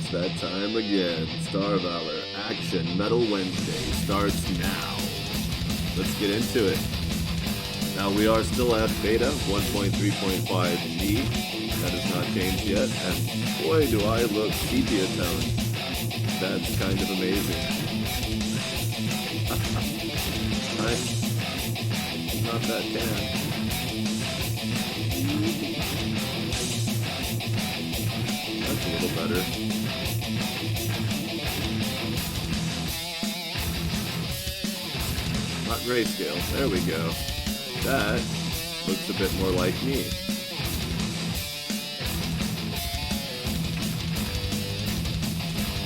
It's that time again. Star Valor Action Metal Wednesday starts now. Let's get into it. Now we are still at beta 1.3.5G. That has not changed yet. And boy, do I look sepia toned. That's kind of amazing. I'm not that tan. That's a little better. Not grayscale. There we go. That looks a bit more like me.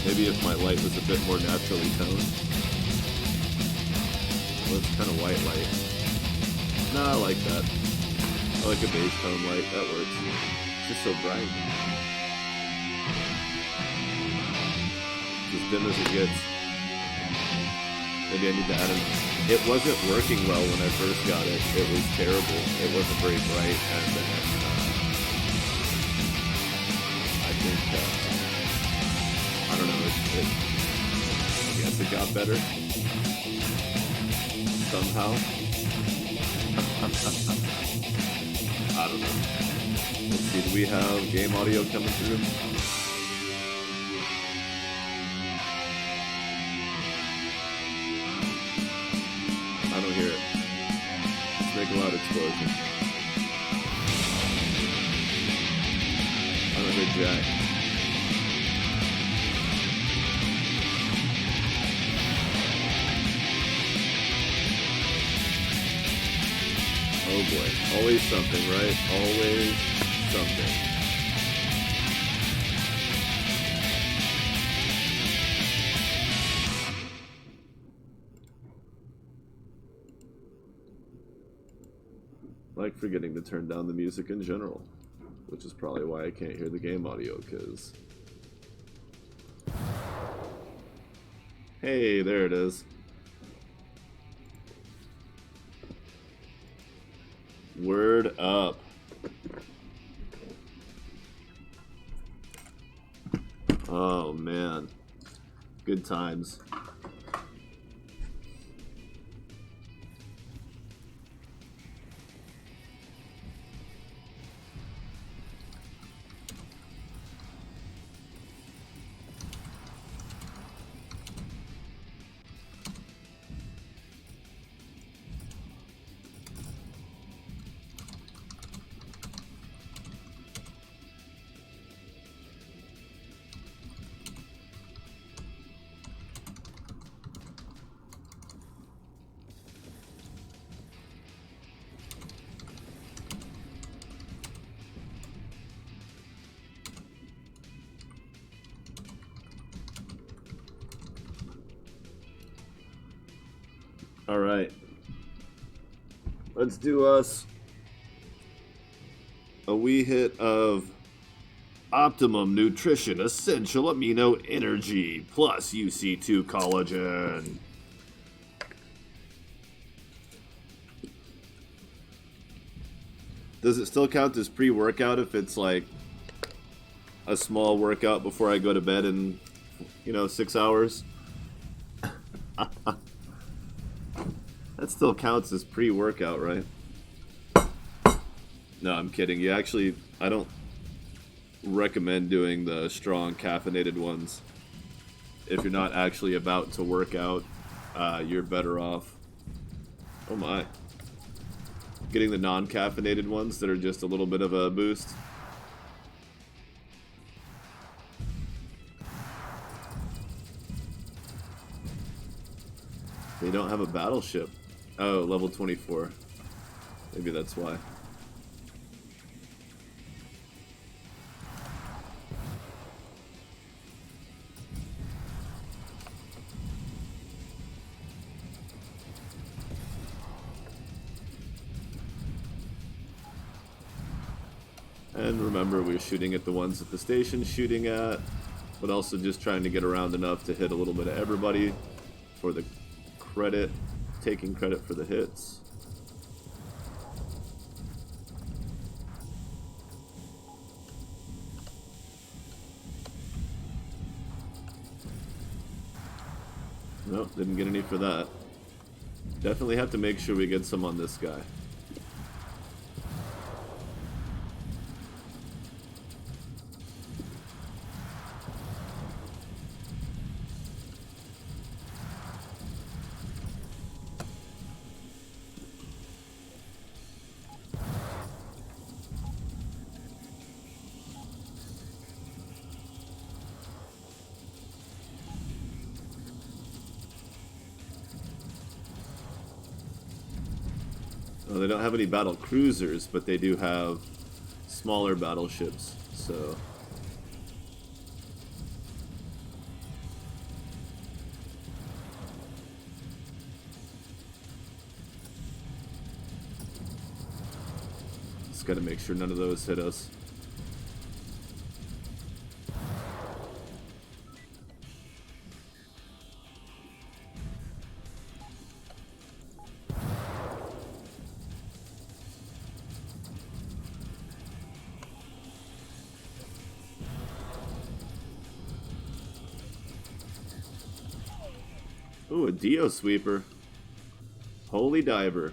Maybe if my light was a bit more naturally toned. Well, it's kind of white light. Nah, I like that. I like a beige tone light. That works. It's just so bright. As dim as it gets. Maybe I need to add it. It wasn't working well when I first got it. It was terrible. It wasn't very bright, and then I think I don't know. I guess it got better somehow. I don't know. Let's see. Do we have game audio coming through? I don't hear it. Let's make a loud explosion. I don't hear jack. Oh boy. Always something, right? Always something. Like forgetting to turn down the music in general, which is probably why I can't hear the game audio, because... Hey, there it is. Word up. Oh man. Good times. All right, let's do us a wee hit of Optimum Nutrition Essential Amino Energy plus UC2 Collagen. Does it still count as pre-workout if it's like a small workout before I go to bed in, 6 hours? That still counts as pre-workout, right? No, I'm kidding. I don't recommend doing the strong caffeinated ones. If you're not actually about to work out, you're better off. Oh my. Getting the non-caffeinated ones that are just a little bit of a boost. They don't have a battleship. Oh, level 24. Maybe that's why. And remember, we're shooting at the ones that the station's shooting at, but also just trying to get around enough to hit a little bit of everybody for the credit, taking credit for the hits. Nope, didn't get any for that. Definitely have to make sure we get some on this guy. Well, they don't have any battle cruisers, but they do have smaller battleships, so... Just gotta make sure none of those hit us. Ooh, a Dio sweeper. Holy diver.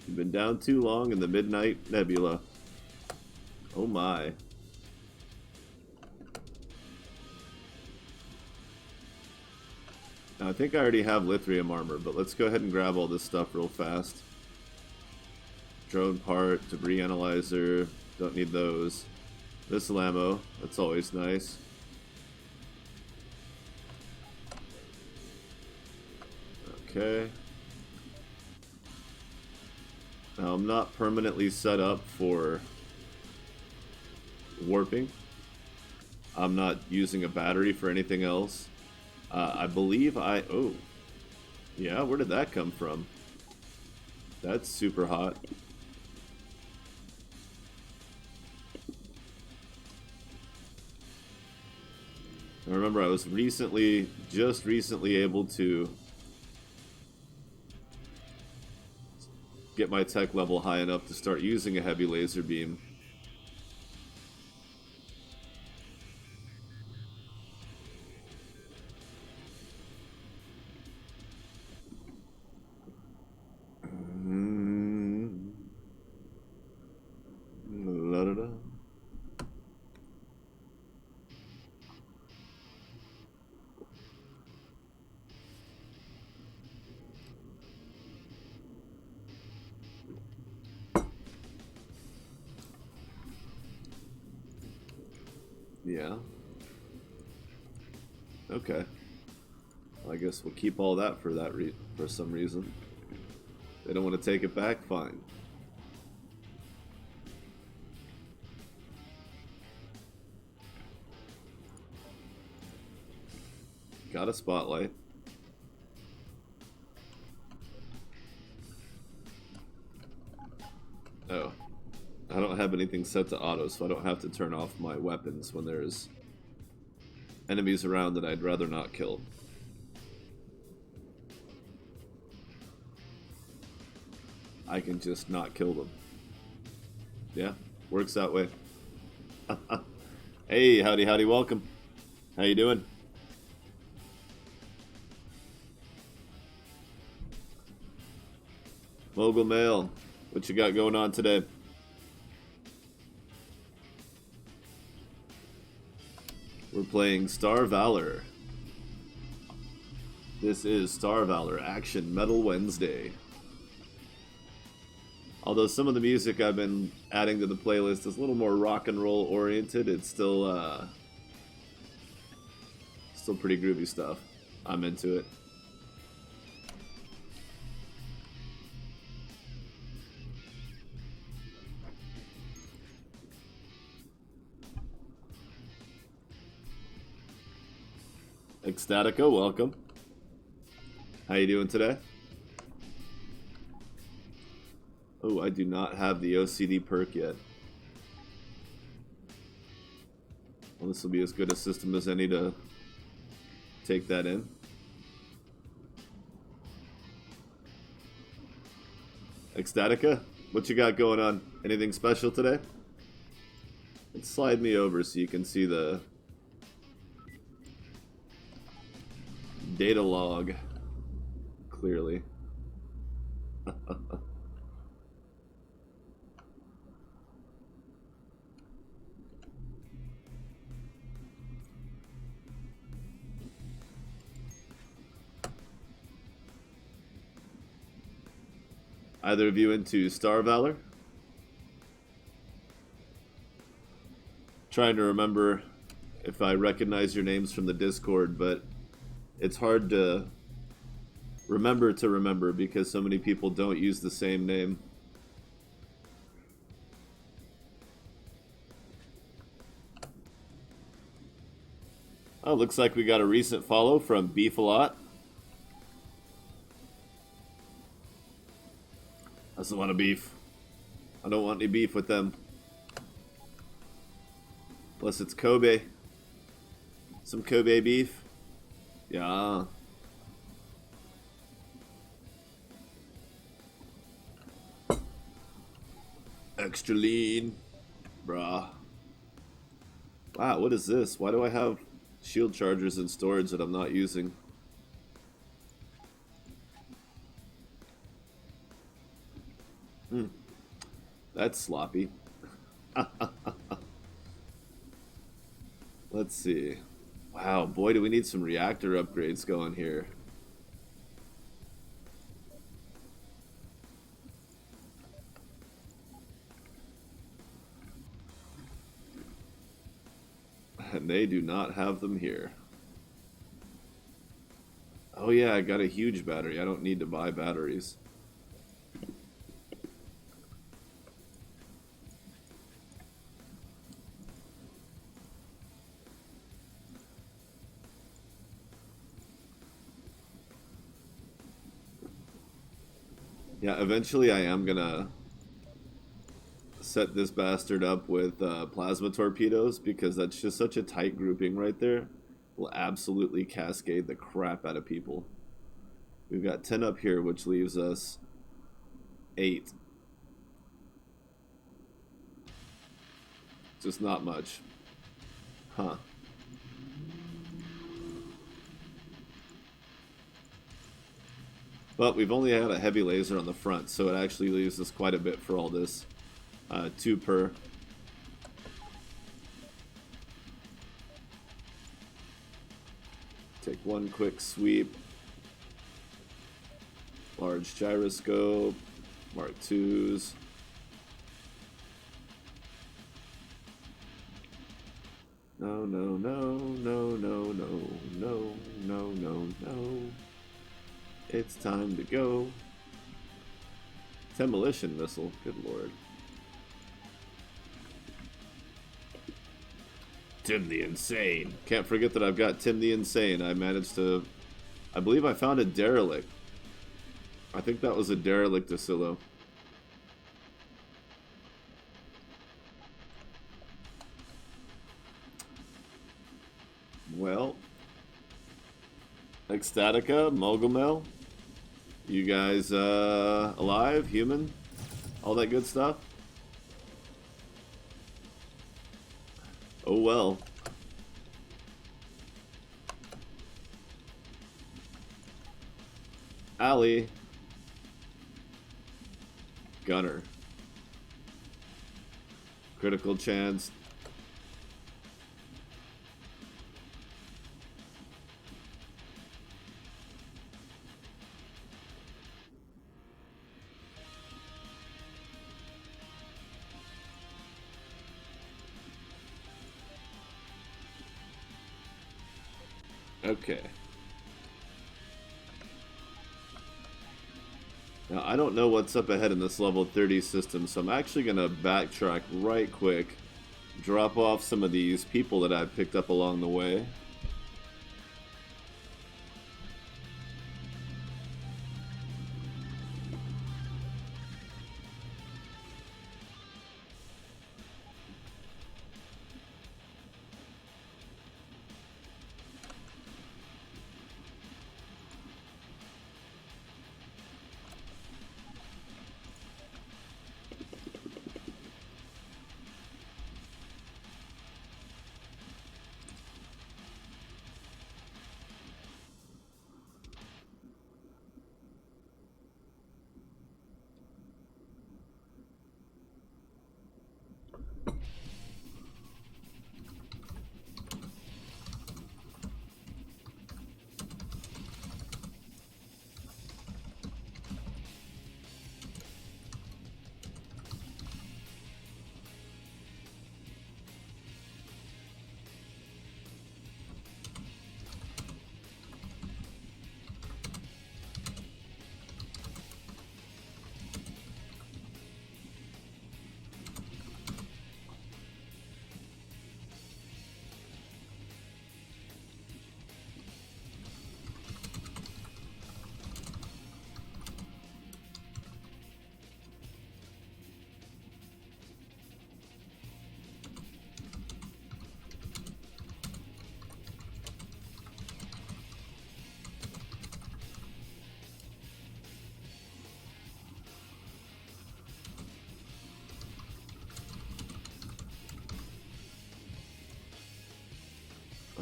You've been down too long in the Midnight Nebula. Oh my. Now, I think I already have lithium armor, but let's go ahead and grab all this stuff real fast. Drone part, debris analyzer, don't need those. Missile ammo, that's always nice. Okay. Now I'm not permanently set up for warping. I'm not using a battery for anything else. I believe oh. Yeah, where did that come from? That's super hot. I remember I was just recently able to get my tech level high enough to start using a heavy laser beam. La-da-da. Yeah. Okay. Well, I guess we'll keep all that for for some reason. They don't want to take it back? Fine. Got a spotlight. Oh. I don't have anything set to auto, so I don't have to turn off my weapons when there's enemies around that I'd rather not kill. I can just not kill them. Yeah, works that way. Hey, howdy, welcome. How you doing? Mogul Mail, what you got going on today? We're playing Star Valor. This is Star Valor Action Metal Wednesday. Although some of the music I've been adding to the playlist is a little more rock and roll oriented, it's still pretty groovy stuff. I'm into it. Ecstatica, welcome. How you doing today? Oh, I do not have the OCD perk yet. Well, this will be as good a system as any to take that in. Ecstatica, what you got going on? Anything special today? Let's slide me over so you can see the Data log. Clearly. Either of you into Star Valor? Trying to remember if I recognize your names from the Discord, but it's hard to remember because so many people don't use the same name. Oh, looks like we got a recent follow from Beef a Lot. I just want a beef. I don't want any beef with them. Unless it's Kobe. Some Kobe beef. Yeah. Extra lean. Bruh. Wow, what is this? Why do I have shield chargers in storage that I'm not using? That's sloppy. Let's see. Wow, boy, do we need some reactor upgrades going here. And they do not have them here. Oh yeah, I got a huge battery. I don't need to buy batteries. Yeah, eventually I am gonna set this bastard up with plasma torpedoes because that's just such a tight grouping right there. Will absolutely cascade the crap out of people. We've got 10 up here, which leaves us 8. Just not much. Huh. But we've only had a heavy laser on the front, so it actually leaves us quite a bit for all this. 2 per. Take one quick sweep. Large gyroscope. Mark IIs. No, no, no, no, no, no, no, no, no, no. It's time to go. Demolition missile. Good lord. Tim the Insane. Can't forget that I've got Tim the Insane. I managed to... I believe I found a derelict. I think that was a derelict Asilo. Well... Ecstatica, Mogulmel. You guys alive, human, all that good stuff? Oh well. Ali. Gunner. Critical chance. Okay. Now, I don't know what's up ahead in this level 30 system, so I'm actually going to backtrack right quick, drop off some of these people that I've picked up along the way.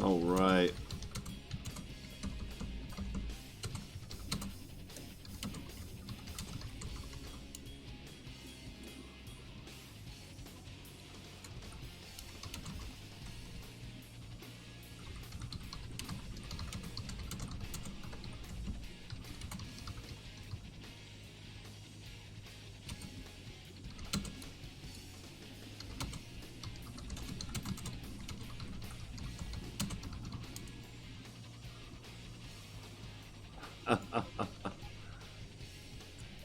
All right.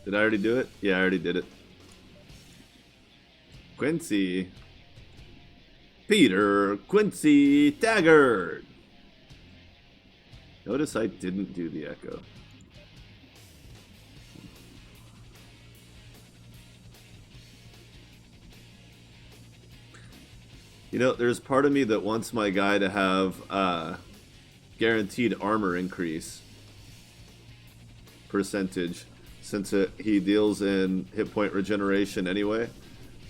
Did I already do it? Yeah, I already did it. Quincy. Peter Quincy Taggart. Notice I didn't do the echo. You know, there's part of me that wants my guy to have guaranteed armor increase percentage, since he deals in hit point regeneration anyway,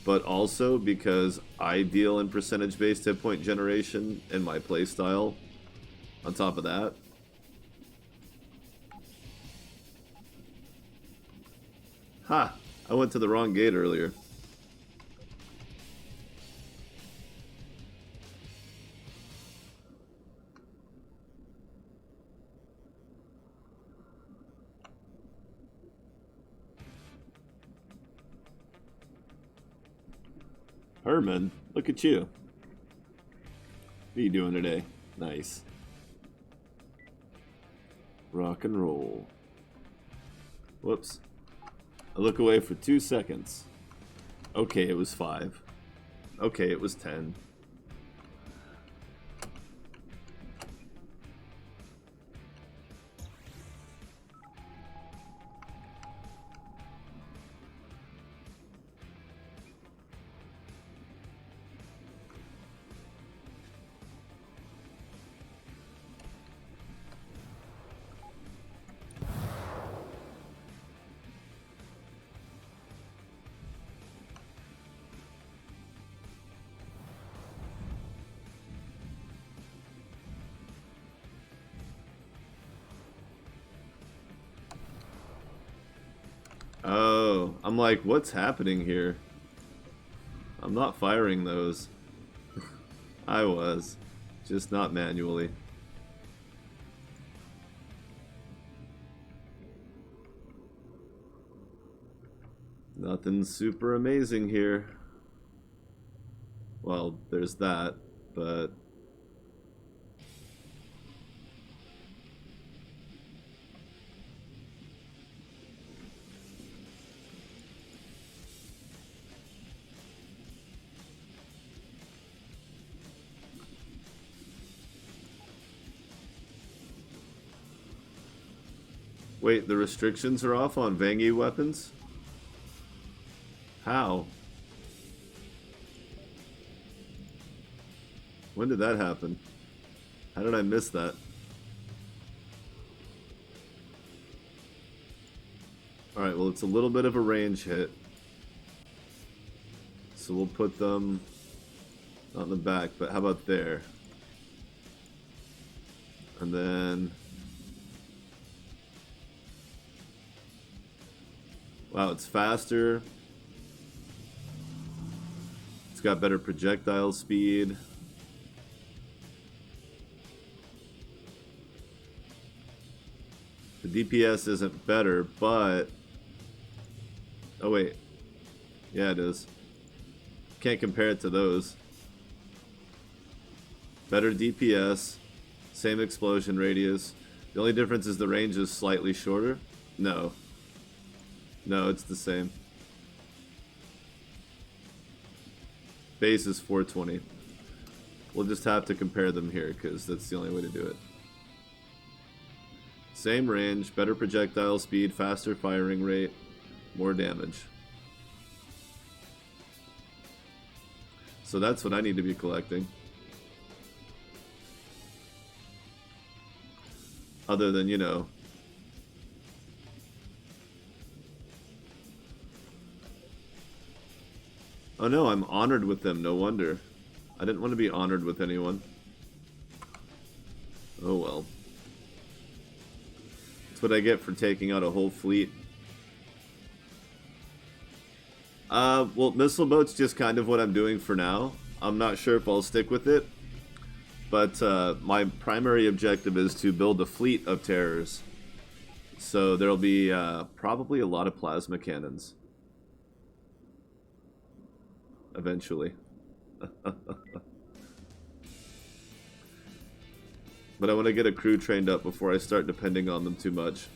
but also because I deal in percentage based hit point generation in my playstyle on top of that. Ha! I went to the wrong gate earlier. Herman, look at you. What are you doing today? Nice. Rock and roll. Whoops. I look away for 2 seconds. Okay, it was 5. Okay, it was 10. Oh, I'm like, what's happening here? I'm not firing those. I was, just not manually. Nothing super amazing here. Well, there's that, but... Wait, the restrictions are off on Vangi weapons? How? When did that happen? How did I miss that? Alright, well, it's a little bit of a range hit. So we'll put them not in the back, but how about there? And then... Wow, it's faster. It's got better projectile speed. The DPS isn't better, but... Oh wait. Yeah, it is. Can't compare it to those. Better DPS. Same explosion radius. The only difference is the range is slightly shorter. No. No, it's the same. Base is 420. We'll just have to compare them here because that's the only way to do it. Same range, better projectile speed, faster firing rate, more damage. So that's what I need to be collecting. Other than, you know... Oh no, I'm honored with them, no wonder. I didn't want to be honored with anyone. Oh well. That's what I get for taking out a whole fleet. Well, missile boat's just kind of what I'm doing for now. I'm not sure if I'll stick with it. But my primary objective is to build a fleet of terrors. So there'll be probably a lot of plasma cannons. Eventually. But I want to get a crew trained up before I start depending on them too much.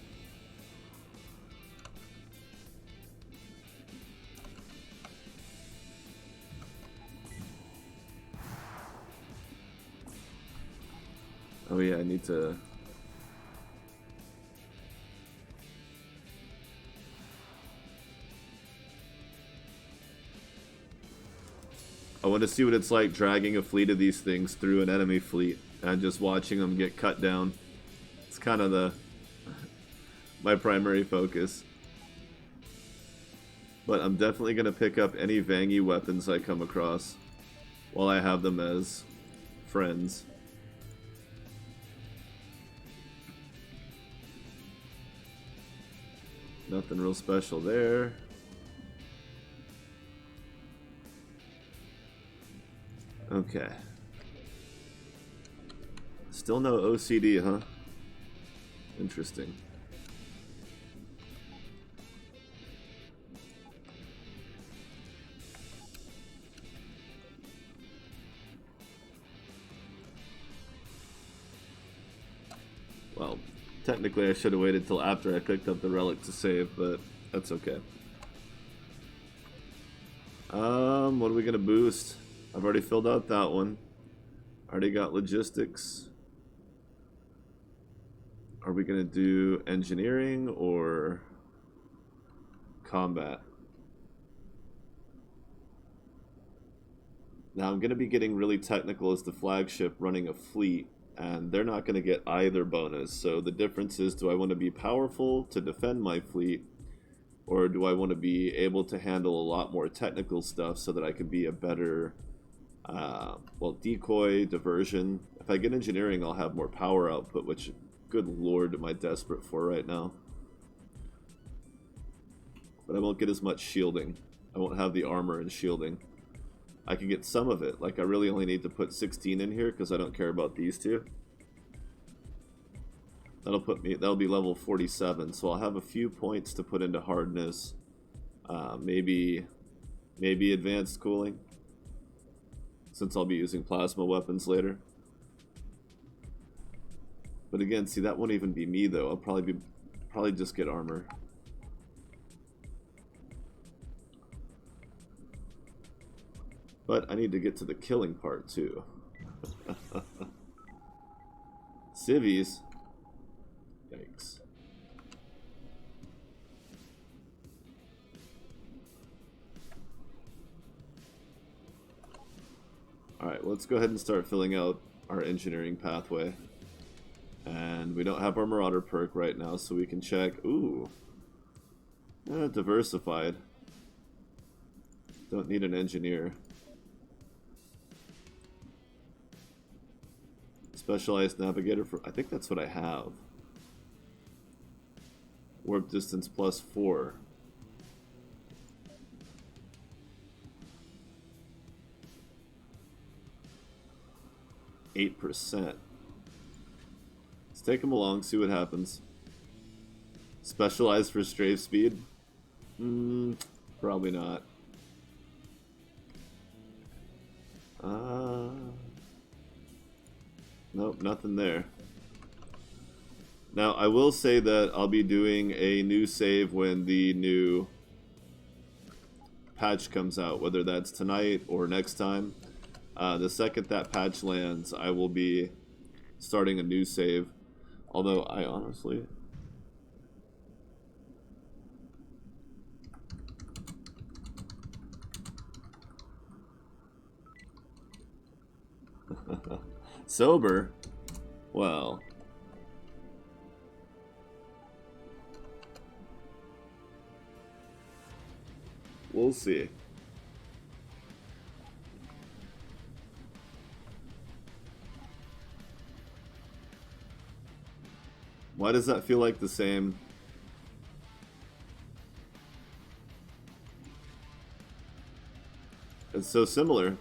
Oh yeah, I need to... I want to see what it's like dragging a fleet of these things through an enemy fleet and just watching them get cut down. It's kind of my primary focus. But I'm definitely going to pick up any Vangy weapons I come across while I have them as friends. Nothing real special there. Okay. Still no OCD, huh? Interesting. Well, technically I should have waited till after I picked up the relic to save, but that's okay. What are we gonna boost? I've already filled out that one. Already got logistics. Are we gonna do engineering or combat? Now I'm gonna be getting really technical as the flagship running a fleet, and they're not gonna get either bonus. So the difference is, do I want to be powerful to defend my fleet, or do I want to be able to handle a lot more technical stuff so that I can be a better well, decoy, diversion. If I get engineering, I'll have more power output, which, good lord, am I desperate for right now. But I won't get as much shielding. I won't have the armor and shielding. I can get some of it. Like, I really only need to put 16 in here because I don't care about these two. That'll be level 47, so I'll have a few points to put into hardness. Maybe advanced cooling, since I'll be using plasma weapons later. But again, see, that won't even be me though. I'll probably just get armor. But I need to get to the killing part too. Civvies. Yikes. Alright, let's go ahead and start filling out our engineering pathway. And we don't have our Marauder perk right now, so we can check. Ooh. Diversified. Don't need an engineer. Specialized navigator for... I think that's what I have. Warp distance +4. %. Let's take him along, see what happens. Specialized for strafe speed? Probably not. Nope, nothing there. Now, I will say that I'll be doing a new save when the new patch comes out, whether that's tonight or next time. The second that patch lands, I will be starting a new save. Although, I honestly... Sober? Well... we'll see. Why does that feel like the same? It's so similar.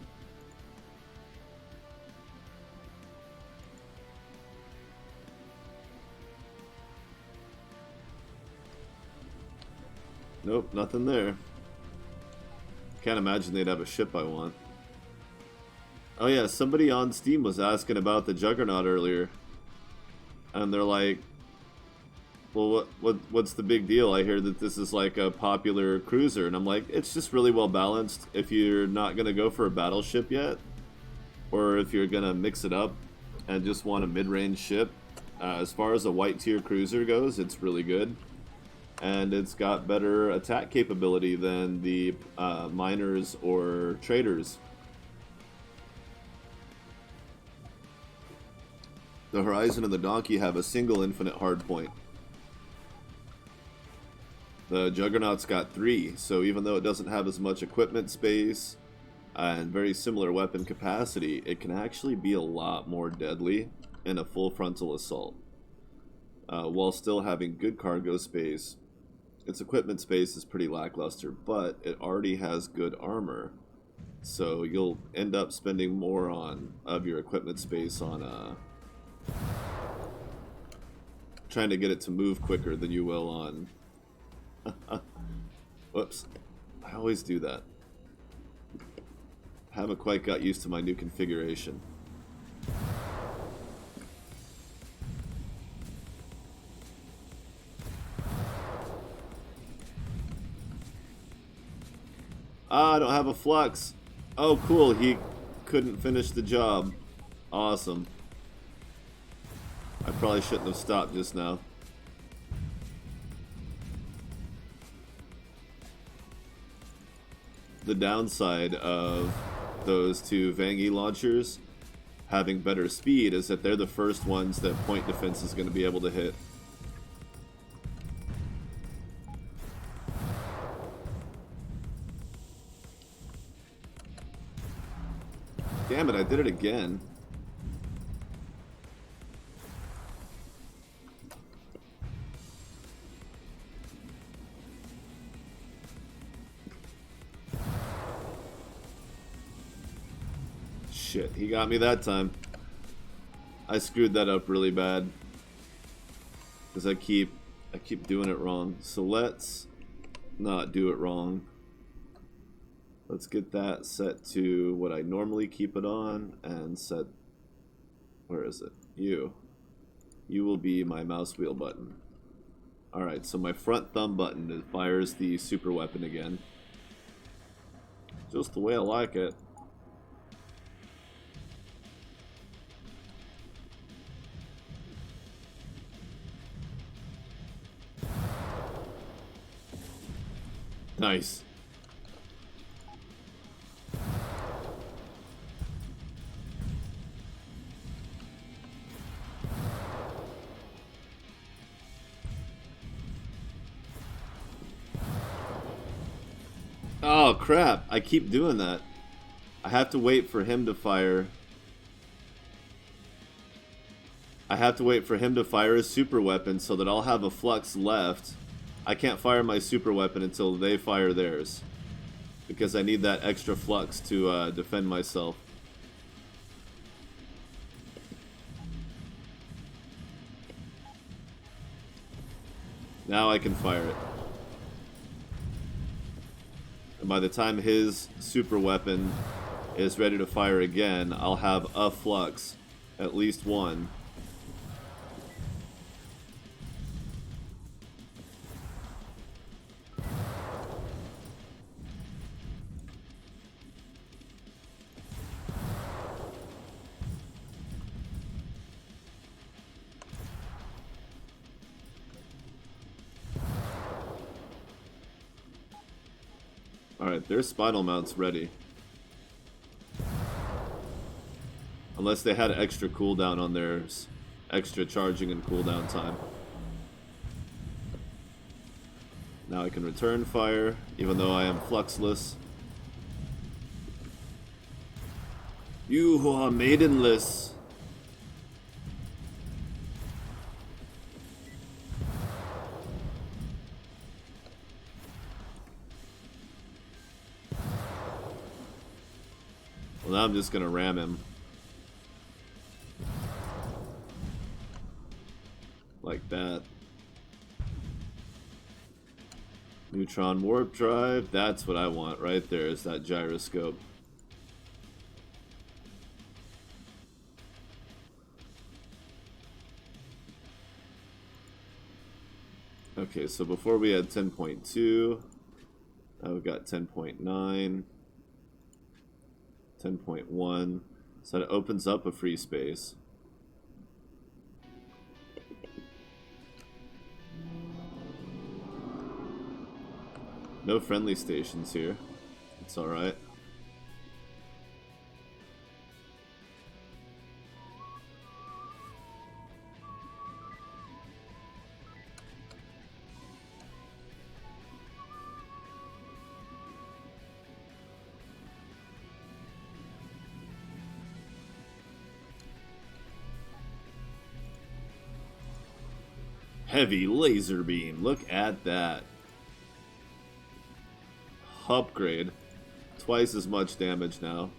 Nope, nothing there. Can't imagine they'd have a ship I want. Oh yeah, somebody on Steam was asking about the Juggernaut earlier. And they're like, well, what's the big deal? I hear that this is like a popular cruiser. And I'm like, it's just really well balanced. If you're not going to go for a battleship yet, or if you're going to mix it up and just want a mid-range ship, as far as a white tier cruiser goes, it's really good. And it's got better attack capability than the miners or traders. The Horizon and the Donkey have a single infinite hardpoint. The Juggernaut's got 3, so even though it doesn't have as much equipment space and very similar weapon capacity, it can actually be a lot more deadly in a full frontal assault, while still having good cargo space. Its equipment space is pretty lackluster, but it already has good armor, so you'll end up spending more of your equipment space on trying to get it to move quicker than you will on... Whoops. I always do that. Haven't quite got used to my new configuration. Ah, I don't have a flux. Oh, cool. He couldn't finish the job. Awesome. I probably shouldn't have stopped just now. The downside of those two Vangie launchers having better speed is that they're the first ones that point defense is going to be able to hit. Damn it, I did it again. Shit, he got me that time. I screwed that up really bad. Because I keep doing it wrong. So let's not do it wrong. Let's get that set to what I normally keep it on and set... Where is it? You. You will be my mouse wheel button. Alright, so my front thumb button fires the super weapon again. Just the way I like it. Nice. Oh crap, I keep doing that. I have to wait for him to fire. I have to wait for him to fire his super weapon so that I'll have a flux left. I can't fire my super weapon until they fire theirs, because I need that extra flux to defend myself. Now I can fire it. And by the time his super weapon is ready to fire again, I'll have a flux, at least one. Alright, their spinal mount's ready. Unless they had extra cooldown on theirs. Extra charging and cooldown time. Now I can return fire, even though I am fluxless. You who are maidenless. I'm just gonna ram him. Like that. Neutron warp drive. That's what I want right there, is that gyroscope. Okay, so before we had 10.2. Now we've got 10.9. 10.1. So that opens up a free space. No friendly stations here. It's alright. Heavy laser beam. Look at that. Upgrade. Twice as much damage now.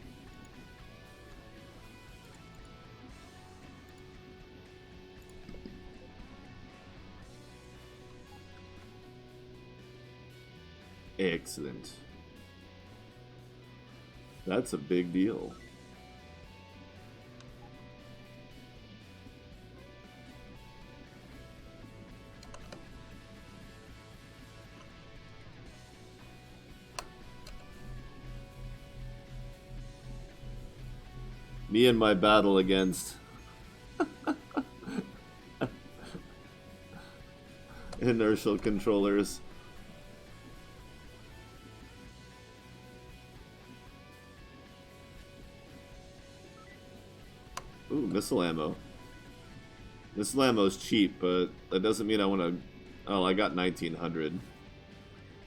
Excellent. That's a big deal. Me and my battle against inertial controllers. Ooh, missile ammo. Missile ammo's cheap, but that doesn't mean I want to... Oh, I got 1900.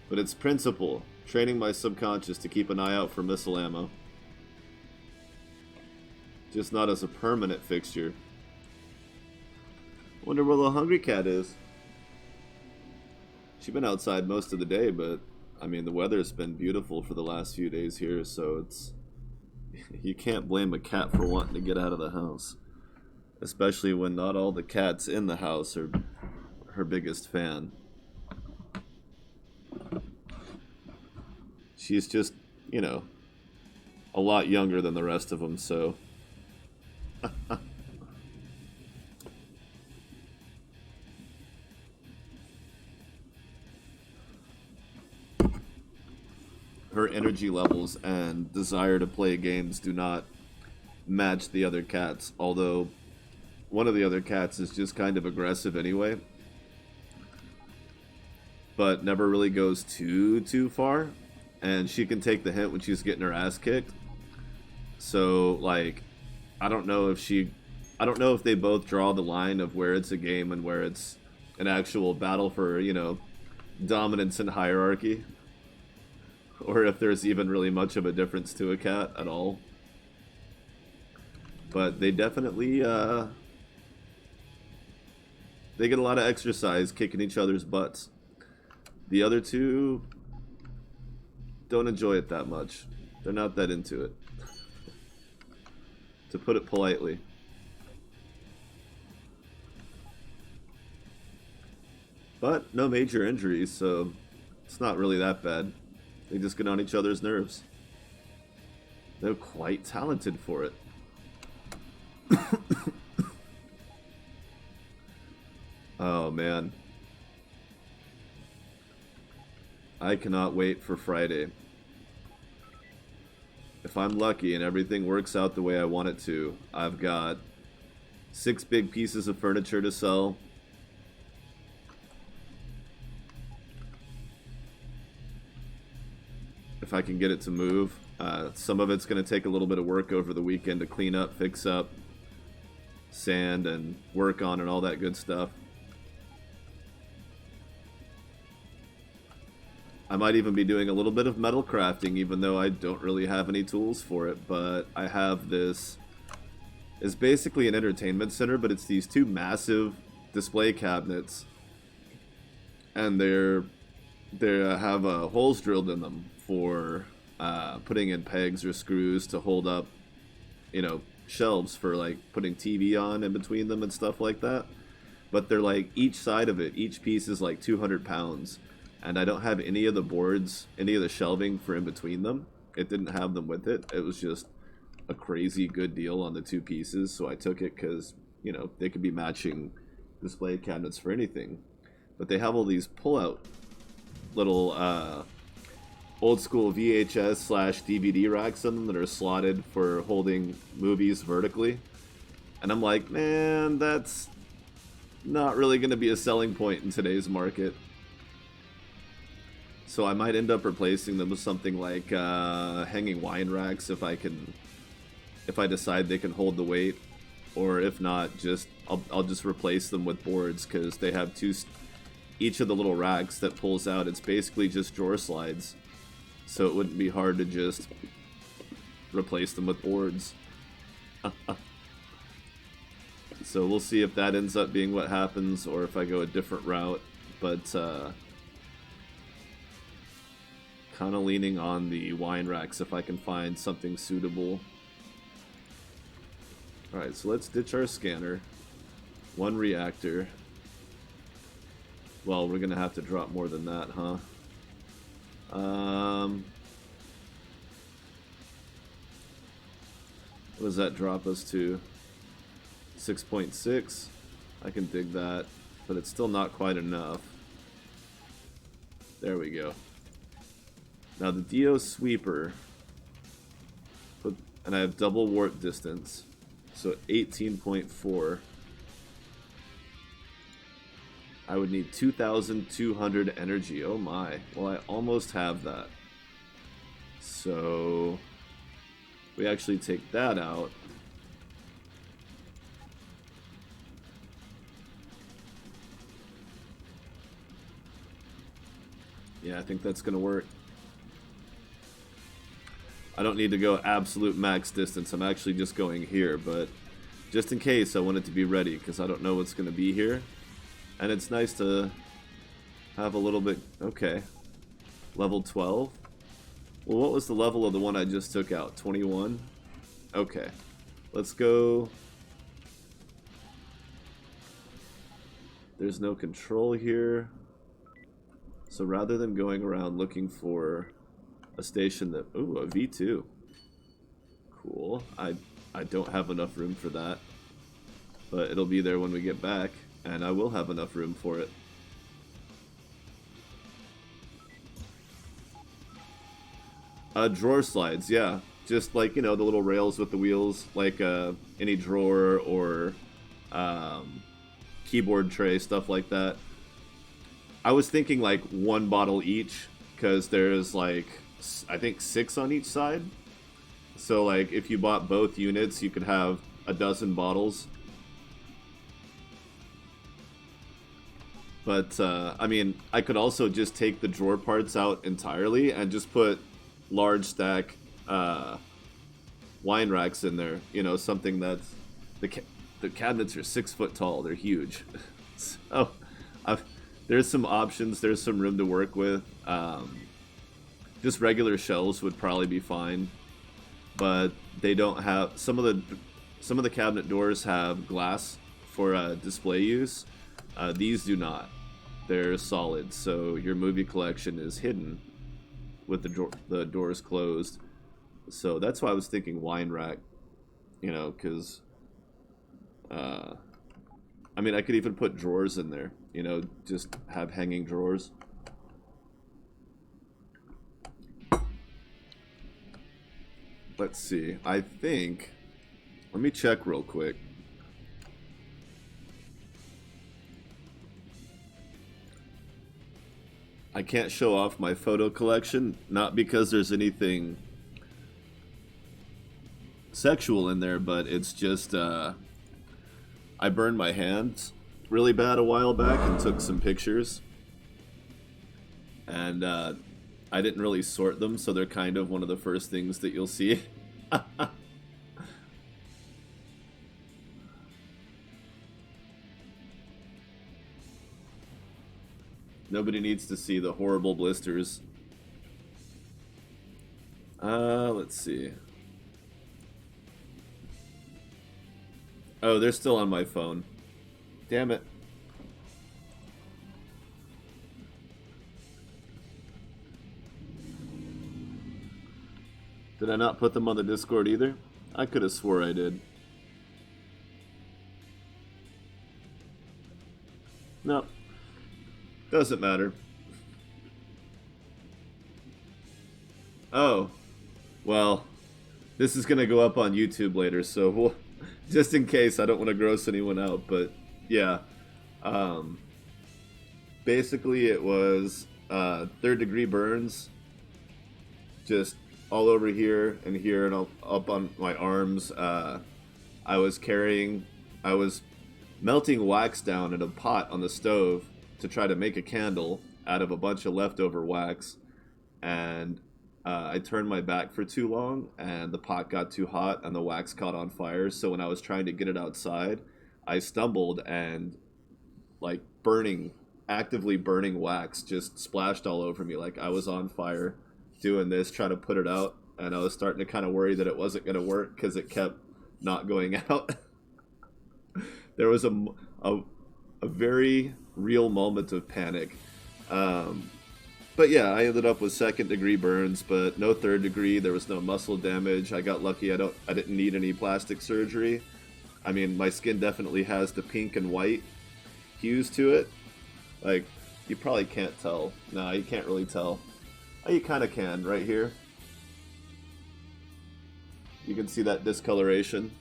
But it's principle. Training my subconscious to keep an eye out for missile ammo. Just not as a permanent fixture. Wonder where the hungry cat is. She's been outside most of the day, but I mean the weather's been beautiful for the last few days here, so it's... You can't blame a cat for wanting to get out of the house. Especially when not all the cats in the house are her biggest fan. She's just, you know, a lot younger than the rest of them, so... Her energy levels and desire to play games do not match the other cats, although one of the other cats is just kind of aggressive anyway, but never really goes too far, and she can take the hint when she's getting her ass kicked. So like, I don't know if they both draw the line of where it's a game and where it's an actual battle for, you know, dominance and hierarchy, or if there's even really much of a difference to a cat at all. But they definitely they get a lot of exercise kicking each other's butts. The other two don't enjoy it that much. They're not that into it, to put it politely. But no major injuries, so it's not really that bad. They just get on each other's nerves. They're quite talented for it. Oh man. I cannot wait for Friday. If I'm lucky and everything works out the way I want it to, I've got 6 big pieces of furniture to sell. If I can get it to move. Some of it's going to take a little bit of work over the weekend to clean up, fix up, sand, and work on and all that good stuff. I might even be doing a little bit of metal crafting, even though I don't really have any tools for it, but I have this... It's basically an entertainment center, but it's these 2 massive display cabinets, and they have holes drilled in them for putting in pegs or screws to hold up you know, shelves for like putting TV on in between them and stuff like that. But they're like each side of it, each piece is like 200 pounds, and I don't have any of the boards, any of the shelving for in between them. It didn't have them with it. It was just a crazy good deal on the two pieces, so I took it because, you know, they could be matching display cabinets for anything. But they have all these pull-out little old school VHS slash DVD racks in them that are slotted for holding movies vertically. And I'm like, man, that's not really going to be a selling point in today's market. So I might end up replacing them with something like hanging wine racks if I decide they can hold the weight, or if not, just I'll just replace them with boards, because they have each of the little racks that pulls out. It's basically just drawer slides, so it wouldn't be hard to just replace them with boards. So we'll see if that ends up being what happens, or if I go a different route. But kind of leaning on the wine racks if I can find something suitable. Alright, so let's ditch our scanner. One reactor. Well, we're gonna have to drop more than that, huh? What does that drop us to? 6.6. I can dig that, but it's still not quite enough. There we go. Now the DO sweeper, and I have double warp distance, so 18.4. I would need 2,200 energy. Oh my. Well, I almost have that. So we actually take that out. Yeah, I think that's gonna work. I don't need to go absolute max distance. I'm actually just going here, but just in case, I want it to be ready, because I don't know what's gonna be here. And it's nice to have a little bit... Okay. Level 12? Well, what was the level of the one I just took out? 21? Okay. Let's go... There's no control here. So rather than going around looking for a station that... Ooh, a V2. Cool. I don't have enough room for that. But it'll be there when we get back. And I will have enough room for it. Drawer slides, yeah. Just like, you know, the little rails with the wheels, like any drawer or keyboard tray, stuff like that. I was thinking like one bottle each, because there's like, I think 6 on each side. So like if you bought both units, you could have a dozen bottles. But, I mean, I could also just take the drawer parts out entirely and just put large stack wine racks in there. You know, something that's... The cabinets are 6 foot tall. They're huge. So, there's some options. There's some room to work with. Just regular shelves would probably be fine. But they don't have... Some of the cabinet doors have glass for display use. These do not. They're solid, so your movie collection is hidden with the doors closed. So that's why I was thinking wine rack, you know, because I mean, I could even put drawers in there, you know, just have hanging drawers. Let's see, I think, let me check real quick. I can't show off my photo collection, not because there's anything sexual in there, but it's just, I burned my hands really bad a while back and took some pictures. And I didn't really sort them, so they're kind of one of the first things that you'll see. Nobody needs to see the horrible blisters. Let's see. Oh, they're still on my phone. Damn it. Did I not put them on the Discord either? I could have swore I did. No. Doesn't matter. Oh. Well, this is going to go up on YouTube later, so just in case, I don't want to gross anyone out, but yeah. Um, Basically, it was third degree burns, just all over here and up on my arms. I was I was melting wax down in a pot on the stove to try to make a candle out of a bunch of leftover wax, and I turned my back for too long, and the pot got too hot, and the wax caught on fire. So when I was trying to get it outside, I stumbled and like actively burning wax just splashed all over me. Like I was on fire doing this, trying to put it out, and I was starting to kind of worry that it wasn't going to work because it kept not going out. There was a very real moment of panic. But yeah, I ended up with second degree burns, but no third degree. There was no muscle damage. I got lucky. I didn't need any plastic surgery. I mean, my skin definitely has the pink and white hues to it. Like, you probably can't tell. No, you can't really tell. Oh, you kind of can right here. You can see that discoloration.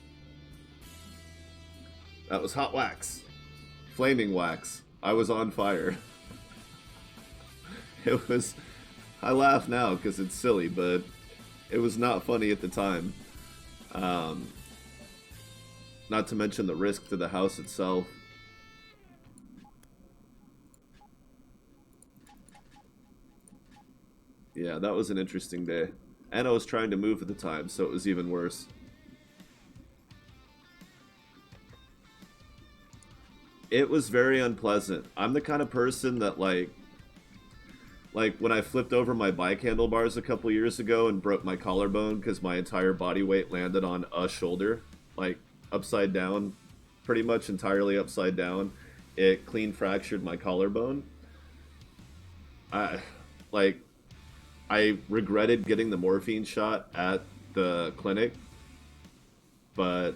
That was hot wax. Flaming wax. I was on fire. It was... I laugh now because it's silly, but it was not funny at the time. Not to mention the risk to the house itself. Yeah, that was an interesting day. And I was trying to move at the time, so it was even worse. It was very unpleasant. I'm the kind of person that like when I flipped over my bike handlebars a couple years ago and broke my collarbone because my entire body weight landed on a shoulder, like upside down, pretty much entirely upside down. It clean fractured my collarbone. I regretted getting the morphine shot at the clinic, but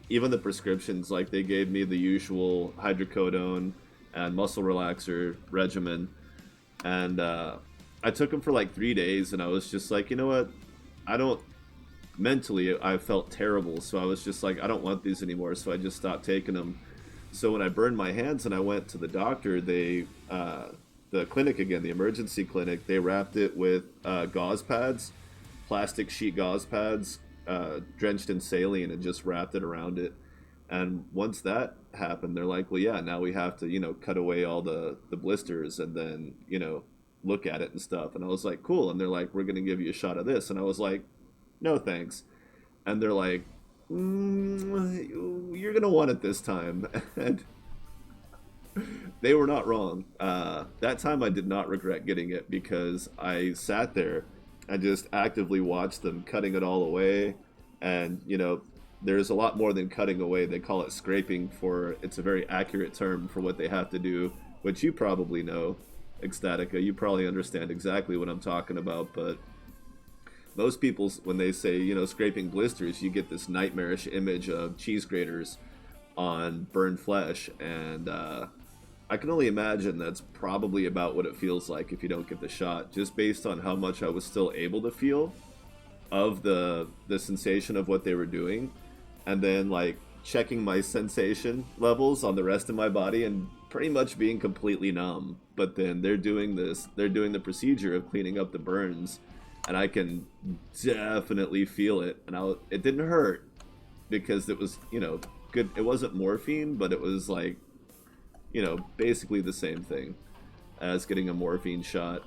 even the prescriptions, like they gave me the usual hydrocodone and muscle relaxer regimen, and I took them for like 3 days, and I was just like, you know what, mentally I felt terrible, so I was just like, I don't want these anymore, so I just stopped taking them. So when I burned my hands and I went to the doctor, the clinic again, the emergency clinic, they wrapped it with gauze pads, plastic sheet gauze pads, drenched in saline, and just wrapped it around it. And once that happened, they're like, well, yeah, now we have to, cut away all the blisters and then, look at it and stuff. And I was like, cool. And they're like, we're going to give you a shot of this. And I was like, no, thanks. And they're like, you're going to want it this time. And they were not wrong. That time I did not regret getting it because I sat there and just actively watched them cutting it all away. And, there's a lot more than cutting away. They call it scraping it's a very accurate term for what they have to do, which you probably know, Ecstatica. You probably understand exactly what I'm talking about, but most people, when they say, scraping blisters, you get this nightmarish image of cheese graters on burned flesh, and I can only imagine that's probably about what it feels like if you don't get the shot, just based on how much I was still able to feel of the sensation of what they were doing, and then like checking my sensation levels on the rest of my body and pretty much being completely numb. But then they're doing the procedure of cleaning up the burns, and I can definitely feel it, and it didn't hurt because it was, good. It wasn't morphine, but it was like, basically the same thing as getting a morphine shot.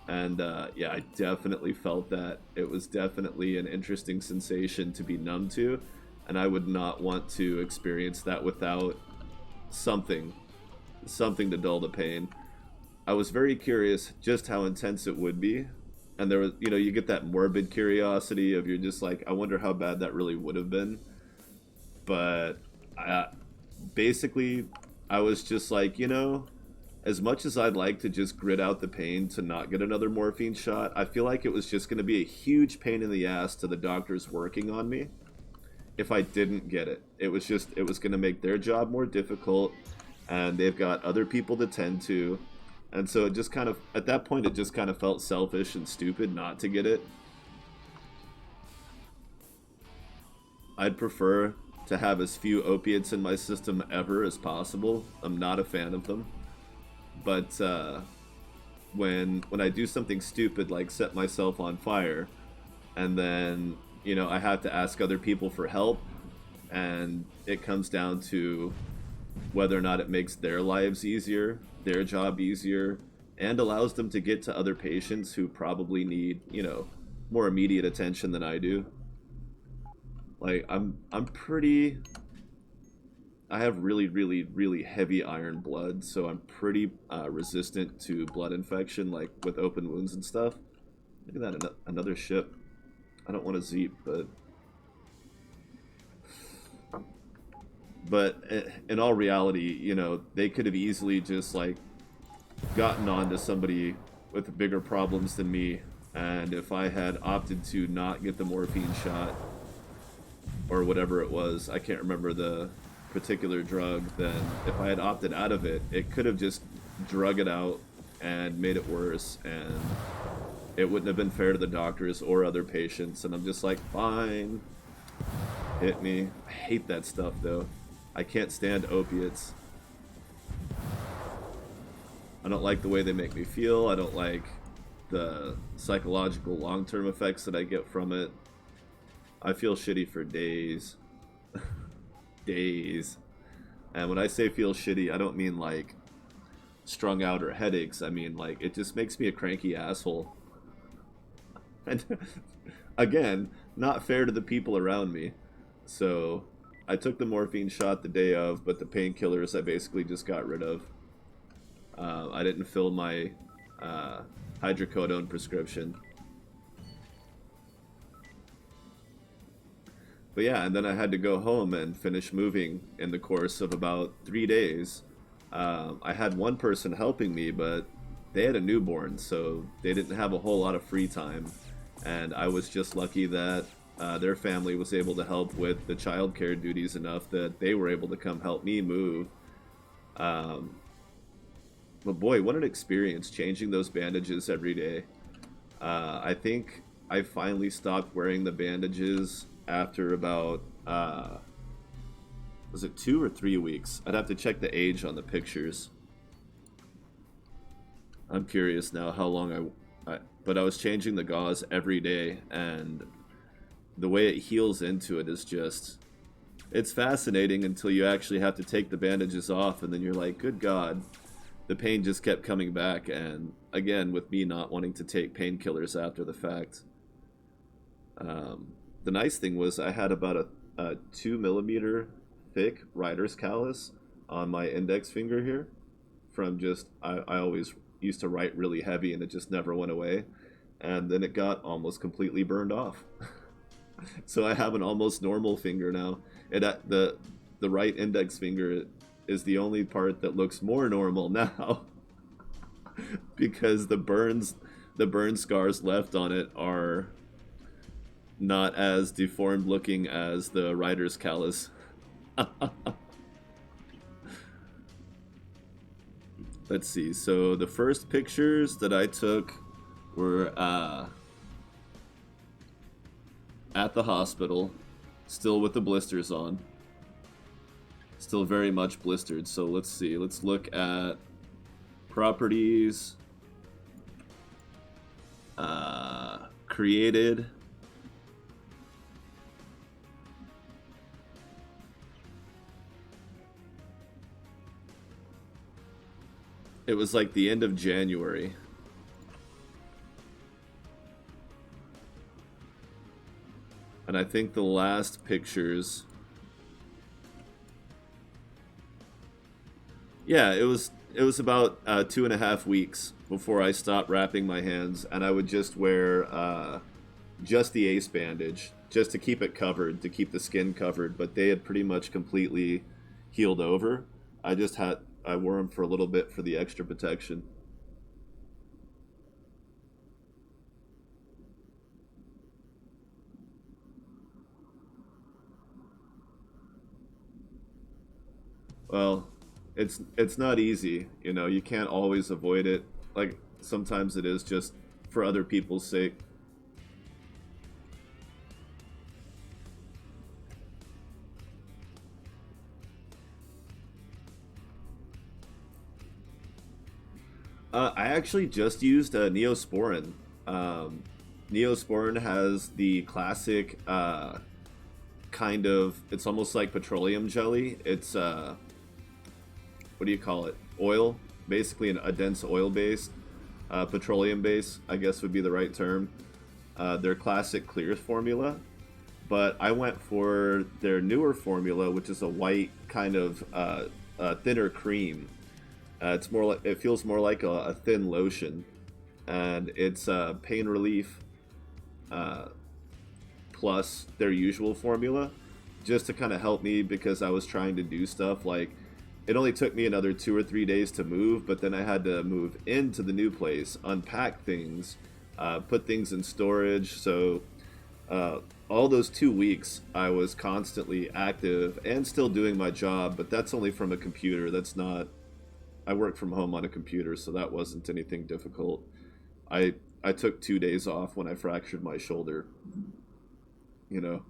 And yeah, I definitely felt that. It was definitely an interesting sensation to be numb to, and I would not want to experience that without something to dull the pain. I was very curious just how intense it would be, and there was, you get that morbid curiosity of, you're just like, I wonder how bad that really would have been. But I, basically, I was just like, as much as I'd like to just grit out the pain to not get another morphine shot, I feel like it was just going to be a huge pain in the ass to the doctors working on me if I didn't get it. It was going to make their job more difficult, and they've got other people to tend to. And so it just kind of, at that point, it just kind of felt selfish and stupid not to get it. I'd prefer to have as few opiates in my system ever as possible. I'm not a fan of them. But when I do something stupid like set myself on fire, and then I have to ask other people for help, and it comes down to whether or not it makes their lives easier, their job easier, and allows them to get to other patients who probably need more immediate attention than I do. Like I'm pretty. I have really, really, really heavy iron blood, so I'm pretty resistant to blood infection, like with open wounds and stuff. Look at that, another ship. I don't want to zeep, but in all reality, they could have easily just like gotten on to somebody with bigger problems than me, and if I had opted to not get the morphine shot or whatever it was, I can't remember the particular drug, then if I had opted out of it, it could have just drug it out and made it worse, and it wouldn't have been fair to the doctors or other patients. And I'm just like, fine, hit me. I hate that stuff though. I can't stand opiates. I don't like the way they make me feel. I don't like the psychological long-term effects that I get from it. I feel shitty for days. Days. And when I say feel shitty, I don't mean like strung out or headaches. I mean like it just makes me a cranky asshole. And again, not fair to the people around me. So I took the morphine shot the day of, but the painkillers I basically just got rid of. I didn't fill my hydrocodone prescription. But yeah, and then I had to go home and finish moving in the course of about 3 days. I had one person helping me, but they had a newborn, so they didn't have a whole lot of free time. And I was just lucky that their family was able to help with the childcare duties enough that they were able to come help me move. But boy, what an experience changing those bandages every day. I think I finally stopped wearing the bandages after about, was it 2 or 3 weeks? I'd have to check the age on the pictures. I'm curious now how long but I was changing the gauze every day, and the way it heals into it is just, it's fascinating until you actually have to take the bandages off, and then you're like, good God, the pain just kept coming back. And again, with me not wanting to take painkillers after the fact. The nice thing was I had about a 2 millimeter thick writer's callus on my index finger here from just, I always used to write really heavy and it just never went away, and then it got almost completely burned off. So I have an almost normal finger now. The right index finger is the only part that looks more normal now because the burn scars left on it are not as deformed looking as the writer's callus. Let's see, so the first pictures that I took were at the hospital, still with the blisters on. Still very much blistered, so let's see, let's look at properties, created, it was like the end of January. And I think the last pictures, yeah, it was about 2.5 weeks before I stopped wrapping my hands, and I would just wear just the ace bandage just to keep it covered, to keep the skin covered, but they had pretty much completely healed over. I wore them for a little bit for the extra protection. Well, it's not easy, you know. You can't always avoid it. Like sometimes it is just for other people's sake. I actually just used Neosporin. Um, Neosporin has the classic kind of. It's almost like petroleum jelly. It's what do you call it? Oil, basically a dense oil base, petroleum base, I guess would be the right term. Their classic clear formula, but I went for their newer formula, which is a white kind of thinner cream. It's more like it feels more like a thin lotion, and it's pain relief uh, plus their usual formula, just to kind of help me because I was trying to do stuff like it only took me another 2 or 3 days to move, but then I had to move into the new place, unpack things, put things in storage. So all those 2 weeks, I was constantly active and still doing my job, but that's only from a computer. That's not. I work from home on a computer, so that wasn't anything difficult. I I took 2 days off when I fractured my shoulder. You know,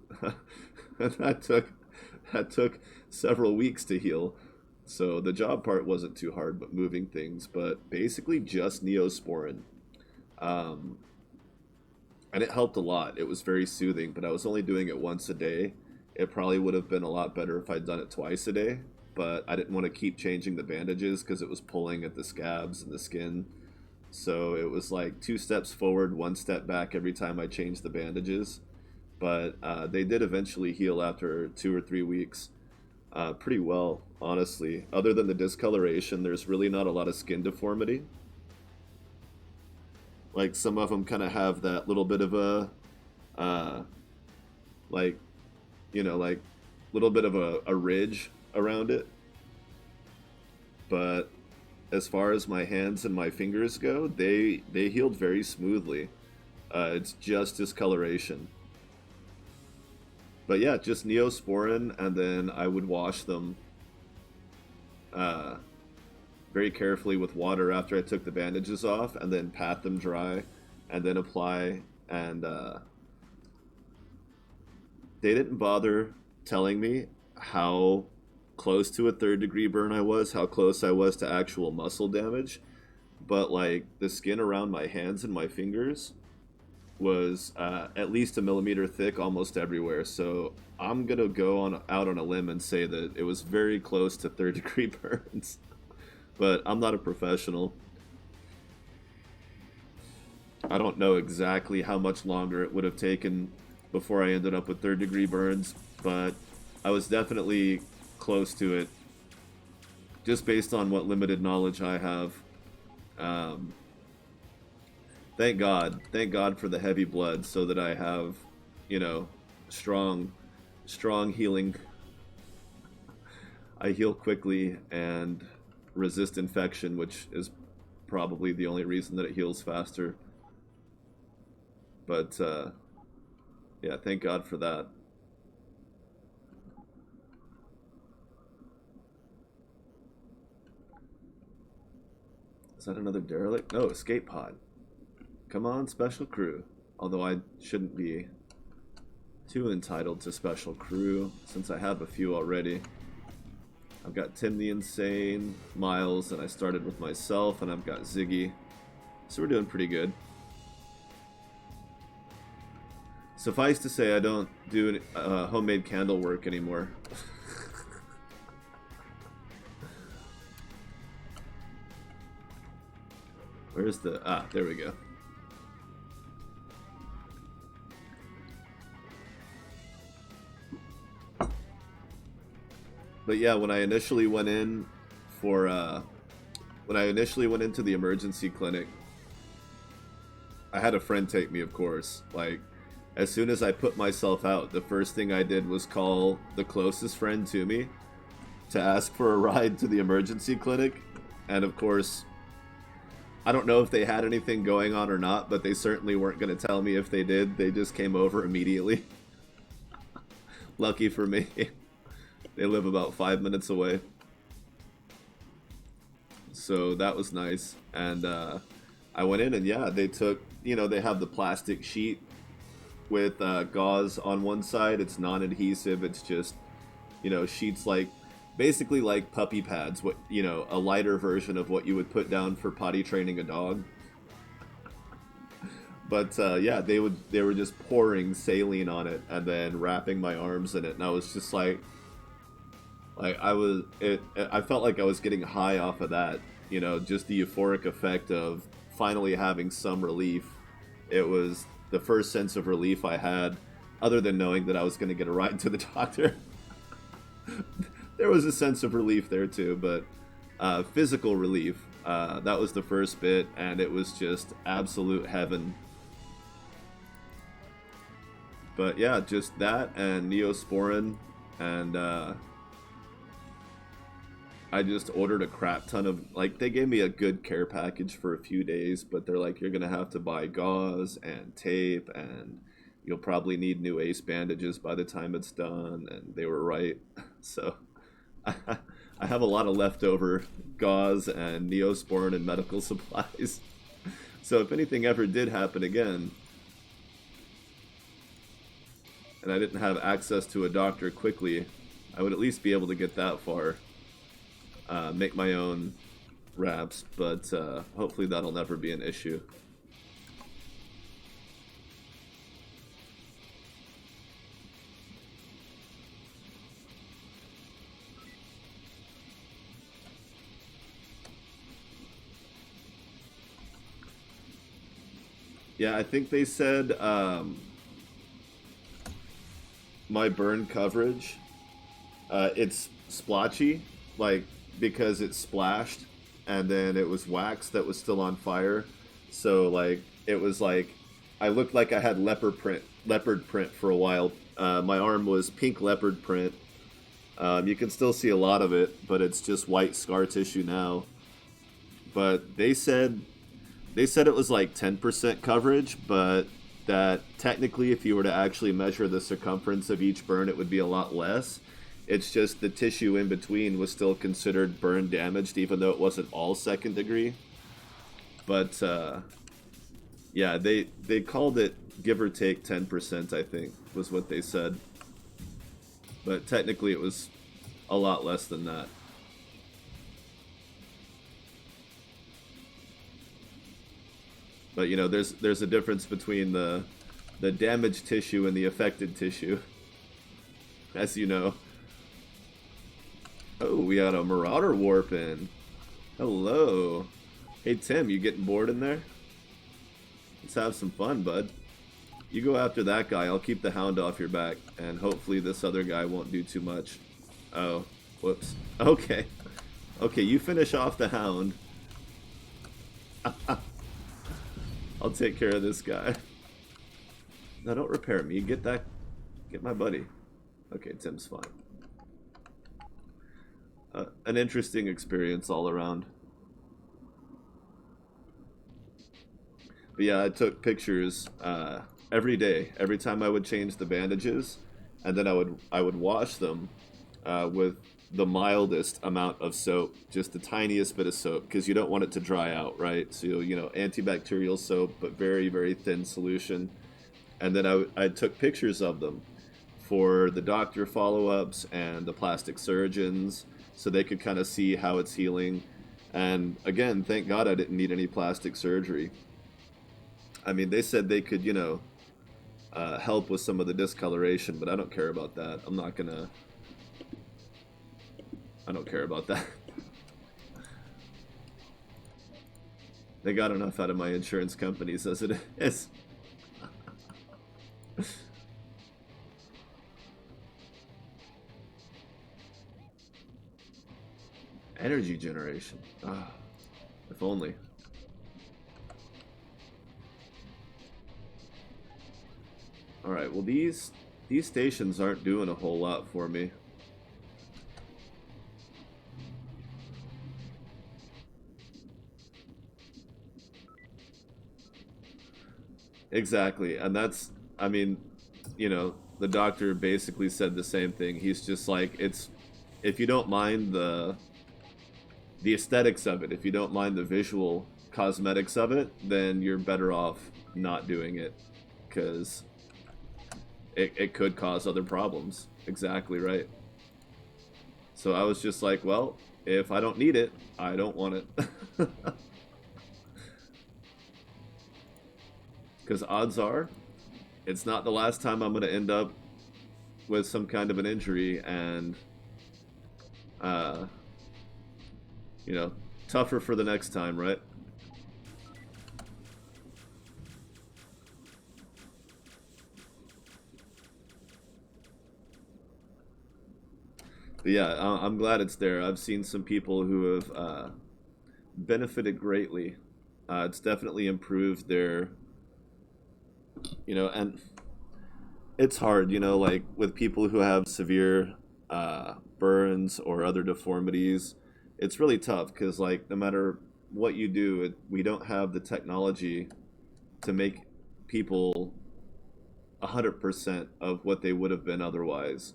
that took several weeks to heal. So the job part wasn't too hard, but moving things, but basically just Neosporin. Um, and it helped a lot. It was very soothing, but I was only doing it once a day. It probably would have been a lot better if I'd done it twice a day, but I didn't want to keep changing the bandages because it was pulling at the scabs and the skin. So it was like 2 steps forward, 1 step back every time I changed the bandages. But they did eventually heal after 2 or 3 weeks pretty well, honestly. Other than the discoloration, there's really not a lot of skin deformity. Like some of them kind of have that little bit of a, uh, like, like little bit of a ridge around it. But as far as my hands and my fingers go, they healed very smoothly. It's just discoloration. But yeah, just Neosporin, and then I would wash them uh, very carefully with water after I took the bandages off, and then pat them dry, and then apply. And they didn't bother telling me how close to a third-degree burn I was, how close I was to actual muscle damage. But like the skin around my hands and my fingers was at least a millimeter thick almost everywhere. So I'm gonna go on out on a limb and say that it was very close to third-degree burns. But I'm not a professional. I don't know exactly how much longer it would have taken before I ended up with third-degree burns, but I was definitely close to it, just based on what limited knowledge I have. Um, thank God for the heavy blood, so that I have, you know, strong, strong healing. I heal quickly and resist infection, which is probably the only reason that it heals faster. But yeah, thank God for that. Is that another derelict? No, escape pod. Come on, special crew. Although I shouldn't be too entitled to special crew, since I have a few already. I've got Tim the Insane, Miles, and I started with myself, and I've got Ziggy. So we're doing pretty good. Suffice to say, I don't do homemade candle work anymore. Where's the... Ah, there we go. But yeah, when I initially went in for... when I initially went into the emergency clinic, I had a friend take me, of course. Like, as soon as I put myself out, the first thing I did was call the closest friend to me to ask for a ride to the emergency clinic. And of course, I don't know if they had anything going on or not, but they certainly weren't going to tell me if they did. They just came over immediately. Lucky for me. They live about 5 minutes away. So that was nice. And I went in and yeah, they took, you know, they have the plastic sheet with gauze on one side. It's non-adhesive. It's just, you know, sheets like, basically like puppy pads, what, you know, a lighter version of what you would put down for potty training a dog. But yeah, they were just pouring saline on it and then wrapping my arms in it, and I was just like I felt like I was getting high off of that, you know, just the euphoric effect of finally having some relief. It was the first sense of relief I had, other than knowing that I was going to get a ride to the doctor. There was a sense of relief there too, but physical relief, that was the first bit, and it was just absolute heaven. But yeah, just that and Neosporin, and I just ordered a crap ton of, like, they gave me a good care package for a few days, but they're like, you're gonna have to buy gauze and tape, and you'll probably need new ace bandages by the time it's done, and they were right. So I have a lot of leftover gauze and Neosporin and medical supplies. So if anything ever did happen again, and I didn't have access to a doctor quickly, I would at least be able to get that far. Make my own wraps, but hopefully that'll never be an issue. Yeah, I think they said my burn coverage, it's splotchy, like, because it splashed and then it was wax that was still on fire. So like it was like I looked like I had leopard print for a while. My arm was pink leopard print. You can still see a lot of it, but it's just white scar tissue now. But they said it was like 10% coverage, but that technically if you were to actually measure the circumference of each burn, it would be a lot less. It's just the tissue in between was still considered burn damaged, even though it wasn't all second degree. But yeah, they called it give or take 10%, I think, was what they said. But technically it was a lot less than that. But you know, there's a difference between the damaged tissue and the affected tissue, as you know. Oh, we got a Marauder warp in. Hello. Hey, Tim, you getting bored in there? Let's have some fun, bud. You go after that guy. I'll keep the hound off your back, and hopefully this other guy won't do too much. Oh, whoops. Okay. Okay, you finish off the hound. I'll take care of this guy. No, don't repair me. Get my buddy. Okay, Tim's fine. An interesting experience all around. But yeah, I took pictures every day. Every time I would change the bandages, and then I would wash them with the mildest amount of soap, just the tiniest bit of soap, because you don't want it to dry out, right? So, you know, antibacterial soap, but very, very thin solution. And then I took pictures of them for the doctor follow-ups and the plastic surgeons, so they could kind of see how it's healing. And again, thank God I didn't need any plastic surgery. I mean, they said they could, you know, help with some of the discoloration, but I don't care about that. I don't care about that. They got enough out of my insurance companies as it is. Energy generation. Ah, if only. All right. Well, these stations aren't doing a whole lot for me. Exactly, and that's, I mean, the doctor basically said the same thing. He's just like, it's, if you don't mind the aesthetics of it, if you don't mind the visual cosmetics of it, then you're better off not doing it, because it could cause other problems. Exactly right. So I was just like, well, if I don't need it, I don't want it. Because odds are, it's not the last time I'm going to end up with some kind of an injury, and uh, you know, tougher for the next time, right? But yeah, I'm glad it's there. I've seen some people who have benefited greatly. It's definitely improved their, and it's hard, like with people who have severe burns or other deformities. It's really tough because, like, no matter what you do, we don't have the technology to make people 100% of what they would have been otherwise.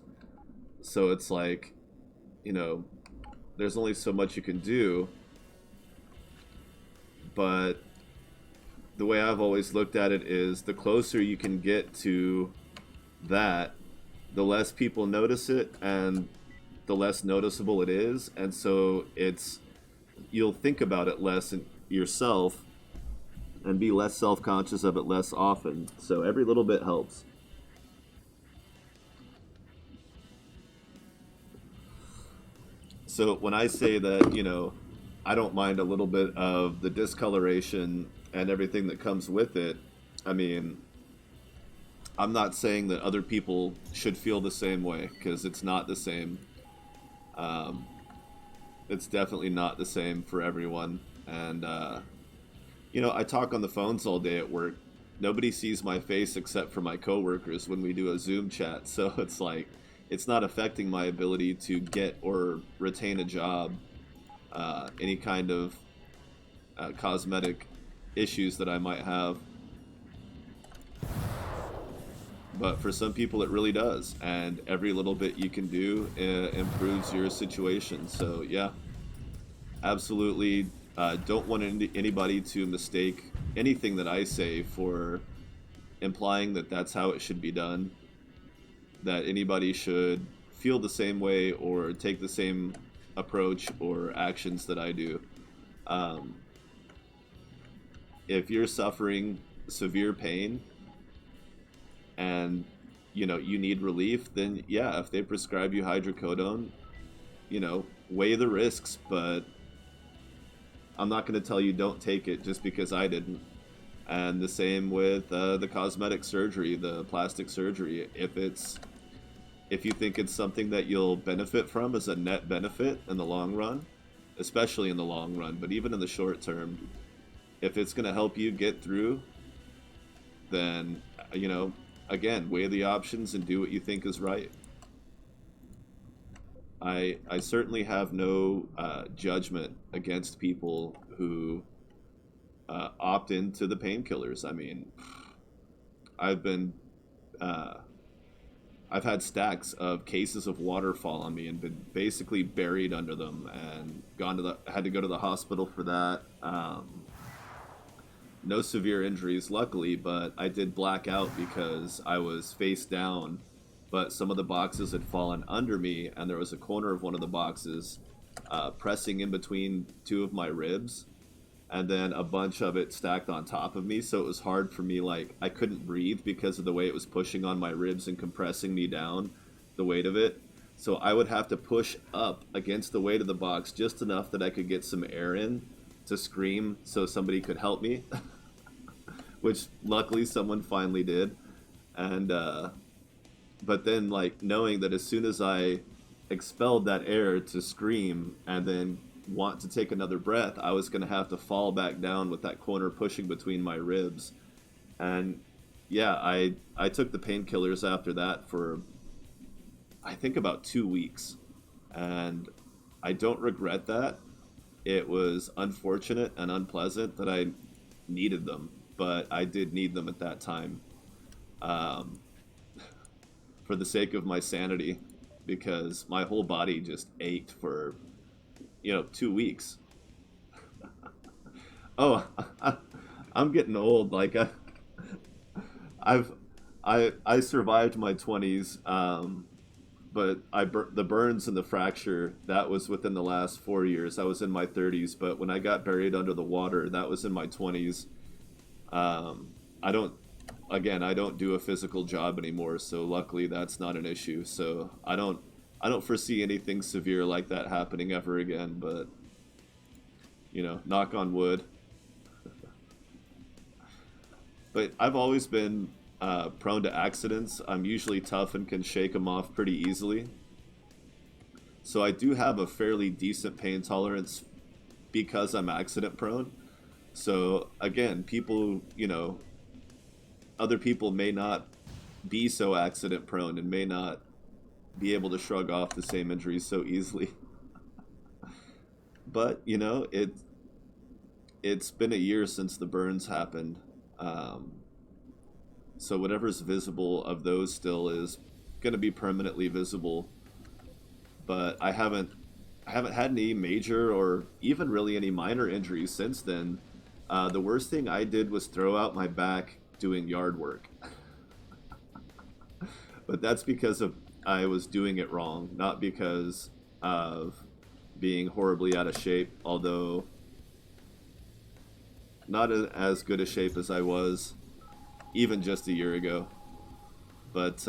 So it's like, you know, there's only so much you can do, but the way I've always looked at it is the closer you can get to that, the less people notice it and the less noticeable it is. And so you'll think about it less yourself and be less self-conscious of it less often. So every little bit helps. So when I say that, I don't mind a little bit of the discoloration and everything that comes with it, I mean, I'm not saying that other people should feel the same way, because it's not the same. Um, it's definitely not the same for everyone. And, I talk on the phones all day at work. Nobody sees my face except for my coworkers when we do a Zoom chat. So it's like, it's not affecting my ability to get or retain a job, any kind of cosmetic issues that I might have. But for some people, it really does. And every little bit you can do improves your situation. So, yeah, absolutely. Don't want anybody to mistake anything that I say for implying that that's how it should be done, that anybody should feel the same way or take the same approach or actions that I do. Um, if you're suffering severe pain and you need relief, then yeah, if they prescribe you hydrocodone, weigh the risks. But I'm not going to tell you don't take it just because I didn't. And the same with the cosmetic surgery, the plastic surgery. If you think it's something that you'll benefit from as a net benefit in the long run, especially in the long run, but even in the short term, if it's going to help you get through, then, again, weigh the options and do what you think is right. I certainly have no judgment against people who opt into the painkillers. I mean, I've been uh, I've had stacks of cases of waterfall on me and been basically buried under them, and had to go to the hospital for that. No severe injuries, luckily, but I did black out because I was face down, but some of the boxes had fallen under me, and there was a corner of one of the boxes pressing in between two of my ribs, and then a bunch of it stacked on top of me. So it was hard for me, like, I couldn't breathe because of the way it was pushing on my ribs and compressing me down, the weight of it. So I would have to push up against the weight of the box just enough that I could get some air in to scream so somebody could help me, which luckily someone finally did. And but then, like, knowing that as soon as I expelled that air to scream and then want to take another breath, I was going to have to fall back down with that corner pushing between my ribs. And yeah, I took the painkillers after that for I think about 2 weeks, and I don't regret that. It was unfortunate and unpleasant that I needed them, but I did need them at that time, um, for the sake of my sanity, because my whole body just ached for 2 weeks. Oh, I'm getting old. Like I've I survived my 20s, but the burns and the fracture that was within the last 4 years. I was in my 30s, but when I got buried under the water, that was in my 20s. I don't Again, I don't do a physical job anymore, so luckily that's not an issue. So I don't foresee anything severe like that happening ever again. But knock on wood. But I've always been prone to accidents. I'm usually tough and can shake them off pretty easily. So I do have a fairly decent pain tolerance because I'm accident prone. So again, other people may not be so accident prone and may not be able to shrug off the same injuries so easily. But it's been a year since the burns happened. Um, so whatever's visible of those still is going to be permanently visible. But I haven't had any major or even really any minor injuries since then. The worst thing I did was throw out my back doing yard work, but that's because of I was doing it wrong, not because of being horribly out of shape. Although not in as good a shape as I was even just a year ago. But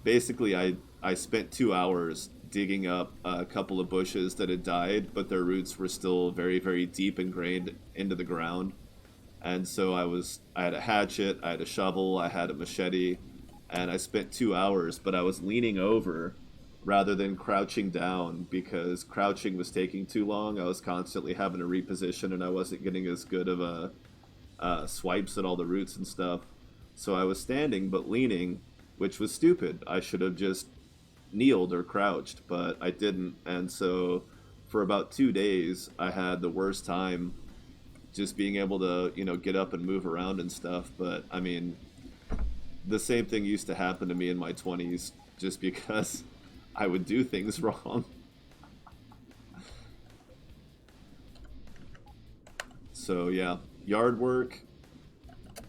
basically, I spent 2 hours digging up a couple of bushes that had died, but their roots were still very, very deep ingrained into the ground. And so I had a hatchet, I had a shovel, I had a machete, and I spent 2 hours, but I was leaning over rather than crouching down because crouching was taking too long. I was constantly having to reposition, and I wasn't getting as good of a swipes at all the roots and stuff. So I was standing but leaning, which was stupid. I should have just kneeled or crouched, but I didn't. And so for about 2 days, I had the worst time just being able to, get up and move around and stuff. But I mean, the same thing used to happen to me in my 20s just because I would do things wrong. So yeah, yard work,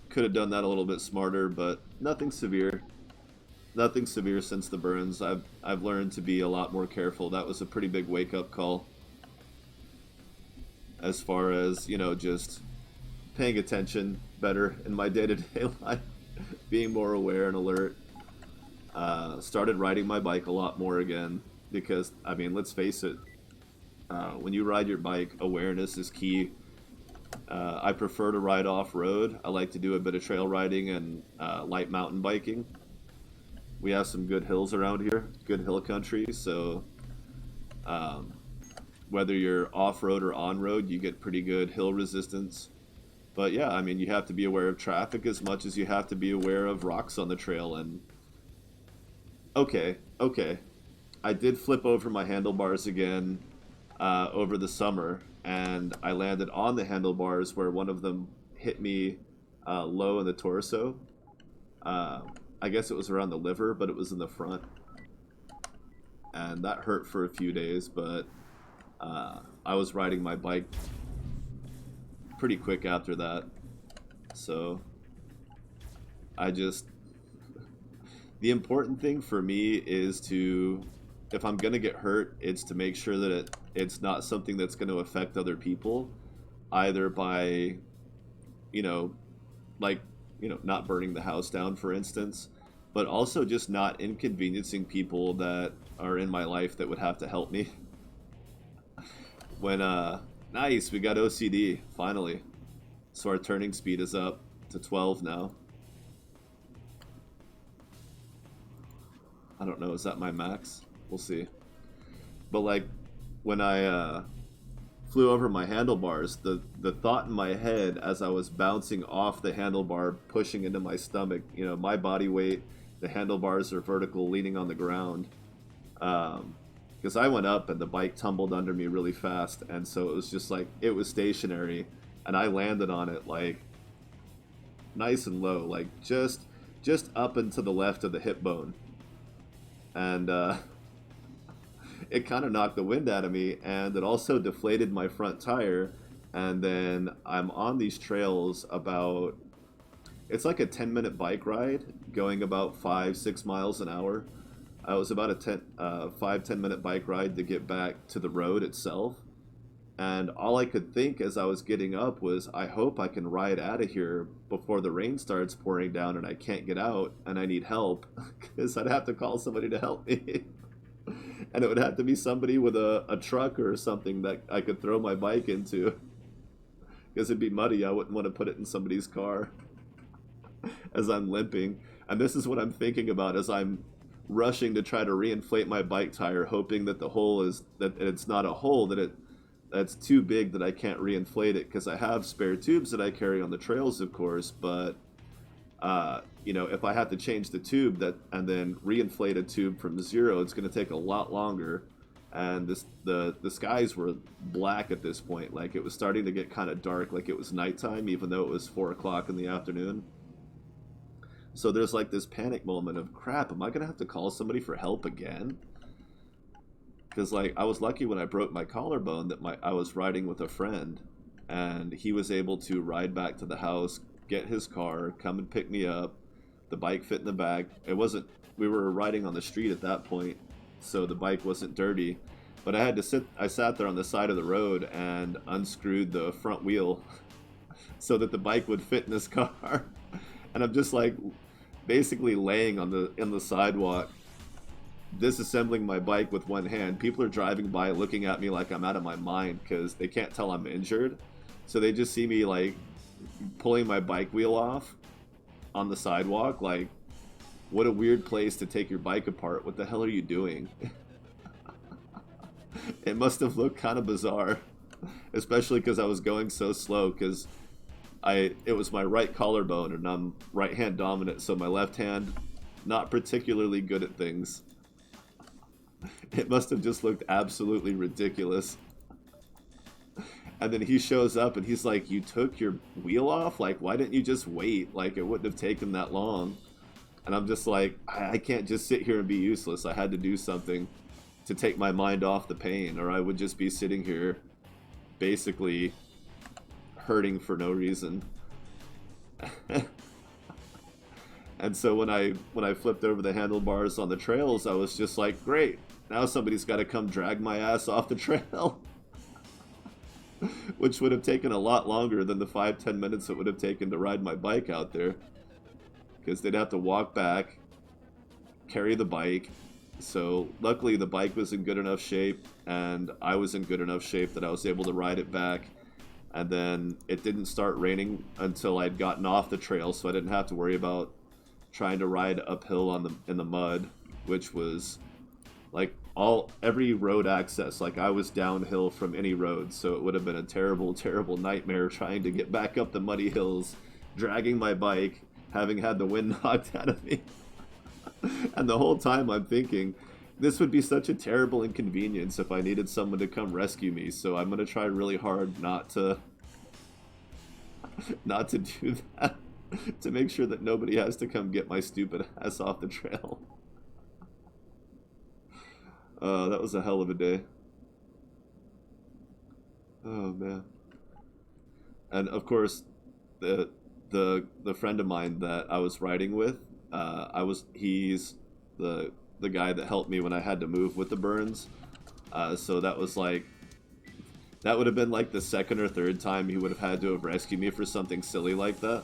could have done that a little bit smarter, but nothing severe. Nothing severe since the burns. I've learned to be a lot more careful. That was a pretty big wake up call as far as, just paying attention better in my day to day life, being more aware and alert. Started riding my bike a lot more again because, I mean, let's face it, when you ride your bike, awareness is key. I prefer to ride off road. I like to do a bit of trail riding and light mountain biking. We have some good hills around here, good hill country. So um, whether you're off road or on road, you get pretty good hill resistance. But yeah, I mean, you have to be aware of traffic as much as you have to be aware of rocks on the trail. And okay, I did flip over my handlebars again over the summer, and I landed on the handlebars where one of them hit me low in the torso. Uh, I guess it was around the liver, but it was in the front, and that hurt for a few days. But I was riding my bike pretty quick after that, so I just the important thing for me is to if I'm gonna get hurt, it's to make sure that it's not something that's going to affect other people, either by you know like not burning the house down, for instance, but also just not inconveniencing people that are in my life that would have to help me. When nice, we got OCD finally, so our turning speed is up to 12 now. I don't know, is that my max? We'll see. But like when I flew over my handlebars. The thought in my head as I was bouncing off the handlebar, pushing into my stomach, you know, my body weight, the handlebars are vertical, leaning on the ground. Because I went up and the bike tumbled under me really fast, and so it was just like, it was stationary, and I landed on it like nice and low, like just up and to the left of the hip bone. And it kind of knocked the wind out of me, and it also deflated my front tire. And then I'm on these trails about, it's like a 10-minute bike ride going about 5-6 miles an hour. It was about a 5-10 minute bike ride to get back to the road itself. And all I could think as I was getting up was, I hope I can ride out of here before the rain starts pouring down and I can't get out and I need help, because I'd have to call somebody to help me. And it would have to be somebody with a truck or something that I could throw my bike into, because it'd be muddy. I wouldn't want to put it in somebody's car as I'm limping. And this is what I'm thinking about as I'm rushing to try to reinflate my bike tire, hoping that the hole is, that it's not a hole, that's too big that I can't reinflate it, because I have spare tubes that I carry on the trails, of course, but you know, if I have to change the tube and then reinflate a tube from zero, it's going to take a lot longer. And the skies were black at this point, like it was starting to get kind of dark, like it was nighttime, even though it was 4 o'clock in the afternoon. So there's like this panic moment of, crap, am I going to have to call somebody for help again? Because like, I was lucky when I broke my collarbone that I was riding with a friend, and he was able to ride back to the house, get his car, come and pick me up. The bike fit in the back. It wasn't, we were riding on the street at that point, so the bike wasn't dirty. But I sat there on the side of the road and unscrewed the front wheel so that the bike would fit in his car. And I'm just like basically laying on the sidewalk, disassembling my bike with one hand. People are driving by looking at me like I'm out of my mind because they can't tell I'm injured. So they just see me like pulling my bike wheel off on the sidewalk. Like, what a weird place to take your bike apart. What the hell are you doing? It must have looked kind of bizarre, especially because I was going so slow, because it was my right collarbone and I'm right hand dominant, so my left hand not particularly good at things. It must have just looked absolutely ridiculous. And then he shows up and he's like, you took your wheel off? Like, why didn't you just wait? Like, it wouldn't have taken that long. And I'm just like, I can't just sit here and be useless. I had to do something to take my mind off the pain, or I would just be sitting here basically hurting for no reason. And so when I flipped over the handlebars on the trails, I was just like, great, now somebody's got to come drag my ass off the trail. Which would have taken a lot longer than the 5-10 minutes it would have taken to ride my bike out there, because they'd have to walk back, carry the bike. So luckily the bike was in good enough shape and I was in good enough shape that I was able to ride it back. And then it didn't start raining until I'd gotten off the trail, so I didn't have to worry about trying to ride uphill in the mud, which was like every road access. Like, I was downhill from any road, so it would have been a terrible, terrible nightmare trying to get back up the muddy hills, dragging my bike, having had the wind knocked out of me. And the whole time I'm thinking, this would be such a terrible inconvenience if I needed someone to come rescue me, so I'm going to try really hard not to do that, to make sure that nobody has to come get my stupid ass off the trail. That was a hell of a day. Oh man. And of course, the friend of mine that I was riding with, he's the guy that helped me when I had to move with the burns. So that was like, that would have been like the second or third time he would have had to have rescued me for something silly like that.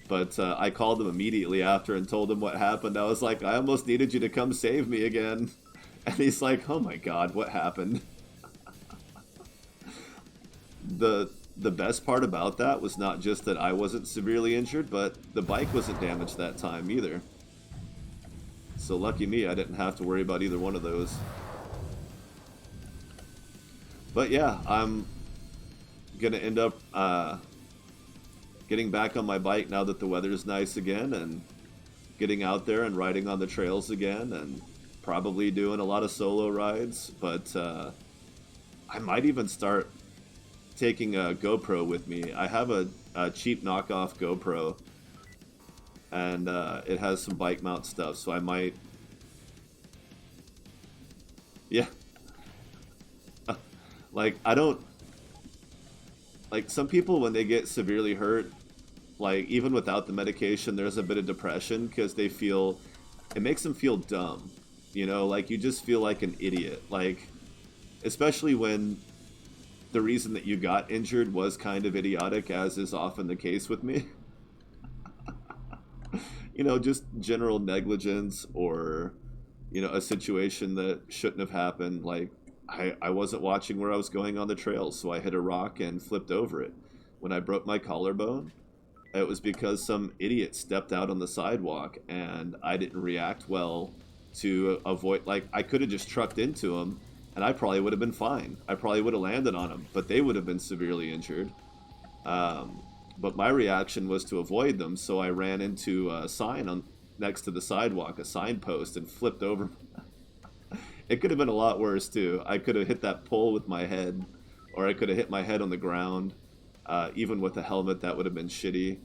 But I called him immediately after and told him what happened. I was like, I almost needed you to come save me again. And he's like, oh my god, what happened? The best part about that was not just that I wasn't severely injured, but the bike wasn't damaged that time either. So lucky me, I didn't have to worry about either one of those. But yeah, I'm gonna end up getting back on my bike now that the weather's nice again, and getting out there and riding on the trails again, and probably doing a lot of solo rides. But I might even start taking a GoPro with me. I have a cheap knockoff GoPro, and it has some bike mount stuff, so I might. Yeah. Like, I don't. Like, some people, when they get severely hurt, like, even without the medication, there's a bit of depression because they feel. It makes them feel dumb. You know, like, you just feel like an idiot. Like, especially when the reason that you got injured was kind of idiotic, as is often the case with me. You know, just general negligence, or, you know, a situation that shouldn't have happened. Like, I wasn't watching where I was going on the trail, so I hit a rock and flipped over it. When I broke my collarbone, it was because some idiot stepped out on the sidewalk and I didn't react well to avoid. Like, I could have just trucked into him and I probably would have been fine. I probably would have landed on him, but they would have been severely injured. But my reaction was to avoid them, so I ran into a sign on next to the sidewalk, a signpost, and flipped over. It could have been a lot worse too. I could have hit that pole with my head, or I could have hit my head on the ground. Even with a helmet, that would have been shitty.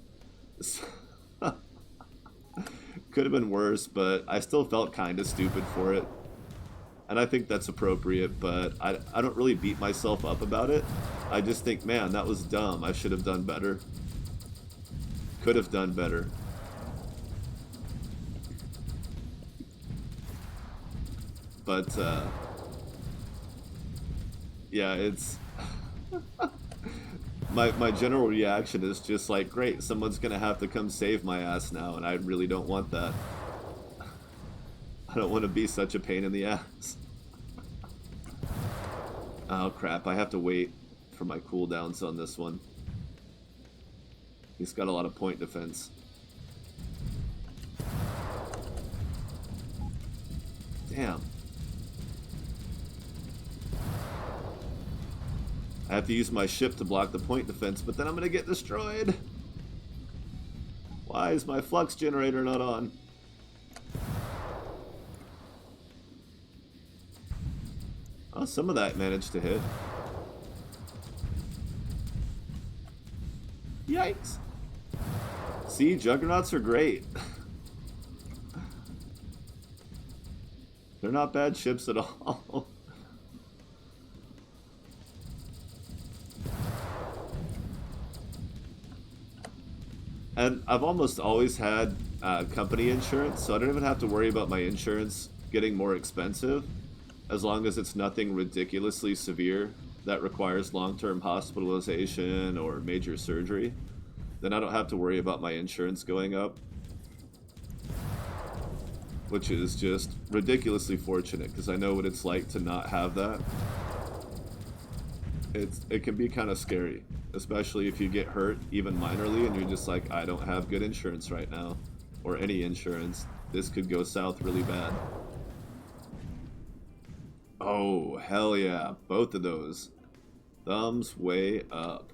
Could have been worse, but I still felt kind of stupid for it. And I think that's appropriate, but I don't really beat myself up about it. I just think, man, that was dumb. I should have done better. Could have done better. But, yeah, it's... my general reaction is just like, great, someone's gonna have to come save my ass now, and I really don't want that. I don't want to be such a pain in the ass. Oh crap, I have to wait for my cooldowns on this one. He's got a lot of point defense. Damn. I have to use my ship to block the point defense, but then I'm gonna get destroyed. Why is my flux generator not on? Oh, some of that managed to hit. Yikes. See, juggernauts are great. They're not bad ships at all. And I've almost always had company insurance, so I don't even have to worry about my insurance getting more expensive, as long as it's nothing ridiculously severe that requires long-term hospitalization or major surgery. Then I don't have to worry about my insurance going up, which is just ridiculously fortunate, because I know what it's like to not have that. It can be kind of scary, especially if you get hurt even minorly and you're just like, I don't have good insurance right now, or any insurance. This could go south really bad. Oh, hell yeah, both of those. Thumbs way up.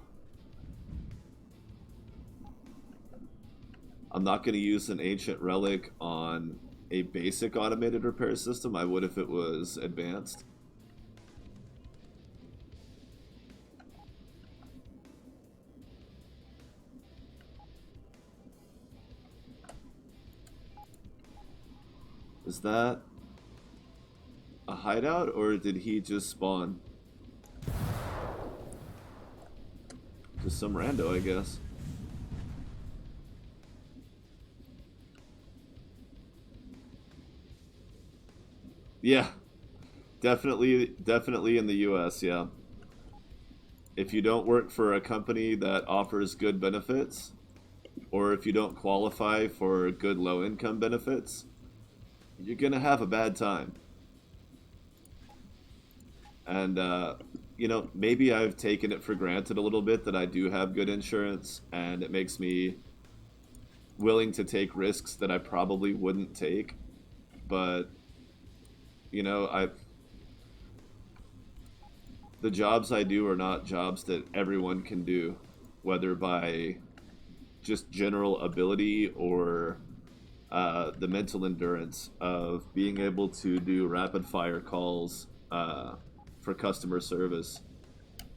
I'm not going to use an ancient relic on a basic automated repair system. I would if it was advanced. Is that a hideout, or did he just spawn? Just some rando, I guess. Yeah, definitely in the US, yeah. If you don't work for a company that offers good benefits, or if you don't qualify for good low-income benefits, you're gonna have a bad time. And, you know, maybe I've taken it for granted a little bit that I do have good insurance, and it makes me willing to take risks that I probably wouldn't take. But, you know, the jobs I do are not jobs that everyone can do, whether by just general ability or the mental endurance of being able to do rapid fire calls for customer service.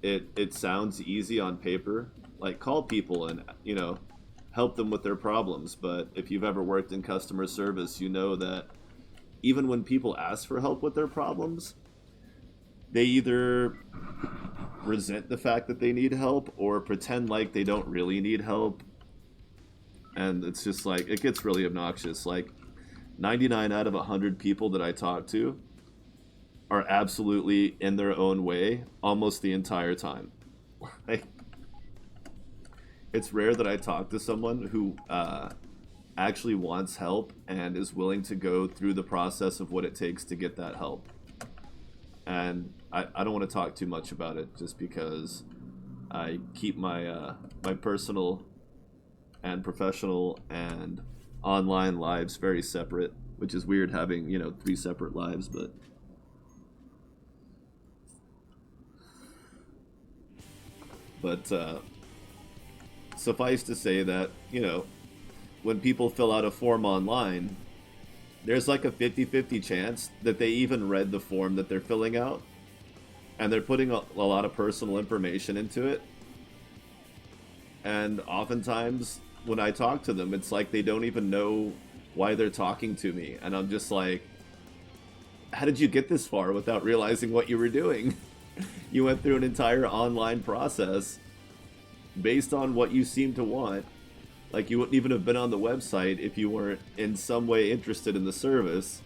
It sounds easy on paper, like call people and help them with their problems. But if you've ever worked in customer service, you know that even when people ask for help with their problems, they either resent the fact that they need help or pretend like they don't really need help. And it's just like, it gets really obnoxious. Like 99 out of 100 people that I talk to are absolutely in their own way almost the entire time. Like, it's rare that I talk to someone who actually wants help and is willing to go through the process of what it takes to get that help. And I don't want to talk too much about it just because I keep my personal and professional and online lives very separate, which is weird having, 3 separate lives, but suffice to say that, when people fill out a form online, there's like a 50-50 chance that they even read the form that they're filling out, and they're putting a lot of personal information into it. And oftentimes when I talk to them, it's like they don't even know why they're talking to me, and I'm just like, how did you get this far without realizing what you were doing? You went through an entire online process based on what you seem to want. Like, you wouldn't even have been on the website if you weren't in some way interested in the service.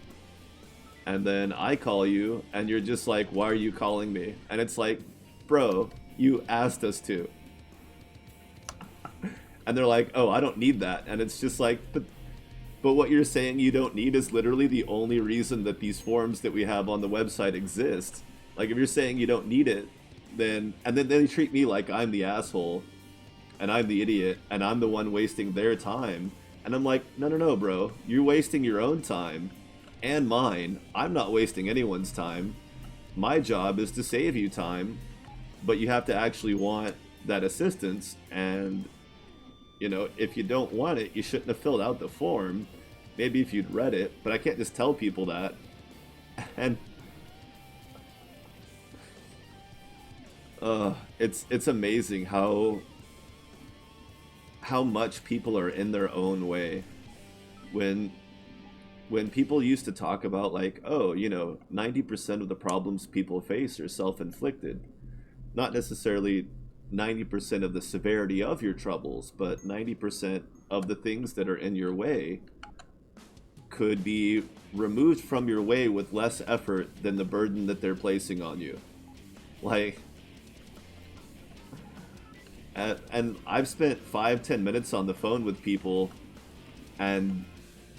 And then I call you, and you're just like, why are you calling me? And it's like, bro, you asked us to. And they're like, oh, I don't need that. And it's just like, but what you're saying you don't need is literally the only reason that these forms that we have on the website exist. Like, if you're saying you don't need it, then they treat me like I'm the asshole and I'm the idiot and I'm the one wasting their time. And I'm like, no, bro, you're wasting your own time and mine. I'm not wasting anyone's time. My job is to save you time, but you have to actually want that assistance. And if you don't want it, you shouldn't have filled out the form. Maybe if you'd read it, but I can't just tell people that. And it's amazing how much people are in their own way. When people used to talk about, like, 90% of the problems people face are self-inflicted. Not necessarily 90% of the severity of your troubles, but 90% of the things that are in your way could be removed from your way with less effort than the burden that they're placing on you. Like, and I've spent 5-10 minutes on the phone with people, and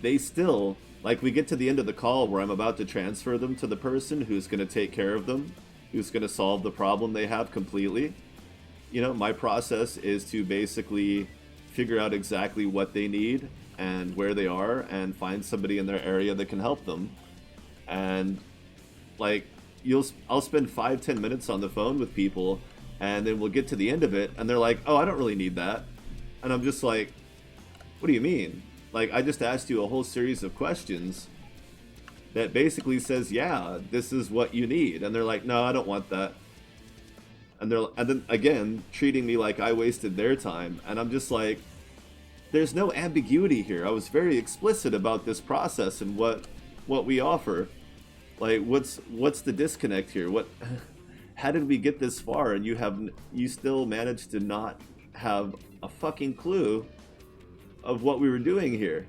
they still, like, we get to the end of the call where I'm about to transfer them to the person who's going to take care of them, who's going to solve the problem they have completely. My process is to basically figure out exactly what they need and where they are and find somebody in their area that can help them. And, like, I'll spend 5-10 minutes on the phone with people, and then we'll get to the end of it, and they're like, oh, I don't really need that. And I'm just like, what do you mean? Like, I just asked you a whole series of questions that basically says, yeah, this is what you need. And they're like, no, I don't want that. And then again, treating me like I wasted their time. And I'm just like, there's no ambiguity here. I was very explicit about this process and what we offer. Like, what's the disconnect here? How did we get this far, and you still managed to not have a fucking clue of what we were doing here,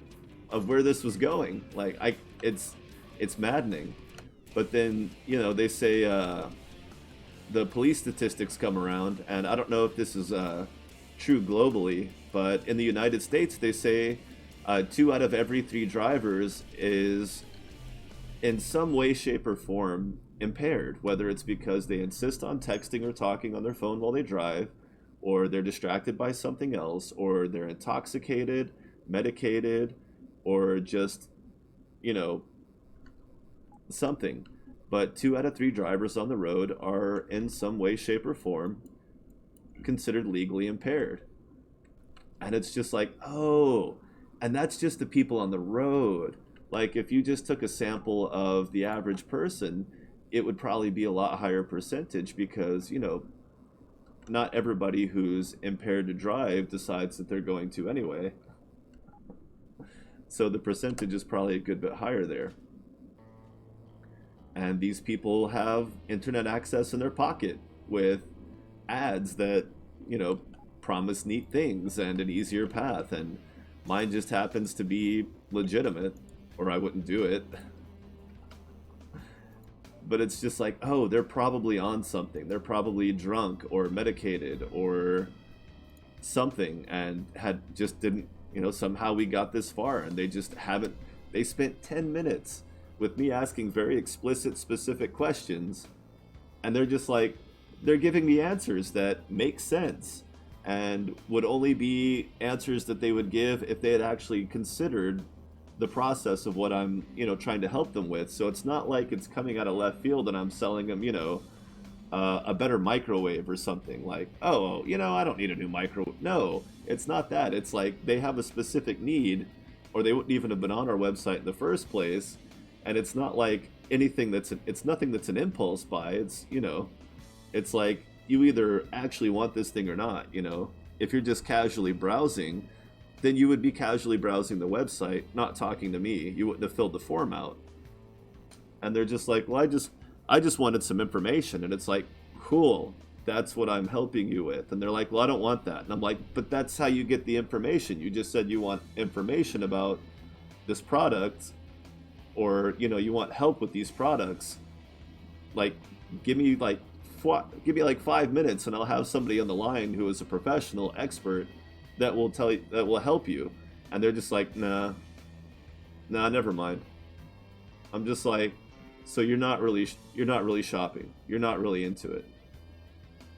of where this was going? Like, it's maddening. But then, they say the police statistics come around, and I don't know if this is true globally, but in the United States, they say 2 out of every 3 drivers is in some way, shape, or form impaired, whether it's because they insist on texting or talking on their phone while they drive, or they're distracted by something else, or they're intoxicated, medicated, or just, something. but 2 out of 3 drivers on the road are in some way, shape, or form considered legally impaired. And it's just like, oh, and that's just the people on the road. Like, if you just took a sample of the average person, it would probably be a lot higher percentage because, not everybody who's impaired to drive decides that they're going to anyway. So the percentage is probably a good bit higher there. And these people have internet access in their pocket with ads that, promise neat things and an easier path. And mine just happens to be legitimate, or I wouldn't do it. But it's just like, oh, they're probably on something. They're probably drunk or medicated or something and didn't, somehow we got this far and they just haven't. They spent 10 minutes with me asking very explicit, specific questions, and they're just like, they're giving me answers that make sense and would only be answers that they would give if they had actually considered the process of what I'm, trying to help them with. So it's not like it's coming out of left field and I'm selling them, a better microwave or something like, oh, I don't need a new microwave. No, it's not that. It's like they have a specific need or they wouldn't even have been on our website in the first place. And it's not like anything it's nothing that's an impulse buy. It's, it's like you either actually want this thing or not, If you're just casually browsing, then you would be casually browsing the website, not talking to me. You wouldn't have filled the form out. And they're just like, well, I just wanted some information. And it's like, cool, that's what I'm helping you with. And they're like, well, I don't want that. And I'm like, but that's how you get the information. You just said you want information about this product, or, you want help with these products. Like, give me like 5 minutes and I'll have somebody on the line who is a professional expert that will tell you, that will help you. And they're just like, nah, never mind. I'm just like, so you're not really shopping. You're not really into it.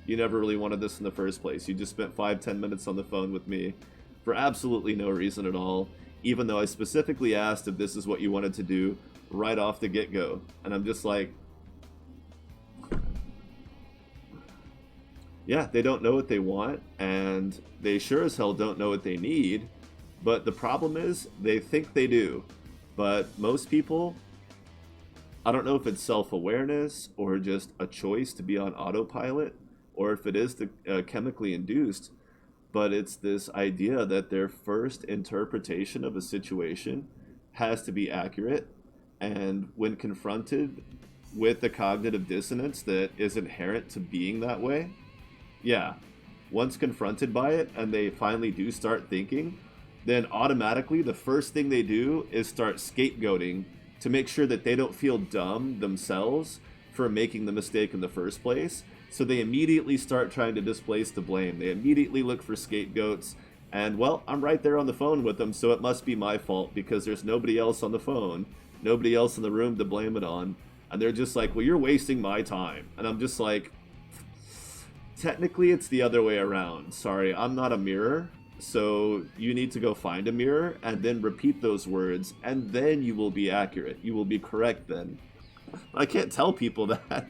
You never really wanted this in the first place. You just spent 5-10 minutes on the phone with me for absolutely no reason at all, even though I specifically asked if this is what you wanted to do right off the get-go. And I'm just like, yeah, they don't know what they want, and they sure as hell don't know what they need. But the problem is, they think they do. But most people, I don't know if it's self-awareness or just a choice to be on autopilot, or if it is the chemically induced, but it's this idea that their first interpretation of a situation has to be accurate, and when confronted with the cognitive dissonance that is inherent to being that way, yeah, once confronted by it and they finally do start thinking, then automatically the first thing they do is start scapegoating to make sure that they don't feel dumb themselves for making the mistake in the first place. So they immediately start trying to displace the blame. They immediately look for scapegoats. And, well, I'm right there on the phone with them, so it must be my fault because there's nobody else on the phone, nobody else in the room to blame it on. And they're just like, well, you're wasting my time. And I'm just like, technically it's the other way around. Sorry, I'm not a mirror. So you need to go find a mirror and then repeat those words, and then you will be accurate. You will be correct then. I can't tell people that.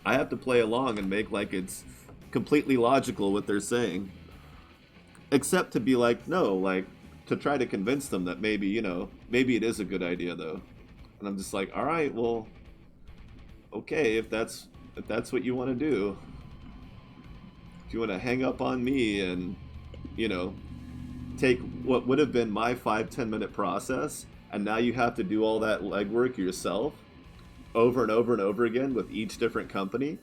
I have to play along and make like it's completely logical what they're saying. Except to be like, no, like, to try to convince them that maybe, maybe it is a good idea though. And I'm just like, all right, well, okay, if that's what you want to do. If you want to hang up on me and, take what would have been my 5-10 minute process, and now you have to do all that legwork yourself over and over and over again with each different company,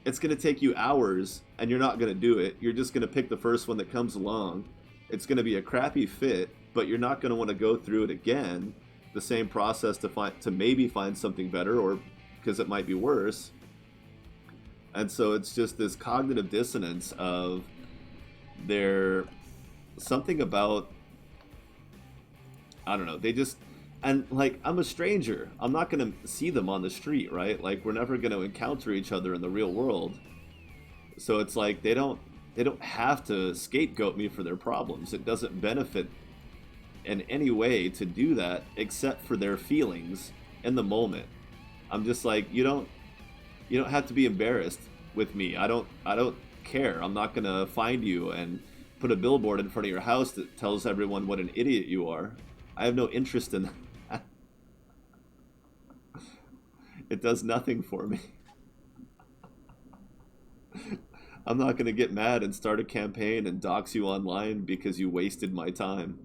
it's going to take you hours, and you're not going to do it. You're just going to pick the first one that comes along. It's going to be a crappy fit, but you're not going to want to go through it again, the same process to maybe find something better, or because it might be worse. And so it's just this cognitive dissonance of something about, I don't know, they just, and like, I'm a stranger. I'm not going to see them on the street, right? Like, we're never going to encounter each other in the real world. So it's like they don't they don't have to scapegoat me for their problems. It doesn't benefit in any way to do that except for their feelings in the moment. I'm just like, you don't have to be embarrassed with me. I don't care. I'm not gonna find you and put a billboard in front of your house that tells everyone what an idiot you are. I have no interest in that. It does nothing for me. I'm not gonna get mad and start a campaign and dox you online because you wasted my time.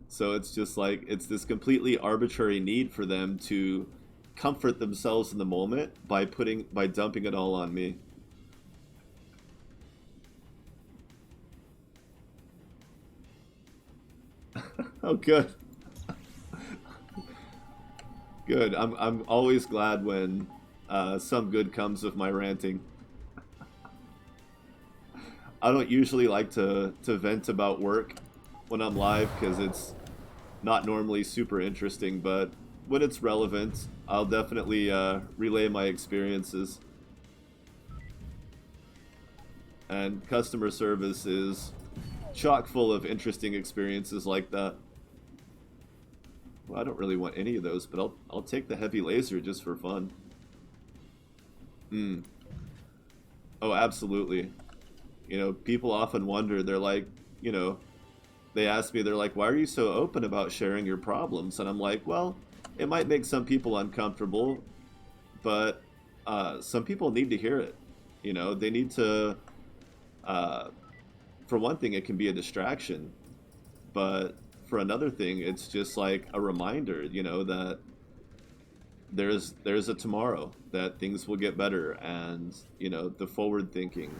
So it's just like, it's this completely arbitrary need for them to comfort themselves in the moment by dumping it all on me. Oh, good. Good. I'm always glad when some good comes of my ranting. I don't usually like to vent about work when I'm live because it's not normally super interesting, but when it's relevant, I'll definitely relay my experiences. And customer service is chock full of interesting experiences like that. Well, I don't really want any of those, but I'll take the heavy laser just for fun. Hmm. Oh, absolutely. You know, people often wonder, they're like, you know, they ask me, they're like, why are you so open about sharing your problems? And I'm like, well, it might make some people uncomfortable, but some people need to hear it. You know, they need to, uh, for one thing, it can be a distraction, but for another thing, it's just like a reminder, you know, that there's a tomorrow, that things will get better, and you know, the forward thinking.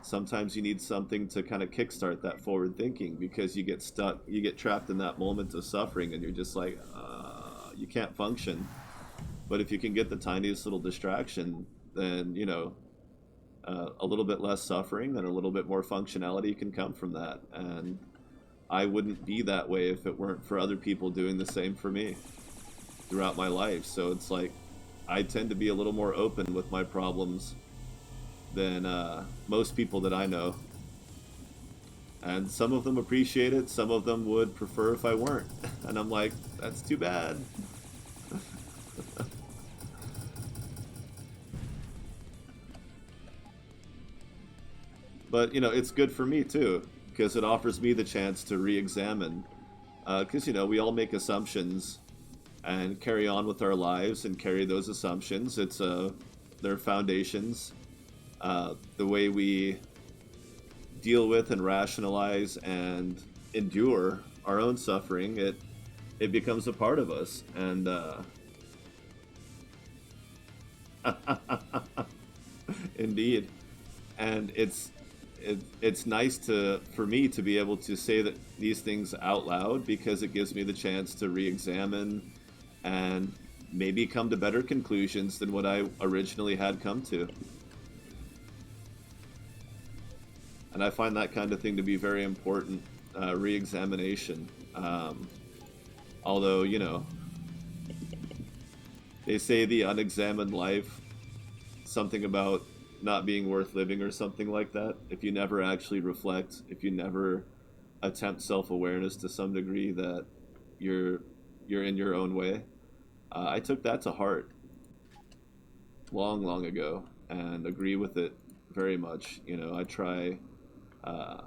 Sometimes you need something to kind of kickstart that forward thinking because you get stuck, you get trapped in that moment of suffering, and you're just like, you can't function. But if you can get the tiniest little distraction, then you know, a little bit less suffering and a little bit more functionality can come from that. And I wouldn't be that way if it weren't for other people doing the same for me throughout my life. So it's like I tend to be a little more open with my problems than most people that I know. And some of them appreciate it, some of them would prefer if I weren't. And I'm like, that's too bad. But, you know, it's good for me too, because it offers me the chance to re examine. Because, you know, we all make assumptions and carry on with our lives and carry those assumptions. It's their foundations. The way we deal with and rationalize and endure our own suffering, it becomes a part of us. And indeed, and it's nice for me to be able to say that these things out loud because it gives me the chance to re-examine and maybe come to better conclusions than what I originally had come to. And I find that kind of thing to be very important, re-examination. Although, you know, they say the unexamined life, something about not being worth living or something like that. If you never actually reflect, if you never attempt self-awareness to some degree, that you're you're in your own way. I took that to heart long, long ago and agree with it very much. You know, I try uh,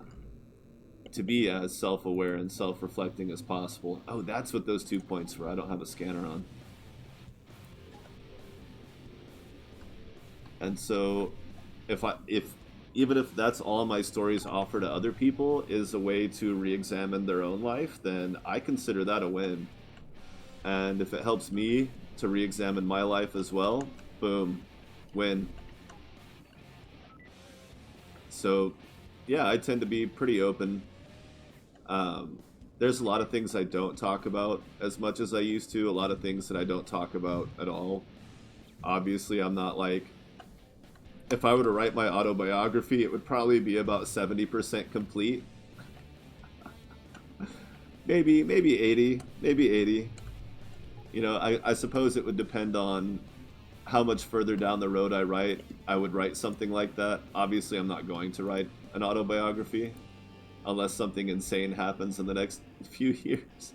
to be as self-aware and self-reflecting as possible. Oh, that's what those 2 points were. I don't have a scanner on. And so if even if that's all my stories offer to other people is a way to re-examine their own life, then I consider that a win. And if it helps me to re-examine my life as well, boom, win. So yeah, I tend to be pretty open. um, there's a lot of things I don't talk about as much as I used to, a lot of things that I don't talk about at all. Obviously, I'm not like, if I were to write my autobiography, it would probably be about 70% complete. Maybe 80, maybe 80. You know, I suppose it would depend on how much further down the road I would write something like that. Obviously, I'm not going to write an autobiography unless something insane happens in the next few years.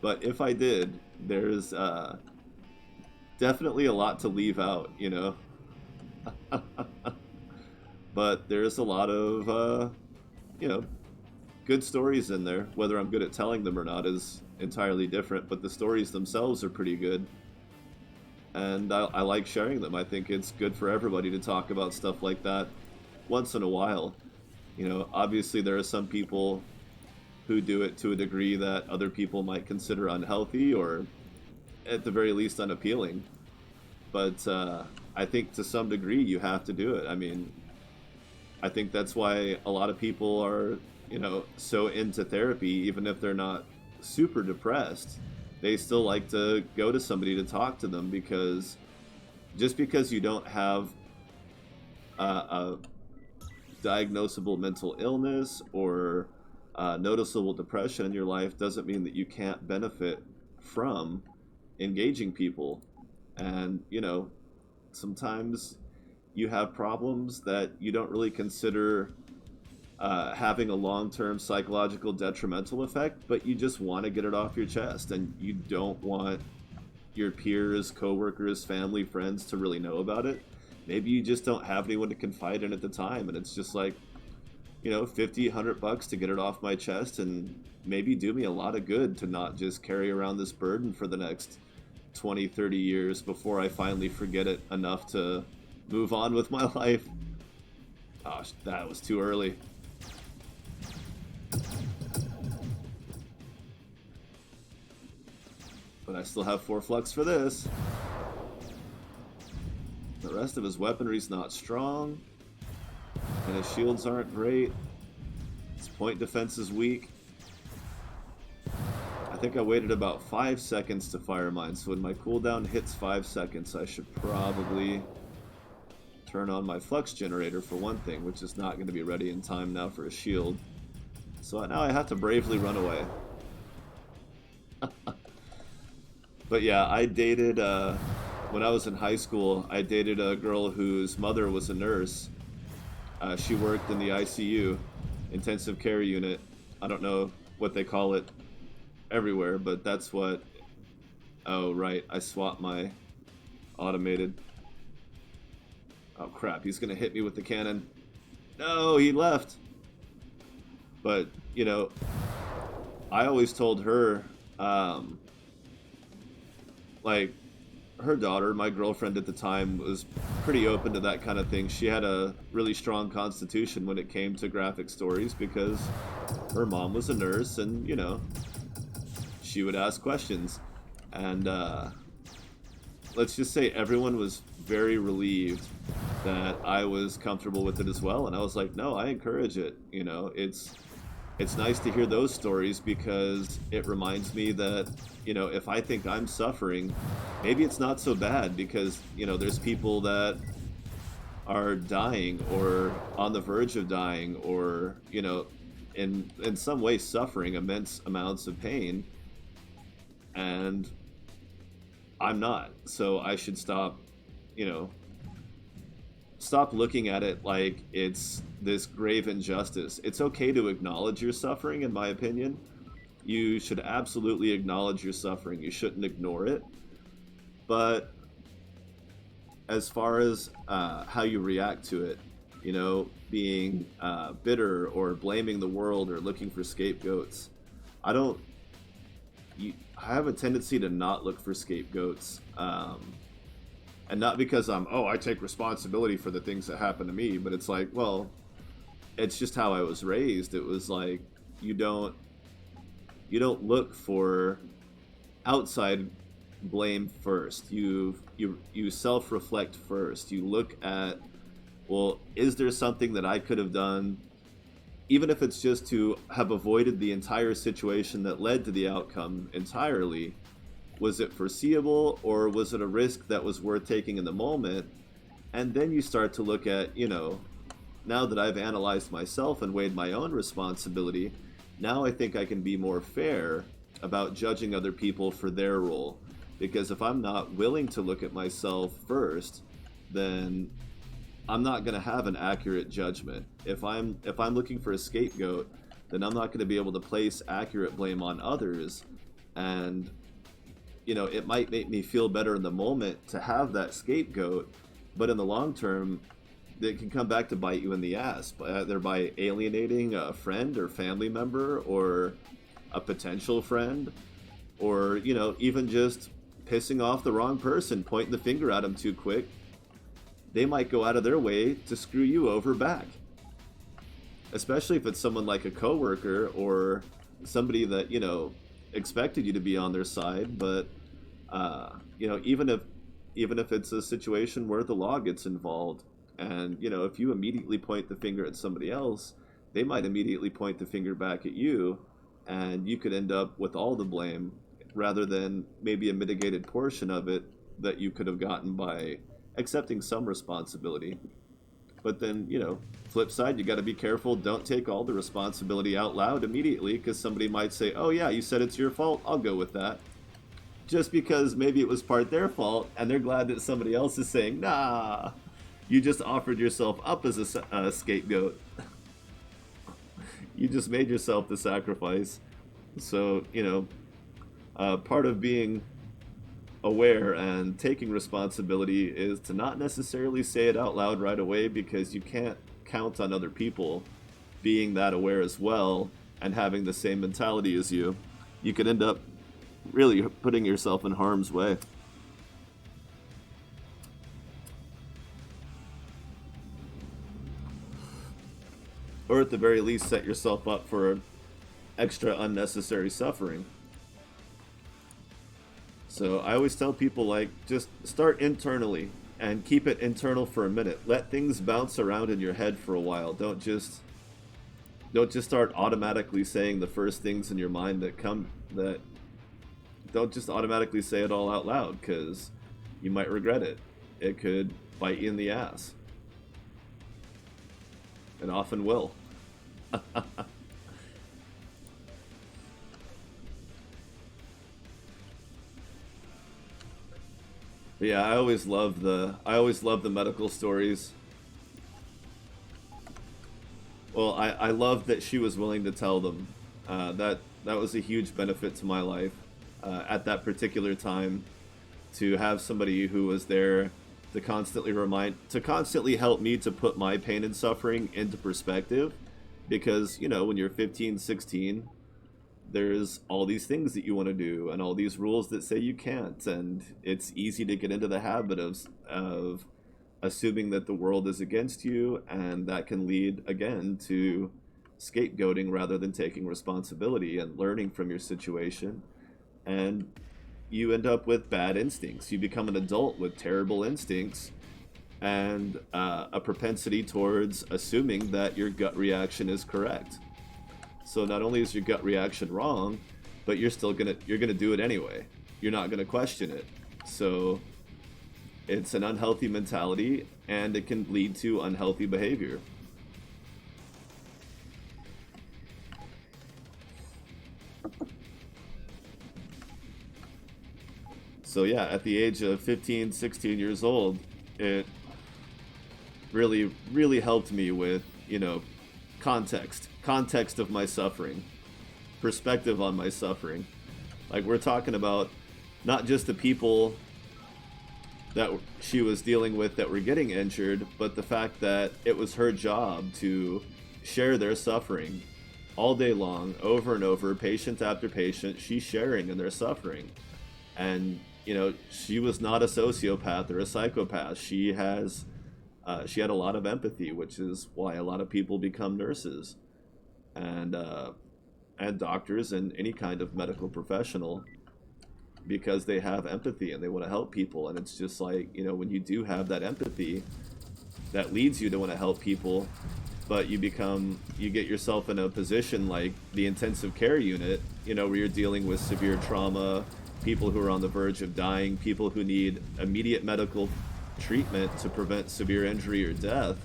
But if I did, there's definitely a lot to leave out, you know. But there's a lot of, you know, good stories in there. Whether I'm good at telling them or not is entirely different, but the stories themselves are pretty good. And I like sharing them. I think it's good for everybody to talk about stuff like that once in a while. You know, obviously there are some people who do it to a degree that other people might consider unhealthy or at the very least unappealing. But I think to some degree you have to do it. I mean, I think that's why a lot of people are, you know, so into therapy, even if they're not super depressed. They still like to go to somebody to talk to them, because just because you don't have a diagnosable mental illness or noticeable depression in your life doesn't mean that you can't benefit from engaging people. And, you know, sometimes you have problems that you don't really consider having a long-term psychological detrimental effect, but you just want to get it off your chest, and you don't want your peers, coworkers, family, friends to really know about it. Maybe you just don't have anyone to confide in at the time, and it's just like, you know, 50, $100 to get it off my chest, and maybe do me a lot of good to not just carry around this burden for the next 20, 30 years before I finally forget it enough to move on with my life. Gosh, that was too early. But I still have 4 flux for this. The rest of his weaponry's not strong, and his shields aren't great. His point defense is weak. I think I waited about 5 seconds to fire mine, so when my cooldown hits 5 seconds, I should probably turn on my flux generator for one thing, which is not going to be ready in time now for a shield. So now I have to bravely run away. But yeah, I dated, when I was in high school, I dated a girl whose mother was a nurse. She worked in the ICU, intensive care unit. I don't know what they call it everywhere, but that's what... Oh, right, I swapped my automated... Oh crap, he's gonna hit me with the cannon. No, he left! But, you know, I always told her, like, her daughter, my girlfriend at the time, was pretty open to that kind of thing. She had a really strong constitution when it came to graphic stories, because her mom was a nurse, and, you know, she would ask questions. And let's just say everyone was very relieved that I was comfortable with it as well. And I was like, no, I encourage it. You know, it's nice to hear those stories, because it reminds me that, you know, if I think I'm suffering, maybe it's not so bad, because, you know, there's people that are dying or on the verge of dying, or, you know, in some way suffering immense amounts of pain, and I'm not. So I should stop, you know, stop looking at it like it's this grave injustice. It's okay to acknowledge your suffering, in my opinion. You should absolutely acknowledge your suffering. You shouldn't ignore it. But as far as how you react to it, you know, being bitter or blaming the world or looking for scapegoats, I have a tendency to not look for scapegoats. And not because I take responsibility for the things that happen to me, but it's like, well, it's just how I was raised. It was like, you don't look for outside blame first. You self-reflect first. You look at, well, is there something that I could have done, even if it's just to have avoided the entire situation that led to the outcome entirely? Was it foreseeable, or was it a risk that was worth taking in the moment? And then you start to look at, you know, now that I've analyzed myself and weighed my own responsibility, now I think I can be more fair about judging other people for their role. Because if I'm not willing to look at myself first, then I'm not going to have an accurate judgment. If I'm looking for a scapegoat, then I'm not going to be able to place accurate blame on others. And it might make me feel better in the moment to have that scapegoat, but in the long term, it can come back to bite you in the ass, either by alienating a friend or family member or a potential friend, or even just pissing off the wrong person, pointing the finger at them too quick. They might go out of their way to screw you over back, especially if it's someone like a coworker or somebody that expected you to be on their side. But even if it's a situation where the law gets involved, and if you immediately point the finger at somebody else, they might immediately point the finger back at you, and you could end up with all the blame rather than maybe a mitigated portion of it that you could have gotten by accepting some responsibility. But then, flip side, you got to be careful. Don't take all the responsibility out loud immediately, because somebody might say, oh yeah, you said it's your fault, I'll go with that. Just because maybe it was part their fault, and they're glad that somebody else is saying, nah, you just offered yourself up as a scapegoat. You just made yourself the sacrifice. So, part of being aware and taking responsibility is to not necessarily say it out loud right away, because you can't count on other people being that aware as well and having the same mentality as you. You could end up really putting yourself in harm's way. Or at the very least, set yourself up for extra unnecessary suffering. So I always tell people, just start internally and keep it internal for a minute. Let things bounce around in your head for a while. Don't just start automatically saying the first things in your mind that come. Don't just automatically say it all out loud, because you might regret it. It could bite you in the ass. It often will. But yeah, I always love the medical stories. Well, I love that she was willing to tell them. That was a huge benefit to my life at that particular time, to have somebody who was there to constantly help me to put my pain and suffering into perspective. Because when you're 15, 16, there's all these things that you want to do and all these rules that say you can't, and it's easy to get into the habit of assuming that the world is against you, and that can lead again to scapegoating rather than taking responsibility and learning from your situation. And you end up with bad instincts. You become an adult with terrible instincts and a propensity towards assuming that your gut reaction is correct. So not only is your gut reaction wrong, but you're gonna do it anyway. You're not gonna question it. So it's an unhealthy mentality, and it can lead to unhealthy behavior. So yeah, at the age of 15, 16 years old, it really, really helped me with, context of my suffering, perspective on my suffering. Like, we're talking about not just the people that she was dealing with that were getting injured, but the fact that it was her job to share their suffering all day long, over and over, patient after patient. She's sharing in their suffering. And, she was not a sociopath or a psychopath. She had a lot of empathy, which is why a lot of people become nurses and doctors and any kind of medical professional, because they have empathy and they want to help people. And it's just like, when you do have that empathy, that leads you to want to help people, but you get yourself in a position like the intensive care unit, where you're dealing with severe trauma, people who are on the verge of dying, people who need immediate medical treatment to prevent severe injury or death.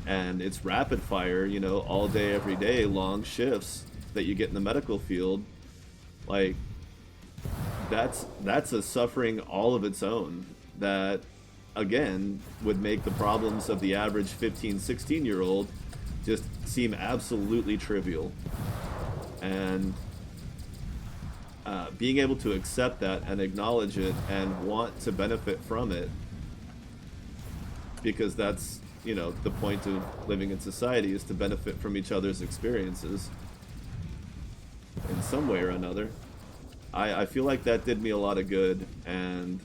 And it's rapid fire, all day, every day, long shifts that you get in the medical field. Like, that's a suffering all of its own that again would make the problems of the average 15, 16-year-old just seem absolutely trivial. And being able to accept that and acknowledge it and want to benefit from it, because that's, the point of living in society is to benefit from each other's experiences in some way or another. I feel like that did me a lot of good and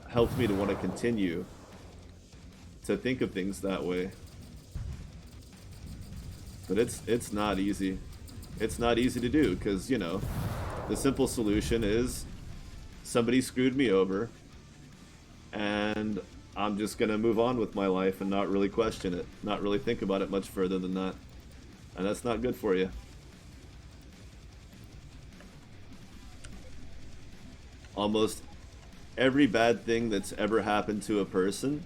helped me to want to continue to think of things that way. But it's not easy. It's not easy to do because, the simple solution is somebody screwed me over and I'm just going to move on with my life and not really question it, not really think about it much further than that. And that's not good for you. Almost every bad thing that's ever happened to a person,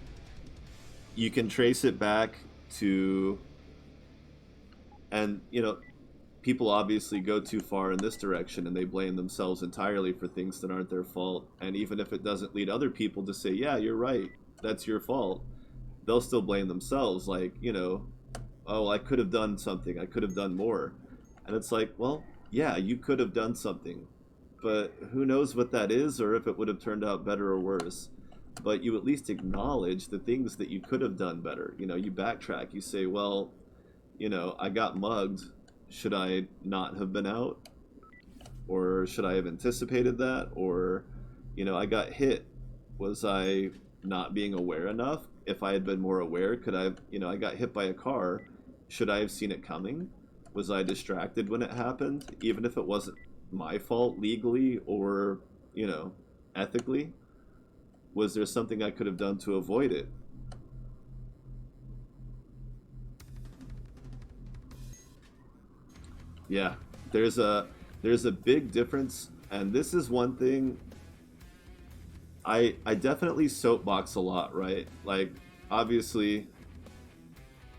you can trace it back to, and people obviously go too far in this direction and they blame themselves entirely for things that aren't their fault. And even if it doesn't lead other people to say, yeah, you're right, that's your fault, they'll still blame themselves, like, oh, I could have done something, I could have done more. And it's like, well, yeah, you could have done something, but who knows what that is or if it would have turned out better or worse. But you at least acknowledge the things that you could have done better. You backtrack, you say, well, I got mugged. Should I not have been out? Or should I have anticipated that? Or, I got hit. Was I not being aware enough? If I had been more aware, could I have, I got hit by a car. Should I have seen it coming? Was I distracted when it happened? Even if it wasn't my fault legally or, ethically? Was there something I could have done to avoid it? Yeah, there's a big difference, and this is one thing I definitely soapbox a lot, right? Like, obviously,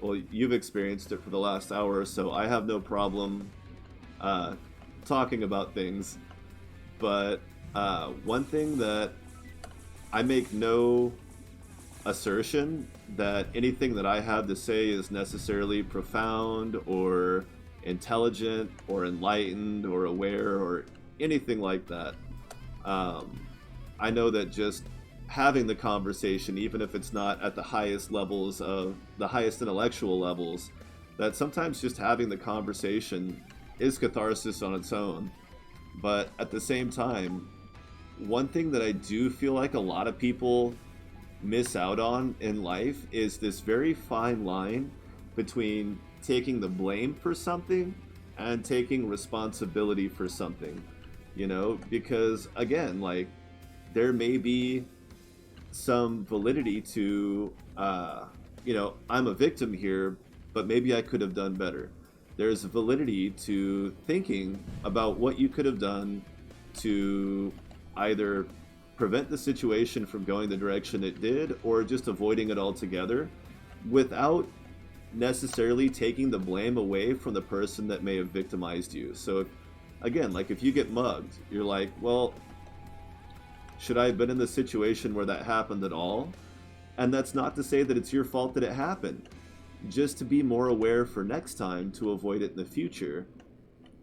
well, you've experienced it for the last hour or so. I have no problem uh, talking about things, but one thing that I make no assertion that anything that I have to say is necessarily profound or intelligent or enlightened or aware or anything like that. Um, I know that just having the conversation, even if it's not at the highest levels of the highest intellectual levels, that sometimes just having the conversation is catharsis on its own. But at the same time, one thing that I do feel like a lot of people miss out on in life is this very fine line between taking the blame for something and taking responsibility for something. Because again, like, there may be some validity to, I'm a victim here, but maybe I could have done better. There's validity to thinking about what you could have done to either prevent the situation from going the direction it did or just avoiding it altogether without necessarily taking the blame away from the person that may have victimized you. So, again, like, if you get mugged, you're like, well, should I have been in the situation where that happened at all? And that's not to say that it's your fault that it happened. Just to be more aware for next time to avoid it in the future.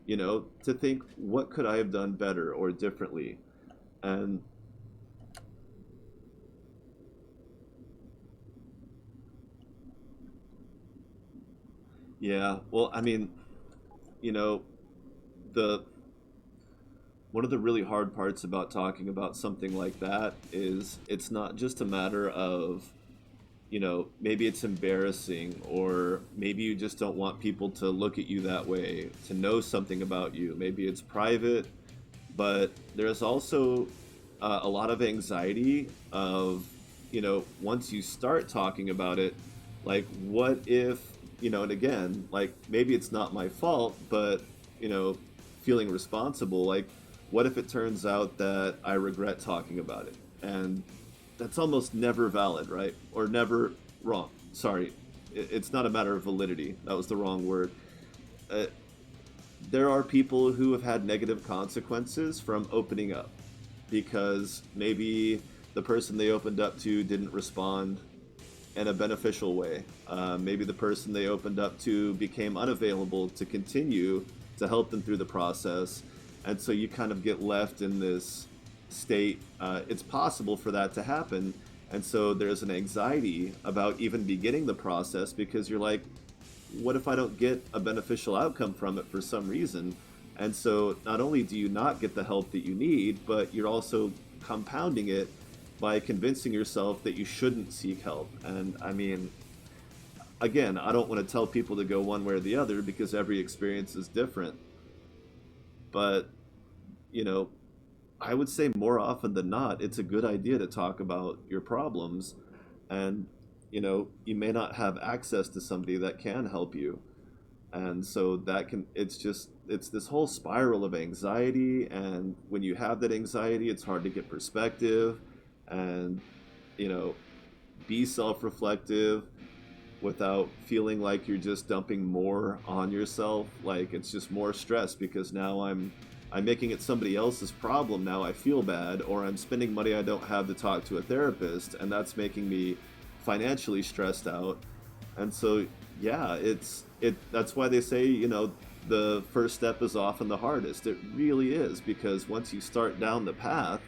To think, what could I have done better or differently? And yeah, well, I mean, you know, the one of the really hard parts about talking about something like that is it's not just a matter of, maybe it's embarrassing or maybe you just don't want people to look at you that way, to know something about you. Maybe it's private, but there's also a lot of anxiety of, once you start talking about it, like, what if, and again, like, maybe it's not my fault, but, feeling responsible, like, what if it turns out that I regret talking about it? And that's almost never valid, right? Or never wrong. Sorry, it's not a matter of validity. That was the wrong word. There are people who have had negative consequences from opening up. because maybe the person they opened up to didn't respond in a beneficial way. Maybe the person they opened up to became unavailable to continue to help them through the process. And so you kind of get left in this state. It's possible for that to happen. And so there's an anxiety about even beginning the process because you're like, what if I don't get a beneficial outcome from it for some reason? And so not only do you not get the help that you need, but you're also compounding it by convincing yourself that you shouldn't seek help. And I mean, again, I don't want to tell people to go one way or the other because every experience is different. But, you know, I would say more often than not, it's a good idea to talk about your problems. And, you may not have access to somebody that can help you. And so it's this whole spiral of anxiety. And when you have that anxiety, it's hard to get perspective and, you know, be self reflective without feeling like you're just dumping more on yourself. Like it's just more stress because now I'm making it somebody else's problem. Now I feel bad, or I'm spending money I don't have to talk to a therapist, and that's making me financially stressed out. And so yeah, that's why they say, the first step is often the hardest. It really is, because once you start down the path,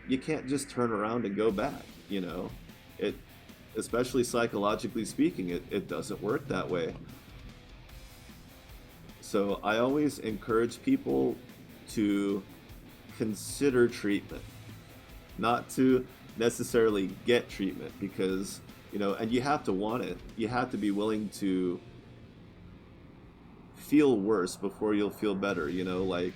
you can't just turn around and go back. It, especially psychologically speaking, it doesn't work that way. So I always encourage people to consider treatment, not to necessarily get treatment, because, and you have to want it. You have to be willing to feel worse before you'll feel better. Like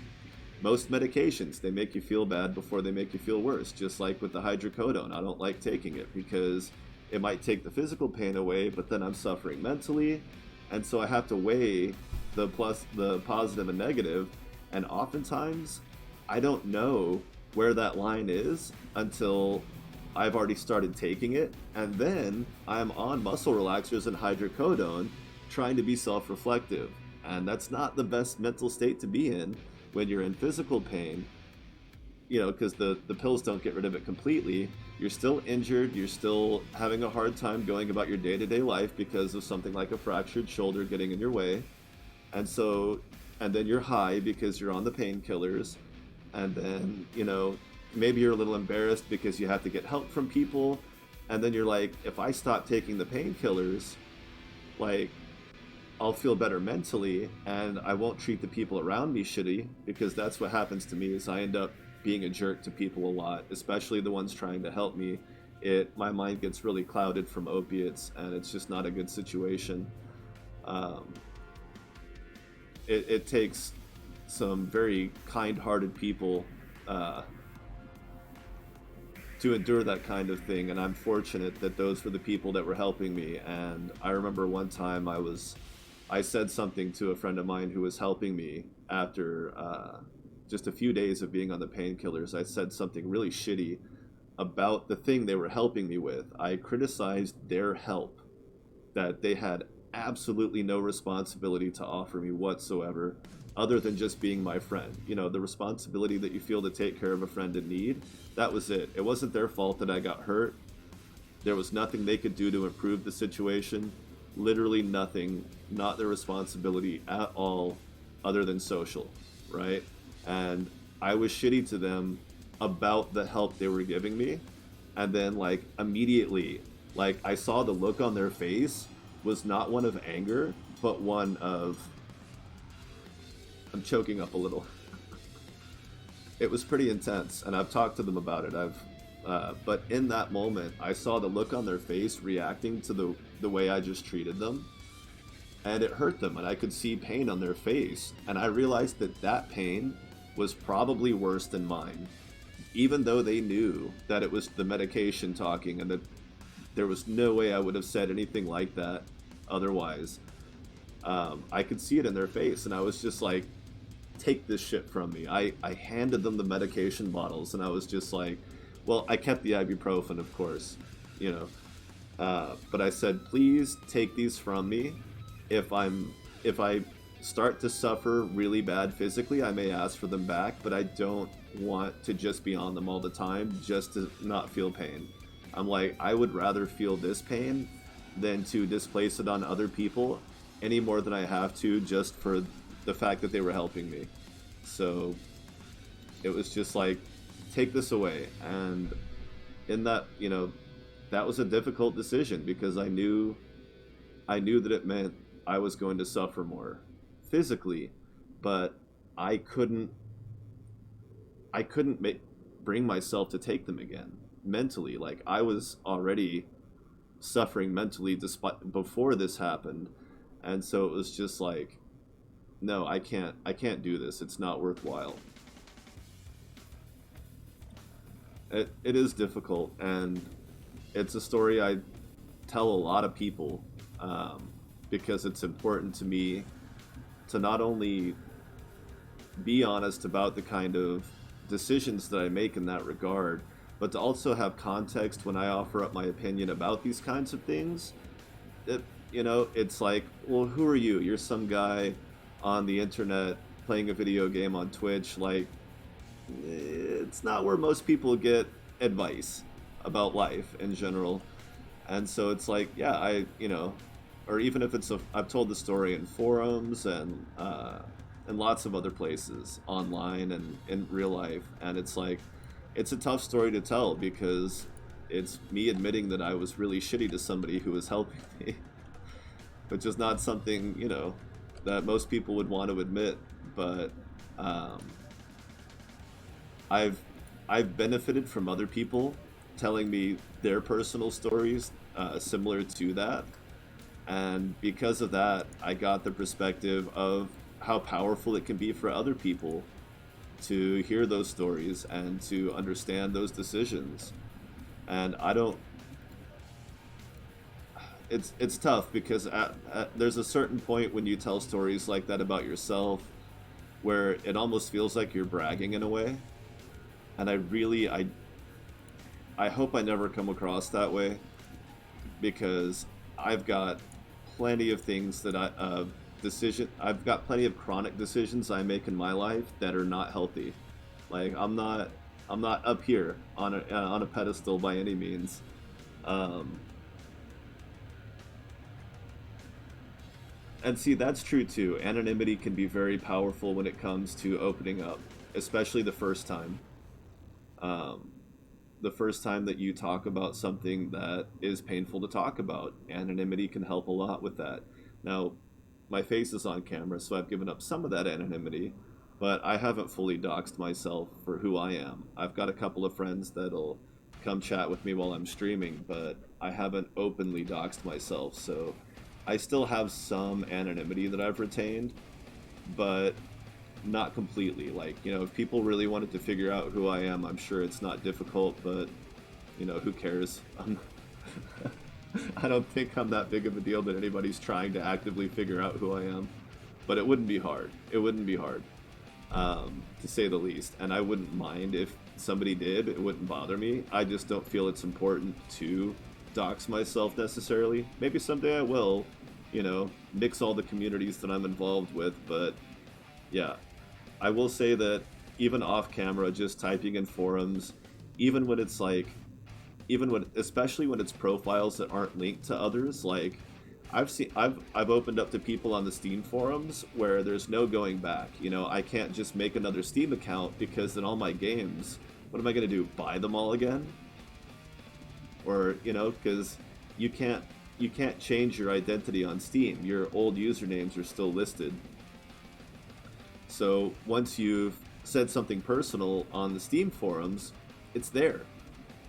most medications, they make you feel bad before they make you feel worse. Just like with the hydrocodone, I don't like taking it because it might take the physical pain away, but then I'm suffering mentally. And so I have to weigh the positive and negative. And oftentimes I don't know where that line is until I've already started taking it. And then I'm on muscle relaxers and hydrocodone trying to be self-reflective. And that's not the best mental state to be in when you're in physical pain, because the pills don't get rid of it completely. You're still injured. You're still having a hard time going about your day-to-day life because of something like a fractured shoulder getting in your way. And then you're high because you're on the painkillers. And then, maybe you're a little embarrassed because you have to get help from people. And then you're like, if I stop taking the painkillers, like, I'll feel better mentally and I won't treat the people around me shitty, because that's what happens to me is I end up being a jerk to people a lot, especially the ones trying to help me. My mind gets really clouded from opiates, and it's just not a good situation. It takes some very kind-hearted people to endure that kind of thing, and I'm fortunate that those were the people that were helping me. And I remember one time I said something to a friend of mine who was helping me after just a few days of being on the painkillers. I said something really shitty about the thing they were helping me with. I criticized their help, that they had absolutely no responsibility to offer me whatsoever other than just being my friend. The responsibility that you feel to take care of a friend in need, that was it. It wasn't their fault that I got hurt. There was nothing they could do to improve the situation. Literally nothing, not their responsibility at all, other than social, right? And I was shitty to them about the help they were giving me. And then like immediately, like I saw the look on their face was not one of anger, but one of, I'm choking up a little. It was pretty intense, and I've talked to them about it. But in that moment, I saw the look on their face reacting to the way I just treated them, and it hurt them, and I could see pain on their face, and I realized that pain was probably worse than mine, even though they knew that it was the medication talking, and that there was no way I would have said anything like that otherwise. I could see it in their face, and I was just like, take this shit from me. I handed them the medication bottles, and I was just like, well, I kept the ibuprofen, of course, but I said, please take these from me. If I start to suffer really bad physically, I may ask for them back, but I don't want to just be on them all the time just to not feel pain. I'm like, I would rather feel this pain than to displace it on other people any more than I have to just for the fact that they were helping me. So it was just like, take this away. And in that, that was a difficult decision because I knew that it meant I was going to suffer more physically, but I couldn't I couldn't bring myself to take them again mentally. Like I was already suffering mentally despite before this happened, and so it was just like, no, I can't do this. It's not worthwhile. It is difficult, and it's a story I tell a lot of people, because it's important to me to not only be honest about the kind of decisions that I make in that regard, but to also have context when I offer up my opinion about these kinds of things. It, it's like, well, who are you? You're some guy on the internet playing a video game on Twitch. Like, it's not where most people get advice about life in general. And so it's like, yeah, or even if I've told the story in forums and lots of other places online and in real life, and it's like, it's a tough story to tell because it's me admitting that I was really shitty to somebody who was helping me, which is not something that most people would want to admit. But um, I've I've benefited from other people telling me their personal stories similar to that, and because of that, I got the perspective of how powerful it can be for other people to hear those stories and to understand those decisions. And I don't. It's tough because there's a certain point when you tell stories like that about yourself where it almost feels like you're bragging in a way. And I hope I never come across that way, because I've got plenty of things that I've got plenty of chronic decisions I make in my life that are not healthy. Like I'm not up here on a pedestal by any means. Um, and see, that's true too. Anonymity can be very powerful when it comes to opening up, especially the first time. Um, the first time that you talk about something that is painful to talk about, anonymity can help a lot with that. Now, my face is on camera, so I've given up some of that anonymity, but I haven't fully doxed myself for who I am. I've got a couple of friends that'll come chat with me while I'm streaming, but I haven't openly doxed myself, so I still have some anonymity that I've retained, but not completely. Like, if people really wanted to figure out who I am, I'm sure it's not difficult, but, who cares? I don't think I'm that big of a deal that anybody's trying to actively figure out who I am. But it wouldn't be hard. It wouldn't be hard, to say the least. And I wouldn't mind if somebody did. It wouldn't bother me. I just don't feel it's important to dox myself necessarily. Maybe someday I will, mix all the communities that I'm involved with. But yeah, I will say that even off camera, just typing in forums, even when it's like, especially when it's profiles that aren't linked to others, like I've opened up to people on the Steam forums where there's no going back. I can't just make another Steam account because then all my games, what am I going to do? Buy them all again? Or, because you can't you can't change your identity on Steam. Your old usernames are still listed. So once you've said something personal on the Steam forums, it's there.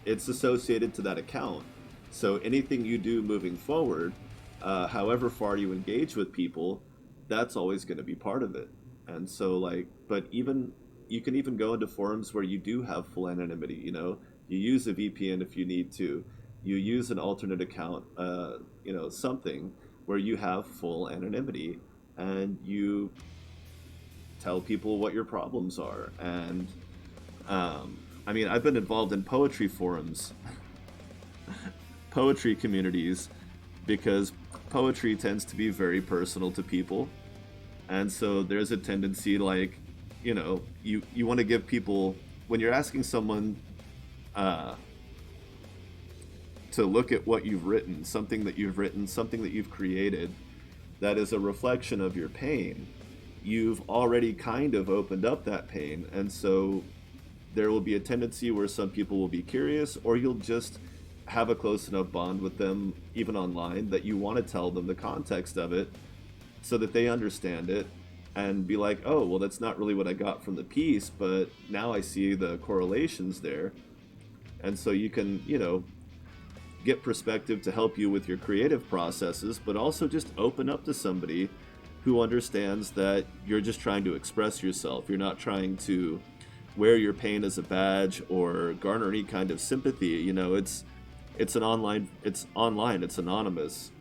It's associated to that account. So anything you do moving forward, however far you engage with people, that's always going to be part of it. And so, but even you can even go into forums where you do have full anonymity. You use a VPN if you need to. You use an alternate account, something where you have full anonymity, and you tell people what your problems are. And I've been involved in poetry forums, poetry communities, because poetry tends to be very personal to people. And so there's a tendency, you want to give people when you're asking someone uh, to look at what you've written, something that you've created that is a reflection of your pain, you've already kind of opened up that pain. And so there will be a tendency where some people will be curious, or you'll just have a close enough bond with them, even online, that you want to tell them the context of it so that they understand it and be like, oh, well, that's not really what I got from the piece, but now I see the correlations there. And so you can, get perspective to help you with your creative processes, but also just open up to somebody who understands that you're just trying to express yourself. You're not trying to wear your pain as a badge or garner any kind of sympathy. It's online, it's anonymous.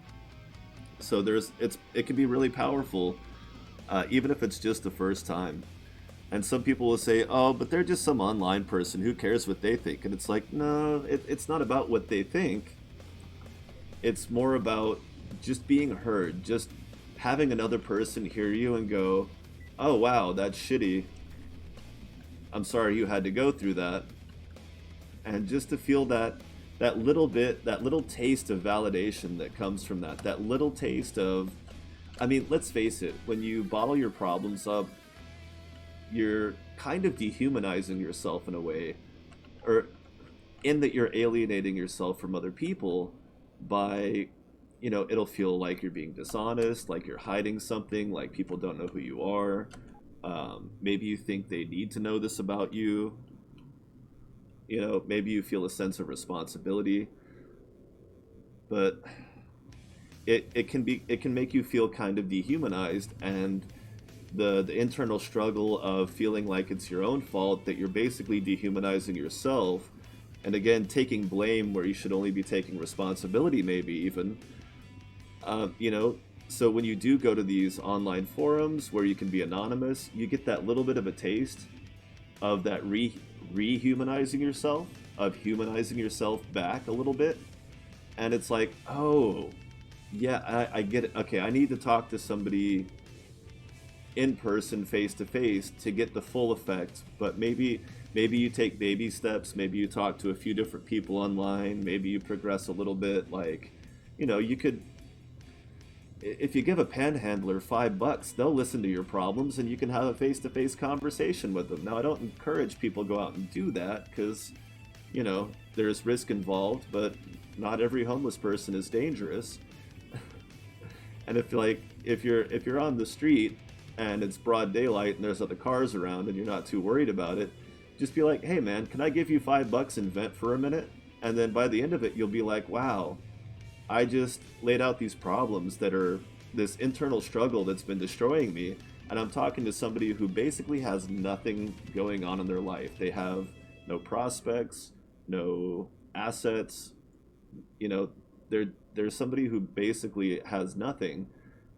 So it can be really powerful, even if it's just the first time. And some people will say, oh, but they're just some online person. Who cares what they think? And it's like, no, it's not about what they think. It's more about just being heard, just having another person hear you and go, oh, wow, that's shitty. I'm sorry you had to go through that. And just to feel that little taste of validation that comes from that little taste of, I mean, let's face it, when you bottle your problems up, you're kind of dehumanizing yourself in a way, or in that you're alienating yourself from other people by, it'll feel like you're being dishonest, like you're hiding something, like people don't know who you are. Maybe you think they need to know this about you. Maybe you feel a sense of responsibility, but it can make you feel kind of dehumanized, and the internal struggle of feeling like it's your own fault, that you're basically dehumanizing yourself, and again taking blame where you should only be taking responsibility, maybe even. So when you do go to these online forums where you can be anonymous, you get that little bit of a taste of that rehumanizing yourself, of humanizing yourself back a little bit. And it's like, oh yeah, I get it. Okay, I need to talk to somebody in person, face to face, to get the full effect. But maybe you take baby steps. Maybe you talk to a few different people online. Maybe you progress a little bit. Like, you could, if you give a panhandler $5, they'll listen to your problems, and you can have a face-to-face conversation with them. Now, I don't encourage people to go out and do that because, there's risk involved, but not every homeless person is dangerous. And if you're on the street and it's broad daylight and there's other cars around and you're not too worried about it, just be like, hey man, can I give you $5 and vent for a minute? And then by the end of it, you'll be like, wow, I just laid out these problems that are this internal struggle that's been destroying me. And I'm talking to somebody who basically has nothing going on in their life. They have no prospects, no assets. There's somebody who basically has nothing.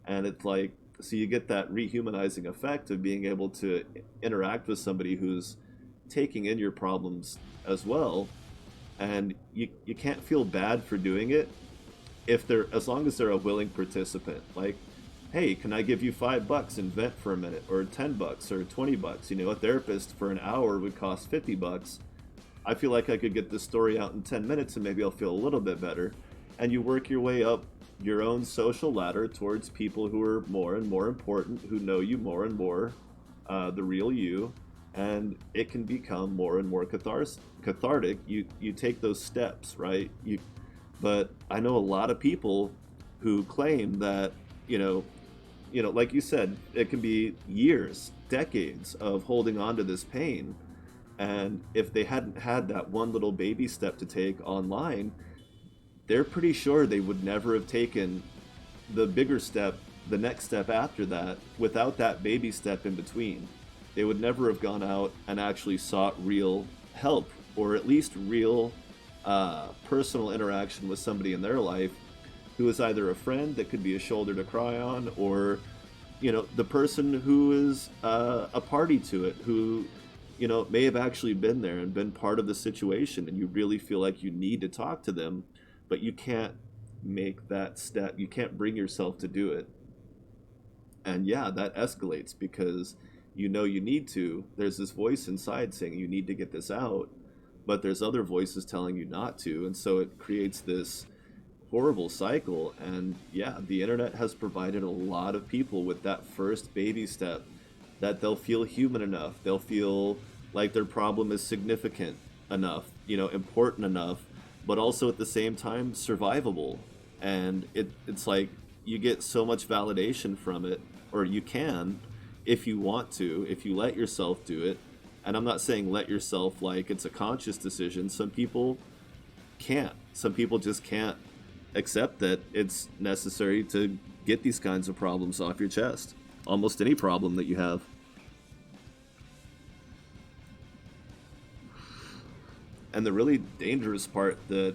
And it's like, so you get that rehumanizing effect of being able to interact with somebody who's taking in your problems as well. And you can't feel bad for doing it as long as they're a willing participant. Like, hey, can I give you $5 and vent for a minute, or $10 or $20? A therapist for an hour would cost $50. I feel like I could get this story out in 10 minutes and maybe I'll feel a little bit better. And you work your way up your own social ladder towards people who are more and more important, who know you more and more, the real you, and it can become more and more cathartic. You take those steps, right? But I know a lot of people who claim that, like you said, it can be years, decades of holding on to this pain. And if they hadn't had that one little baby step to take online, they're pretty sure they would never have taken the bigger step, the next step after that, without that baby step in between. They would never have gone out and actually sought real help, or at least real personal interaction with somebody in their life who is either a friend that could be a shoulder to cry on, or the person who is a party to it, who may have actually been there and been part of the situation, and you really feel like you need to talk to them, but you can't make that step. You can't bring yourself to do it. And yeah, that escalates because you know you need to. There's this voice inside saying you need to get this out, but there's other voices telling you not to, and so it creates this horrible cycle. And yeah, the internet has provided a lot of people with that first baby step, that they'll feel human enough, they'll feel like their problem is significant enough, important enough, but also at the same time survivable. And it's like you get so much validation from it, or you can, if you want to, if you let yourself do it. And I'm not saying let yourself like it's a conscious decision. Some people can't. Some people just can't accept that it's necessary to get these kinds of problems off your chest. Almost any problem that you have. And the really dangerous part that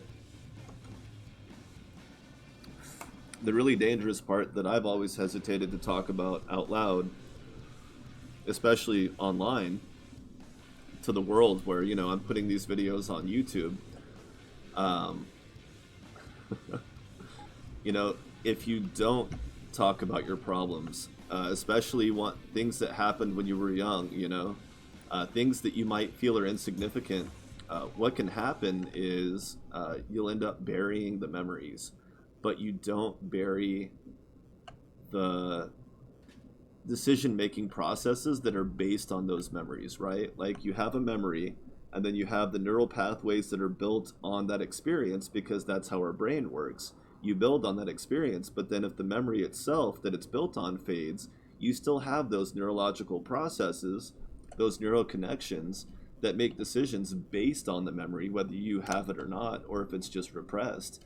I've always hesitated to talk about out loud, especially online, to the world where, I'm putting these videos on YouTube. If you don't talk about your problems, especially things that happened when you were young, things that you might feel are insignificant, what can happen is you'll end up burying the memories, but you don't bury the decision-making processes that are based on those memories, right? Like you have a memory, and then you have the neural pathways that are built on that experience, because that's how our brain works. You build on that experience, but then if the memory itself that it's built on fades, you still have those neurological processes, those neural connections that make decisions based on the memory, whether you have it or not, or if it's just repressed.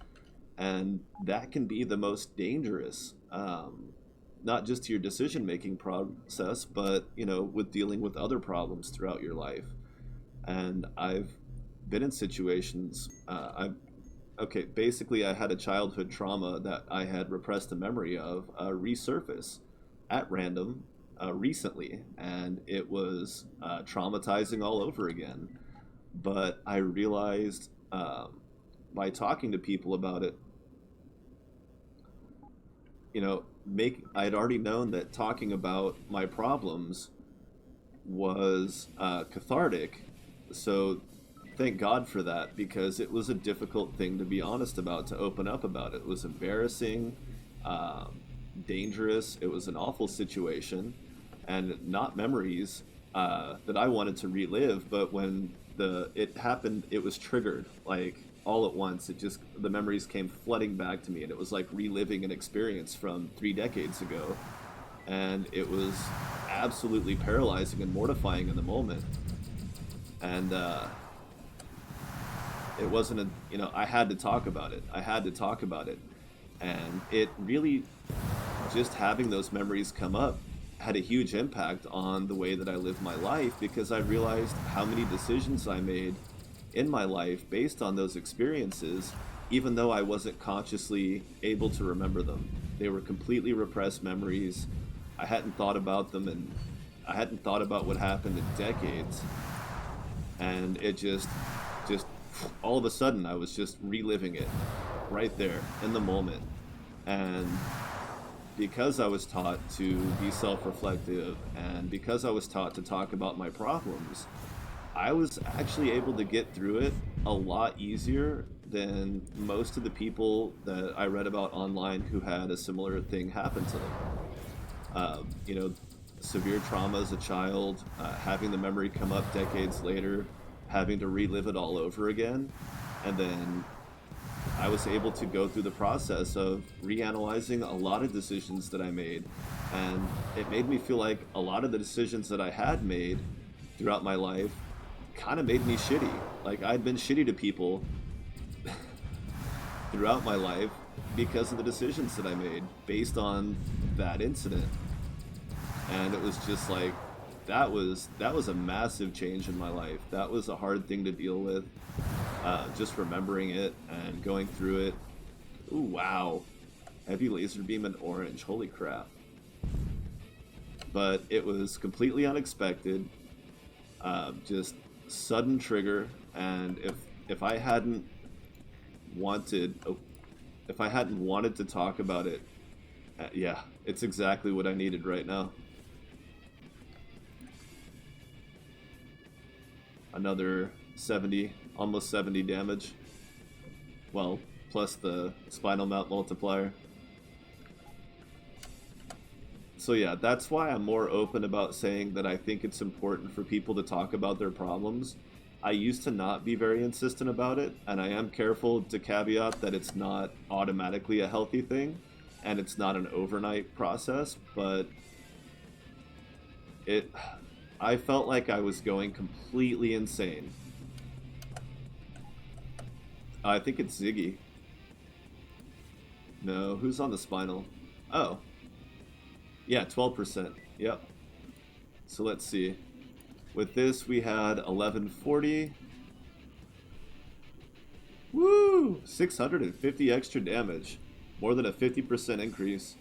And that can be the most dangerous, not just to your decision-making process, but, with dealing with other problems throughout your life. And I've been in situations, basically I had a childhood trauma that I had repressed the memory of resurface at random recently, and it was traumatizing all over again. But I realized by talking to people about it, I'd already known that talking about my problems was cathartic. So thank God for that, because it was a difficult thing to be honest about, to open up about. It was embarrassing, dangerous. It was an awful situation, and not memories that I wanted to relive. But when it happened, it was triggered like all at once. The memories came flooding back to me, and it was like reliving an experience from 3 decades ago. And it was absolutely paralyzing and mortifying in the moment. And it wasn't I had to talk about it. And it really, just having those memories come up had a huge impact on the way that I live my life, because I realized how many decisions I made in my life based on those experiences, even though I wasn't consciously able to remember them. They were completely repressed memories. I hadn't thought about them, and I hadn't thought about what happened in decades. And it just all of a sudden I was just reliving it right there in the moment. And because I was taught to be self-reflective, and because I was taught to talk about my problems, I was actually able to get through it a lot easier than most of the people that I read about online who had a similar thing happen to them. Severe trauma as a child, having the memory come up decades later, having to relive it all over again. And then I was able to go through the process of reanalyzing a lot of decisions that I made. And it made me feel like a lot of the decisions that I had made throughout my life kind of made me shitty. Like I'd been shitty to people throughout my life because of the decisions that I made based on that incident. And it was just like, that was a massive change in my life. That was a hard thing to deal with. Just remembering it and going through it. Ooh, wow. Heavy laser beam and orange. Holy crap. But it was completely unexpected. Just sudden trigger. And if I hadn't wanted to talk about it, yeah, it's exactly what I needed right now. another 70, almost 70 damage. Well, plus the spinal mount multiplier. So yeah, that's why I'm more open about saying that I think it's important for people to talk about their problems. I used to not be very insistent about it, and I am careful to caveat that it's not automatically a healthy thing, and it's not an overnight process, but it I felt like I was going completely insane. I think it's Ziggy. No, who's on the spinal? Oh, yeah, 12%. Yep. So let's see. With this, we had 1140. Woo! 650 extra damage. More than a 50% increase.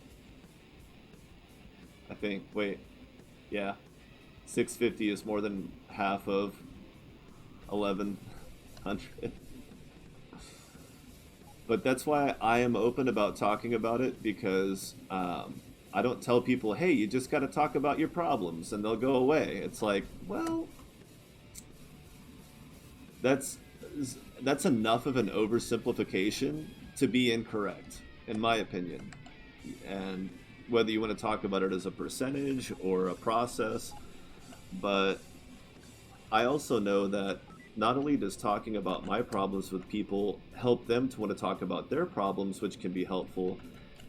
I think. Wait. Yeah. 650 is more than half of 1100. But that's why I am open about talking about it, because I don't tell people, hey, you just got to talk about your problems and they'll go away. It's like, well, that's enough of an oversimplification to be incorrect, in my opinion. And whether you want to talk about it as a percentage or a process, but I also know that not only does talking about my problems with people help them to want to talk about their problems, which can be helpful,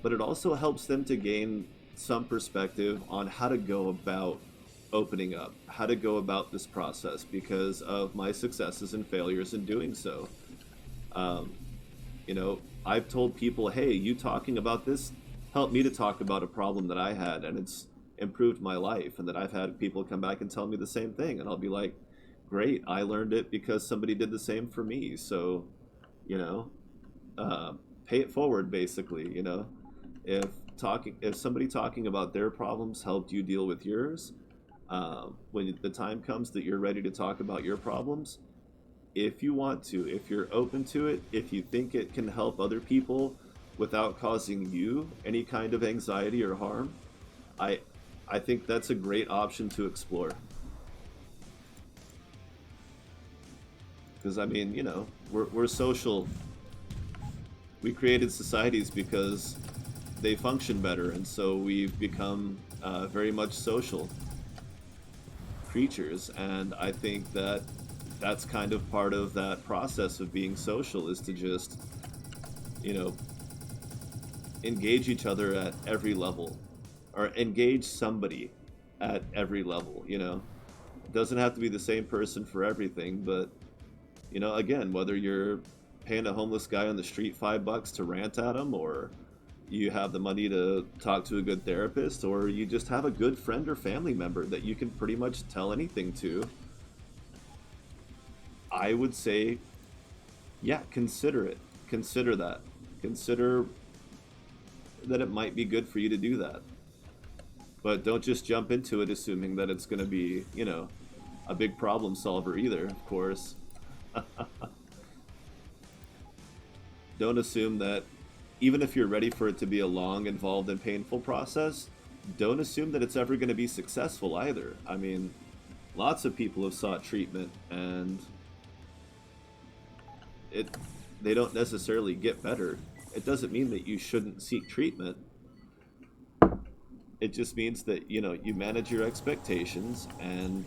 but it also helps them to gain some perspective on how to go about opening up, how to go about this process because of my successes and failures in doing so. Um, you know, I've told people, hey, you talking about this helped me to talk about a problem that I had, and it's improved my life. And that I've had people come back and tell me the same thing, and I'll be like, great, I learned it because somebody did the same for me. So, you know, uh, pay it forward, basically. You know, if somebody talking about their problems helped you deal with yours, when the time comes that you're ready to talk about your problems, if you want to, if you're open to it, if you think it can help other people without causing you any kind of anxiety or harm, I I think that's a great option to explore. Because I mean, you know, we're social. We created societies because they function better, and so we've become very much social creatures. And I think that that's kind of part of that process of being social, is to just, you know, engage each other at every level, or engage somebody at every level. You know, it doesn't have to be the same person for everything, but you know, again, whether you're paying a homeless guy on the street $5 to rant at him, or you have the money to talk to a good therapist, or you just have a good friend or family member that you can pretty much tell anything to, I would say, yeah, consider it. Consider that. Consider that it might be good for you to do that. But don't just jump into it assuming that it's going to be, you know, a big problem solver either, of course. Don't assume that, even if you're ready for it to be a long, involved, and painful process, don't assume that it's ever going to be successful either. I mean, lots of people have sought treatment, and it they don't necessarily get better. It doesn't mean that you shouldn't seek treatment. It just means that, you know, you manage your expectations and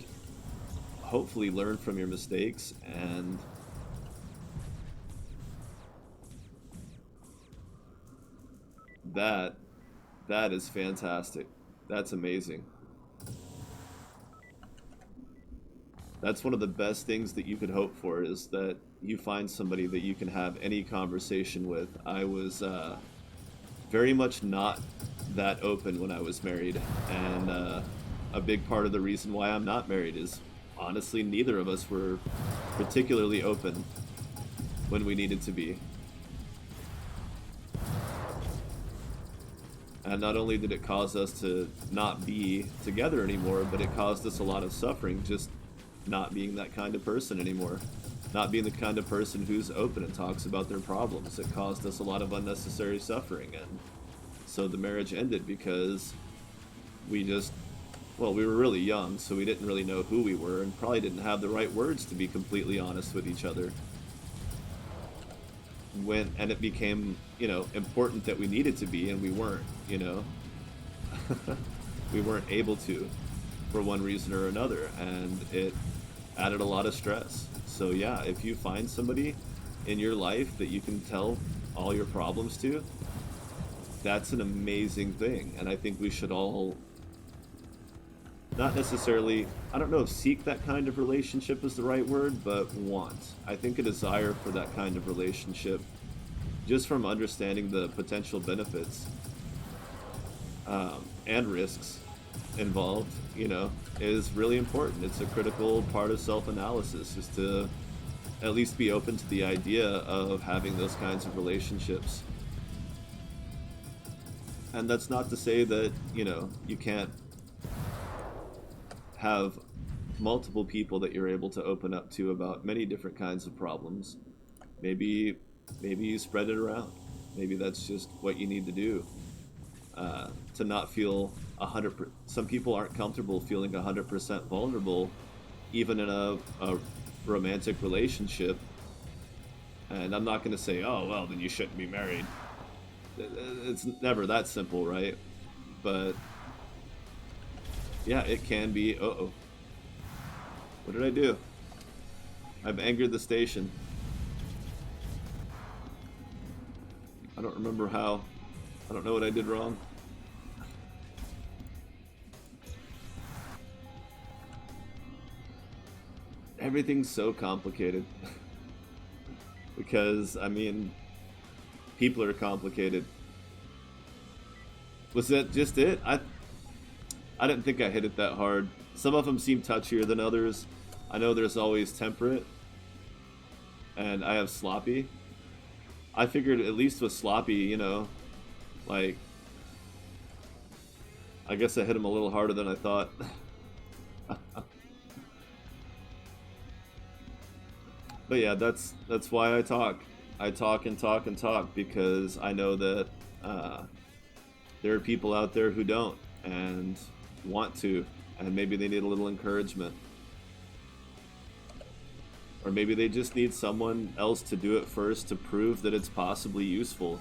hopefully learn from your mistakes, and that that is fantastic. That's amazing. That's one of the best things that you could hope for, is that you find somebody that you can have any conversation with. I was very much not that open when I was married, and a big part of the reason why I'm not married is honestly neither of us were particularly open when we needed to be. And not only did it cause us to not be together anymore, but it caused us a lot of suffering just not being that kind of person anymore. Not being the kind of person who's open and talks about their problems. It caused us a lot of unnecessary suffering. And so the marriage ended because we just well, we were really young, so we didn't really know who we were and probably didn't have the right words to be completely honest with each other. And it became, you know, important that we needed to be, and we weren't, you know. We weren't able to for one reason or another, and it added a lot of stress. So yeah, if you find somebody in your life that you can tell all your problems to, that's an amazing thing. And I think we should all, not necessarily, I don't know if seek that kind of relationship is the right word, but want. I think a desire for that kind of relationship, just from understanding the potential benefits and risks involved, you know, is really important. It's a critical part of self-analysis, is to at least be open to the idea of having those kinds of relationships. And that's not to say that, you know, you can't have multiple people that you're able to open up to about many different kinds of problems. Maybe you spread it around. Maybe that's just what you need to do, to not feel 100%. Some people aren't comfortable feeling 100% vulnerable, even in a romantic relationship. And I'm not going to say, oh, well, then you shouldn't be married. It's never that simple, right? But yeah, it can be. Uh-oh. What did I do? I've angered the station. I don't remember how. I don't know what I did wrong. Everything's so complicated. Because, I mean, people are complicated. Was that just it? I didn't think I hit it that hard. Some of them seem touchier than others. I know there's always temperate, and I have sloppy. I figured at least with sloppy, you know, like, I guess I hit him a little harder than I thought. But yeah, that's why I talk. I talk and talk and talk, because I know that there are people out there who don't and want to, and maybe they need a little encouragement. Or maybe they just need someone else to do it first to prove that it's possibly useful.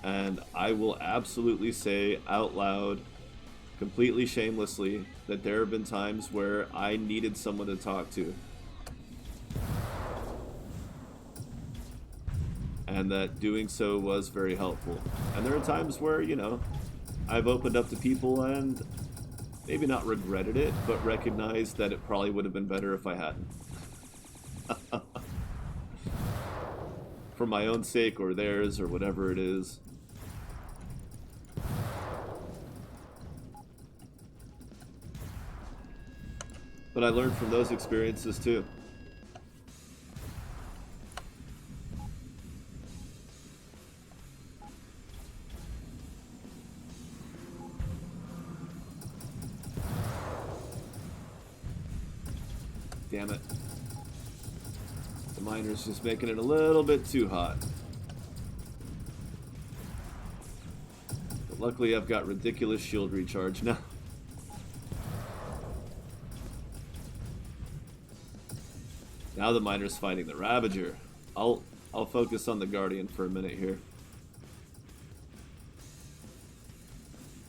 And I will absolutely say out loud, completely shamelessly, that there have been times where I needed someone to talk to. And that doing so was very helpful. And there are times where, you know, I've opened up to people and maybe not regretted it, but recognized that it probably would have been better if I hadn't. For my own sake or theirs or whatever it is. But I learned from those experiences too. Damn it. The miner's just making it a little bit too hot. But luckily I've got ridiculous shield recharge now. Now the miner's fighting the Ravager. I'll focus on the Guardian for a minute here.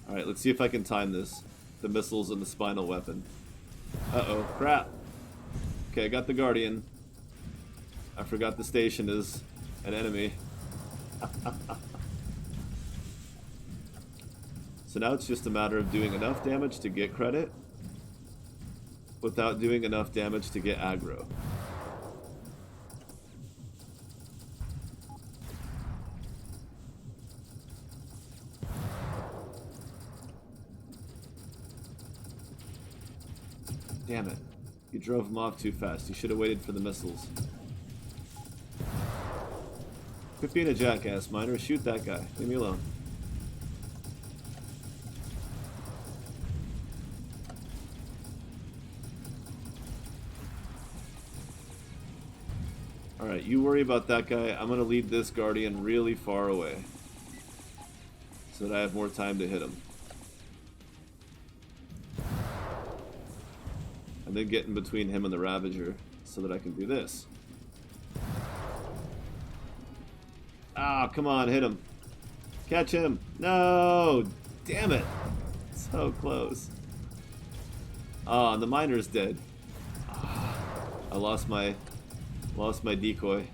Alright, let's see if I can time this. The missiles and the spinal weapon. Uh-oh, crap. Okay, I got the Guardian. I forgot the station is an enemy. So now it's just a matter of doing enough damage to get credit without doing enough damage to get aggro. Damn it. You drove him off too fast. You should have waited for the missiles. Quit being a jackass, miner. Shoot that guy. Leave me alone. Alright, you worry about that guy. I'm going to lead this Guardian really far away, so that I have more time to hit him. then get in between him and the Ravager so that I can do this. Ah, come on, hit him. Catch him. No! Damn it. So close. Ah, and the miner's dead. Ah, I lost my decoy.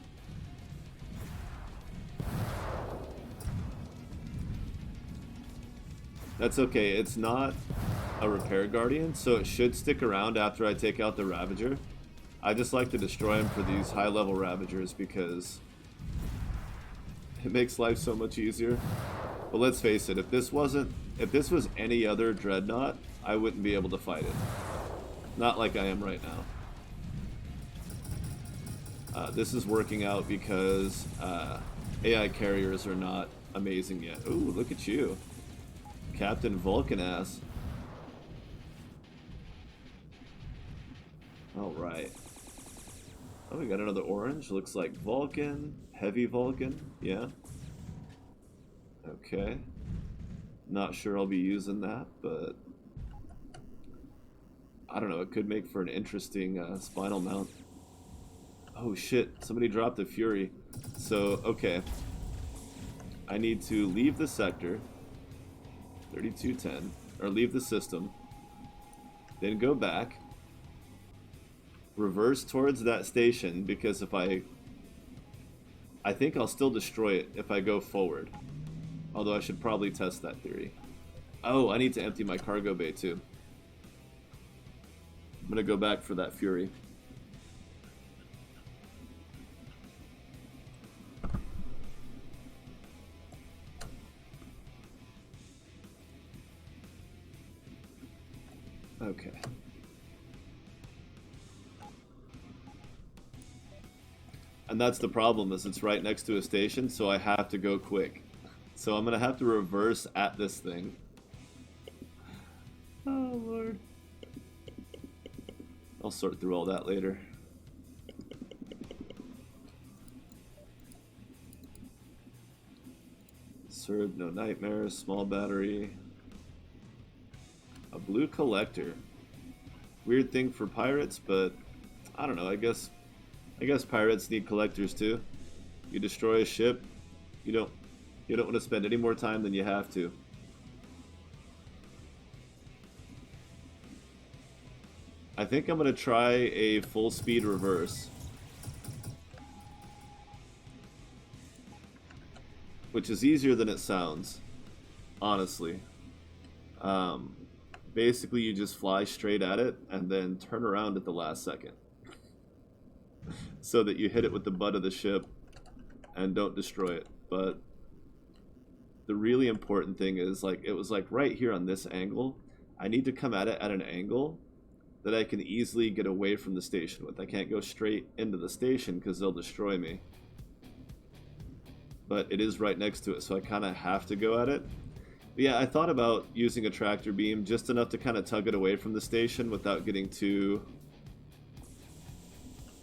That's okay. It's not a repair guardian, so it should stick around after I take out the Ravager. I just like to destroy him for these high-level Ravagers because it makes life so much easier. But let's face it, if this was any other Dreadnought, I wouldn't be able to fight it. Not like I am right now. This is working out because AI carriers are not amazing yet. Ooh, look at you. Captain Vulcan ass. Alright. Oh, we got another orange. Looks like Vulcan. Heavy Vulcan. Yeah. Okay. Not sure I'll be using that, but I don't know. It could make for an interesting spinal mount. Oh shit. Somebody dropped a Fury. So, okay. I need to leave the sector. 3210. Or leave the system. Then go back. Reverse towards that station, because if I think I'll still destroy it if I go forward. Although I should probably test that theory. Oh, I need to empty my cargo bay too. I'm gonna go back for that Fury. Okay. And that's the problem, is it's right next to a station, so I have to go quick. So I'm gonna have to reverse at this thing. Oh lord. I'll sort through all that later. Serve, no nightmares, small battery. A blue collector. Weird thing for pirates, but I don't know, I guess pirates need collectors too. You destroy a ship, you don't want to spend any more time than you have to. I think I'm going to try a full speed reverse. Which is easier than it sounds, honestly. Basically you just fly straight at it and then turn around at the last second. So that you hit it with the butt of the ship and don't destroy it. But the really important thing is, like, it was like right here on this angle. I need to come at it at an angle that I can easily get away from the station with. I can't go straight into the station because they'll destroy me. But it is right next to it, so I kind of have to go at it. But yeah, I thought about using a tractor beam just enough to kind of tug it away from the station without getting too...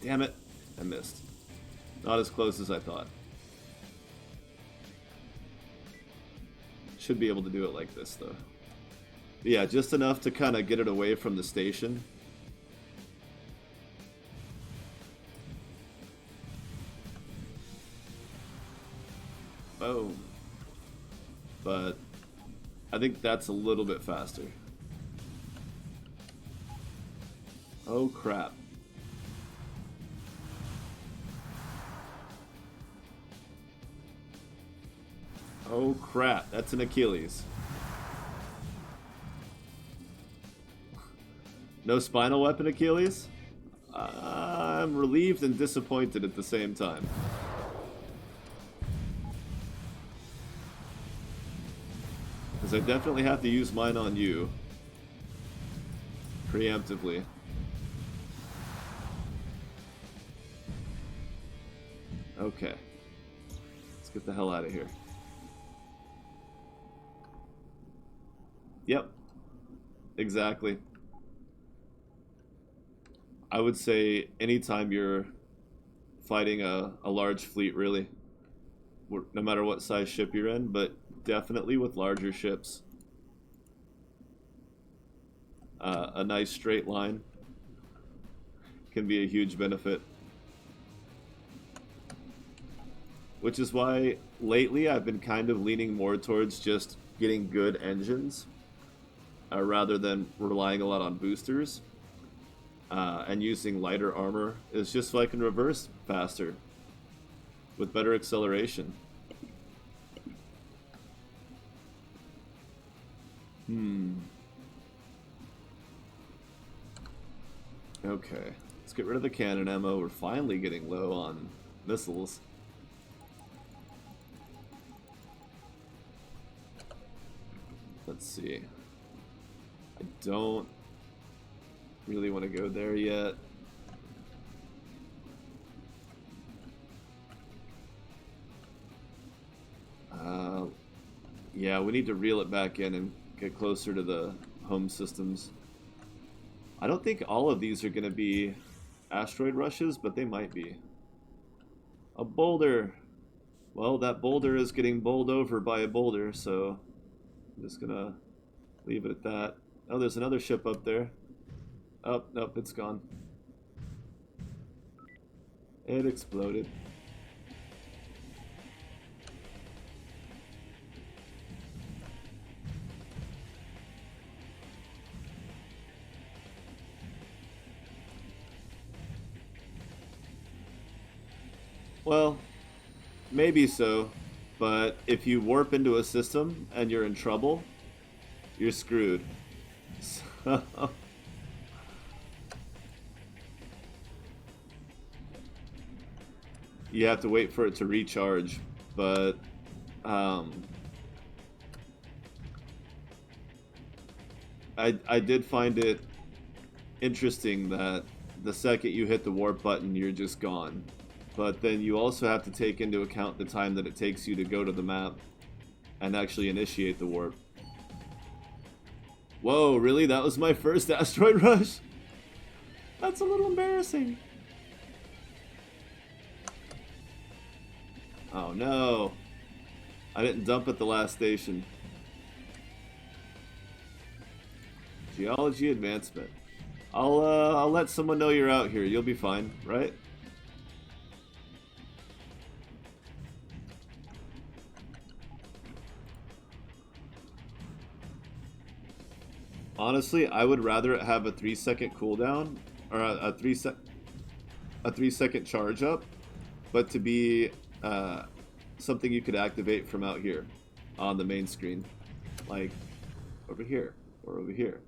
Damn it, I missed. Not as close as I thought. Should be able to do it like this, though. But yeah, just enough to kind of get it away from the station. Boom. But I think that's a little bit faster. Oh crap. Oh crap, that's an Achilles. No spinal weapon Achilles? I'm relieved and disappointed at the same time. Because I definitely have to use mine on you. Preemptively. Okay. Let's get the hell out of here. Yep. Exactly. I would say anytime you're fighting a large fleet, really. No matter what size ship you're in, but definitely with larger ships. A nice straight line can be a huge benefit. Which is why lately I've been kind of leaning more towards just getting good engines rather than relying a lot on boosters. And using lighter armor is just so I can reverse faster with better acceleration. Okay, let's get rid of the cannon ammo. We're finally getting low on missiles. Let's see. I don't really want to go there yet. Yeah, we need to reel it back in and get closer to the home systems. I don't think all of these are going to be asteroid rushes, but they might be. A boulder. Well, that boulder is getting bowled over by a boulder, so I'm just going to leave it at that. Oh, there's another ship up there. Oh, nope, it's gone. It exploded. Well, maybe so, but if you warp into a system and you're in trouble, you're screwed. So... you have to wait for it to recharge, but I did find it interesting that the second you hit the warp button, you're just gone. But then you also have to take into account the time that it takes you to go to the map and actually initiate the warp. Whoa, really? That was my first asteroid rush? That's a little embarrassing. Oh no. I didn't dump at the last station. Geology advancement. I'll let someone know you're out here. You'll be fine, right? Honestly, I would rather have a 3-second cooldown or a 3-second charge up, but to be something you could activate from out here on the main screen, like over here or over here.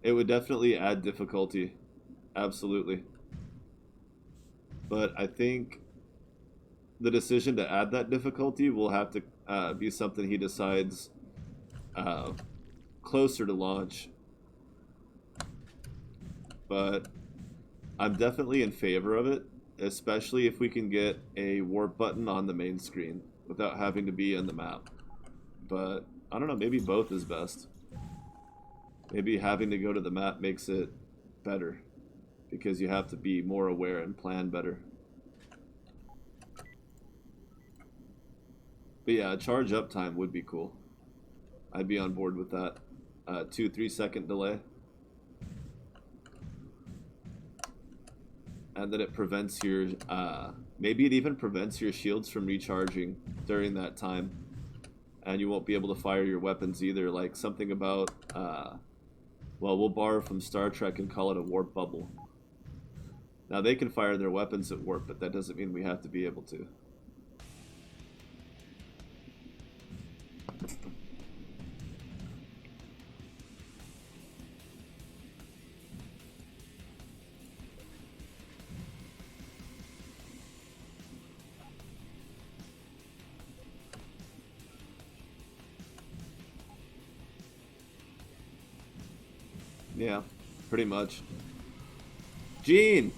It would definitely add difficulty, absolutely. But I think the decision to add that difficulty will have to be something he decides closer to launch. But I'm definitely in favor of it, especially if we can get a warp button on the main screen without having to be in the map. But I don't know, maybe both is best. Maybe having to go to the map makes it better because you have to be more aware and plan better. But yeah, a charge up time would be cool. I'd be on board with that. 2-3 second delay. And then it prevents your, maybe it even prevents your shields from recharging during that time. And you won't be able to fire your weapons either. Like something about, well, we'll borrow from Star Trek and call it a warp bubble. Now they can fire their weapons at warp, but that doesn't mean we have to be able to. Yeah, pretty much. Gene!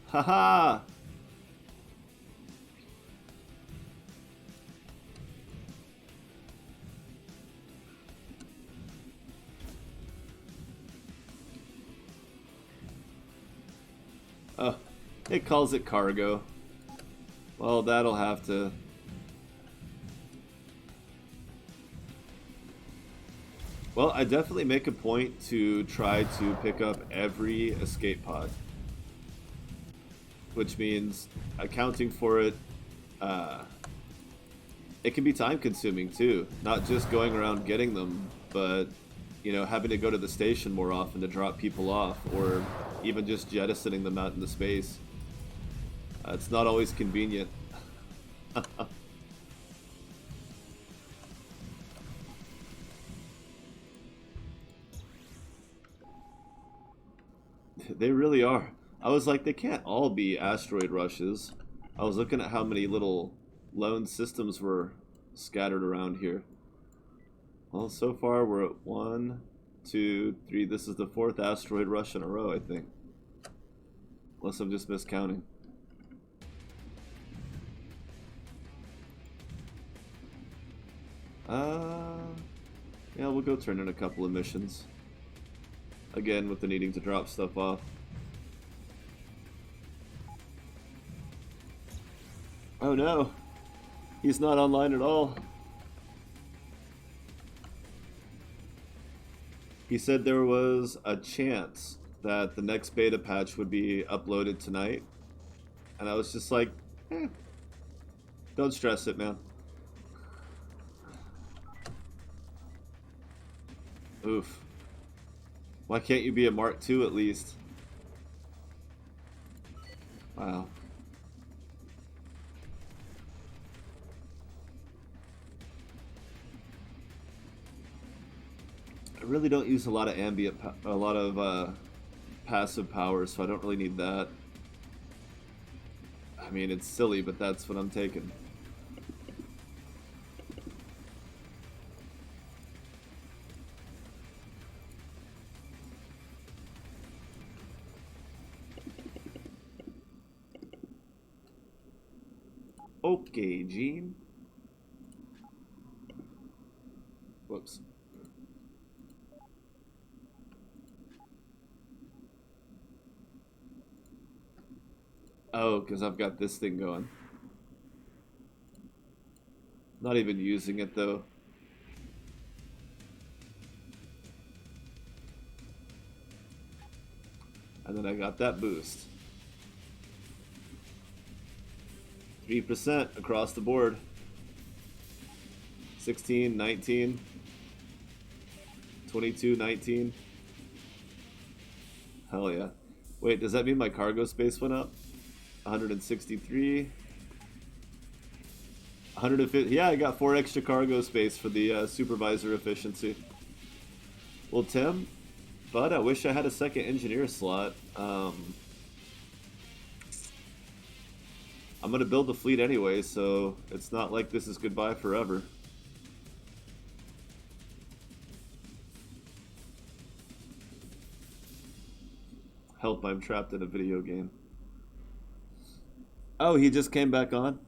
Haha! Oh, it calls it cargo. Well, that'll have to... Well, I definitely make a point to try to pick up every escape pod, which means accounting for it. Uh, it can be time consuming too, not just going around getting them, but having to go to the station more often to drop people off, or even just jettisoning them out into space. It's not always convenient. They really are. I was like, they can't all be asteroid rushes. I was looking at how many little lone systems were scattered around here. Well, so far we're at 1, 2, 3. This is the fourth asteroid rush in a row, I think. Unless I'm just miscounting. Yeah, we'll go turn in a couple of missions. Again, with the needing to drop stuff off. Oh no! He's not online at all. He said there was a chance that the next beta patch would be uploaded tonight. And I was just like, don't stress it, man. Oof. Why can't you be a Mark II at least? Wow. I really don't use a lot of passive power, so I don't really need that. I mean, it's silly, but that's what I'm taking. Okay, Gene. Whoops. Oh, because I've got this thing going. Not even using it, though. And then I got that boost. 3% across the board. 16, 19, 22, 19. Hell yeah. Wait, does that mean my cargo space went up? 163. 150. Yeah, I got 4 extra cargo space for the supervisor efficiency. Well, Tim, but I wish I had a second engineer slot. I'm going to build the fleet anyway, so it's not like this is goodbye forever. Help, I'm trapped in a video game. Oh, he just came back on?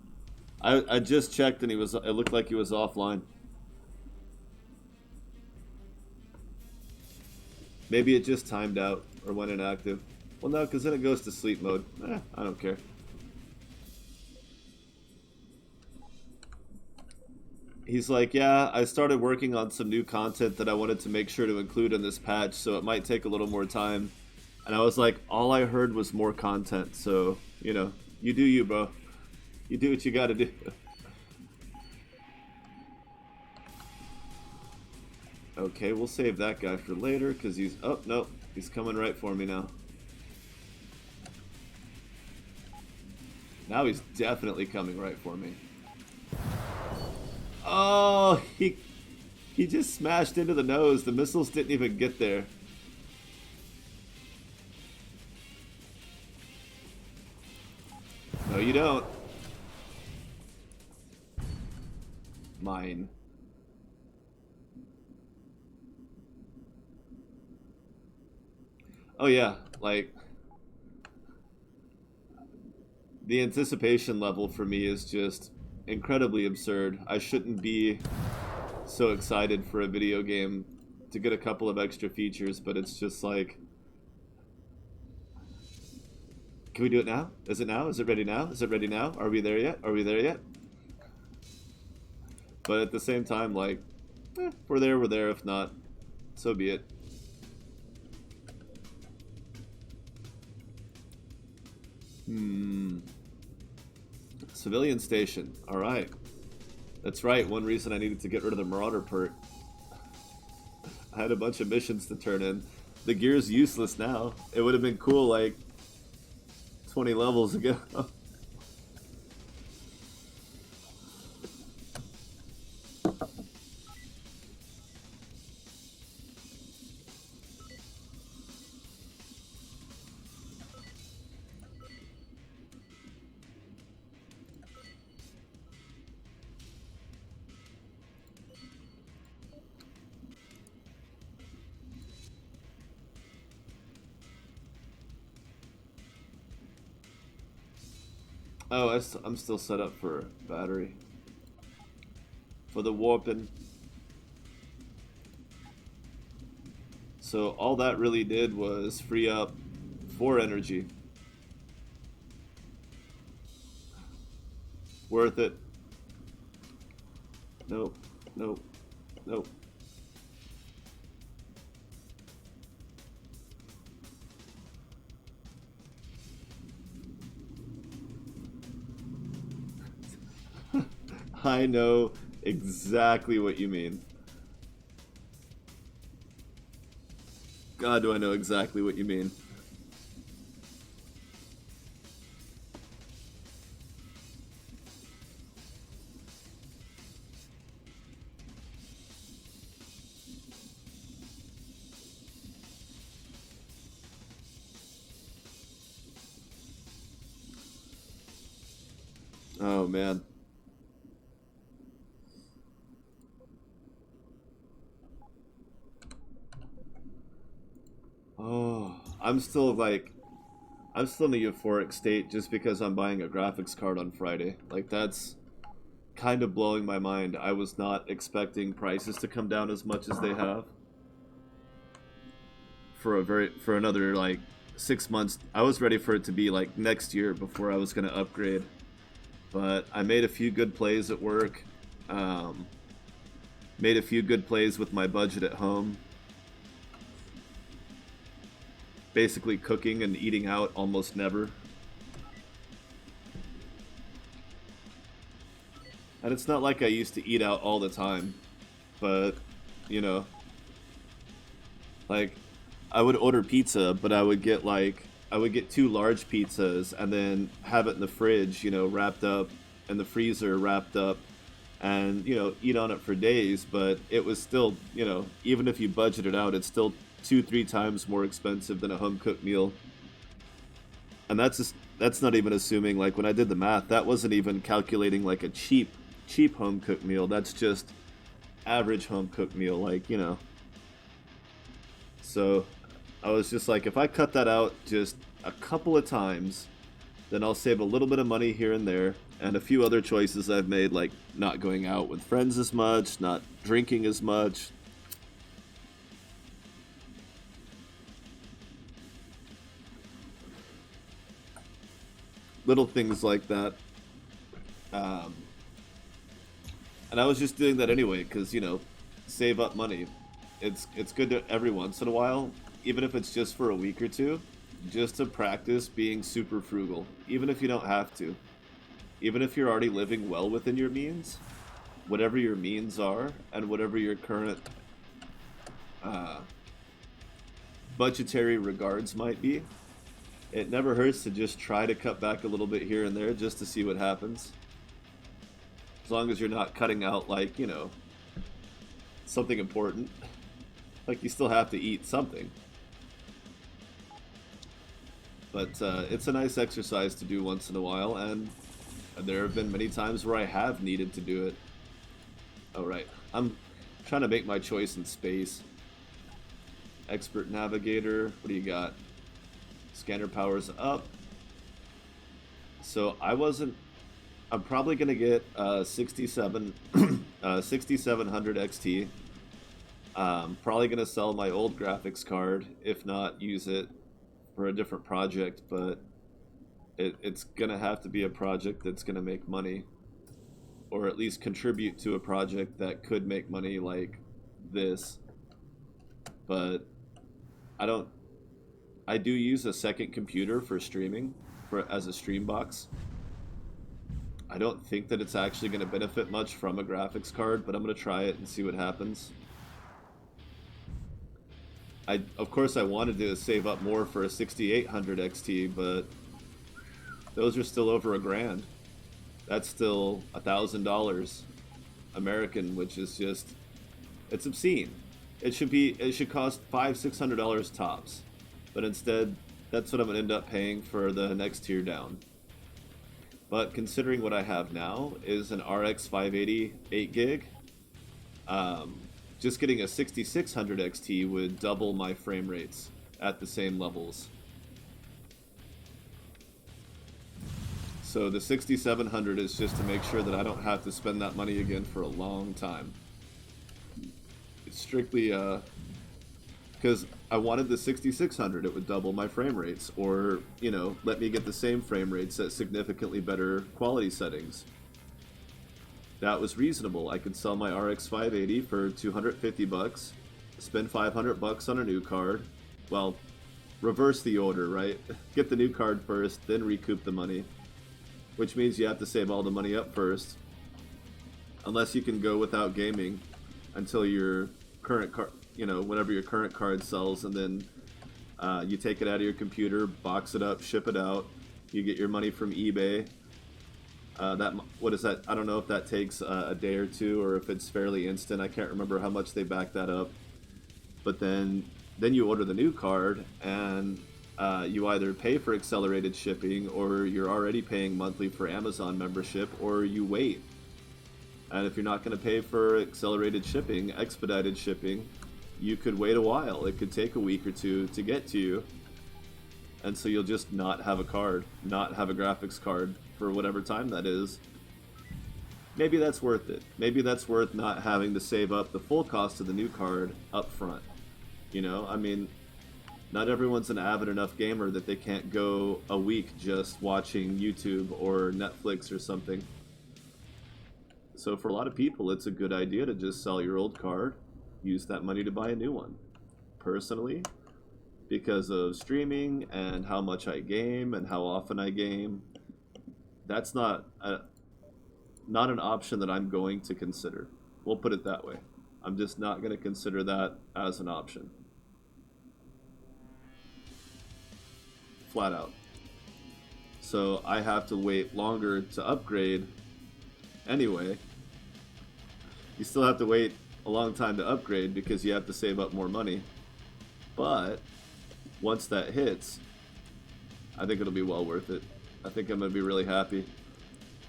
I just checked and it looked like he was offline. Maybe it just timed out or went inactive. Well, no, because then it goes to sleep mode. I don't care. He's like, yeah, I started working on some new content that I wanted to make sure to include in this patch, so it might take a little more time. And I was like, all I heard was more content, so, you do you, bro. You do what you gotta do. Okay, we'll save that guy for later, because he's... Oh, no. He's coming right for me now. Now he's definitely coming right for me. Oh, he just smashed into the nose. The missiles didn't even get there. No, you don't. Mine. Oh yeah, like the anticipation level for me is just incredibly absurd. I shouldn't be so excited for a video game to get a couple of extra features, but it's just like, can we do it now? Is it now? Is it ready now? Is it ready now? Are we there yet? Are we there yet? But at the same time, like, if we're there, we're there. If not, So be it. Civilian station. Alright. That's right, one reason I needed to get rid of the Marauder perk. I had a bunch of missions to turn in. The gear's useless now. It would have been cool like 20 levels ago. Oh, I'm still set up for battery. For the warping. So all that really did was free up 4 energy. Worth it. Nope. Nope. Nope. I know exactly what you mean. God, do I know exactly what you mean. Oh, man. Oh, I'm still in the euphoric state just because I'm buying a graphics card on Friday. Like, that's kind of blowing my mind. I was not expecting prices to come down as much as they have for another like 6 months. I was ready for it to be like next year before I was gonna upgrade. But I made a few good plays at work. Um, Made a few good plays with my budget at home. Basically cooking and eating out almost never. And it's not like I used to eat out all the time, but, you know, like, I would order pizza, but I would get 2 large pizzas and then have it in the fridge, wrapped up, in the freezer, wrapped up, and, eat on it for days, but it was still, even if you budget it out, it's still 2-3 times more expensive than a home cooked meal. And that's not even assuming, like, when I did the math, that wasn't even calculating like a cheap home cooked meal. That's just average home cooked meal, like, So I was just like, if I cut that out just a couple of times, then I'll save a little bit of money here and there, and a few other choices I've made, like not going out with friends as much, not drinking as much. Little things like that. Um, and I was just doing that anyway, because, save up money. It's good to every once in a while, even if it's just for a week or two, just to practice being super frugal, even if you don't have to. Even if you're already living well within your means, whatever your means are, and whatever your current uh, budgetary regards might be, it never hurts to just try to cut back a little bit here and there just to see what happens. As long as you're not cutting out, like, something important. Like, you still have to eat something. But it's a nice exercise to do once in a while, and there have been many times where I have needed to do it. Oh, right. I'm trying to make my choice in space. Expert Navigator. What do you got? Scanner power's up. So I'm probably going to get 67, 6700 XT. Probably going to sell my old graphics card, if not use it for a different project, but it's going to have to be a project that's going to make money, or at least contribute to a project that could make money like this. but I don't. I do use a second computer for streaming, for as a stream box. I don't think that it's actually going to benefit much from a graphics card, but I'm going to try it and see what happens. Of course, I wanted to save up more for a 6800 XT, but those are still over $1,000. That's still $1,000 American, which is just, it's obscene. It should cost $500-600 tops, but instead, that's what I'm gonna end up paying for the next tier down. But considering what I have now is an RX 580 8 gig, just getting a 6600 XT would double my frame rates at the same levels. So the 6700 is just to make sure that I don't have to spend that money again for a long time. It's strictly because I wanted the 6600, it would double my frame rates, or, you know, let me get the same frame rates at significantly better quality settings. That was reasonable. I could sell my RX 580 for 250 bucks, spend 500 bucks on a new card. Well, reverse the order, right? Get the new card first, then recoup the money, which means you have to save all the money up first, unless you can go without gaming until your current card, you know, whenever your current card sells, and then you take it out of your computer, box it up, ship it out. You get your money from eBay. What is that? I don't know if that takes a day or two, or if it's fairly instant. I can't remember how much they back that up. But then you order the new card, and you either pay for accelerated shipping, or you're already paying monthly for Amazon membership, or you wait. And if you're not going to pay for accelerated shipping, expedited shipping, you could wait a while. It could take a week or two to get to you. And so you'll just not have a card, not have a graphics card for whatever time that is. Maybe that's worth it. Maybe that's worth not having to save up the full cost of the new card up front. You know, I mean, not everyone's an avid enough gamer that they can't go a week just watching YouTube or Netflix or something. So for a lot of people, it's a good idea to just sell your old card, use that money to buy a new one. Personally, because of streaming and how much I game and how often I game, that's not an option that I'm going to consider. We'll put it that way. I'm just not going to consider that as an option. Flat out. So I have to wait longer to upgrade anyway. You still have to wait a long time to upgrade because you have to save up more money. But once that hits, I think it'll be well worth it. I think I'm going to be really happy.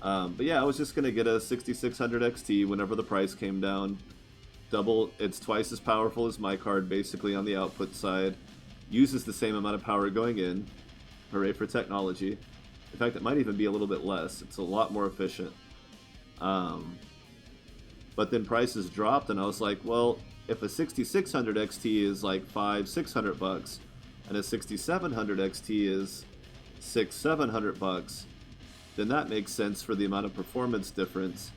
But yeah, I was just going to get a 6600 XT whenever the price came down. It's twice as powerful as my card basically on the output side. Uses the same amount of power going in. Hooray for technology. In fact, it might even be a little bit less. It's a lot more efficient. But then prices dropped, and I was like, well, if a 6600 XT is like $500-600 bucks, and a 6700 XT is $600-700 bucks, then that makes sense for the amount of performance difference.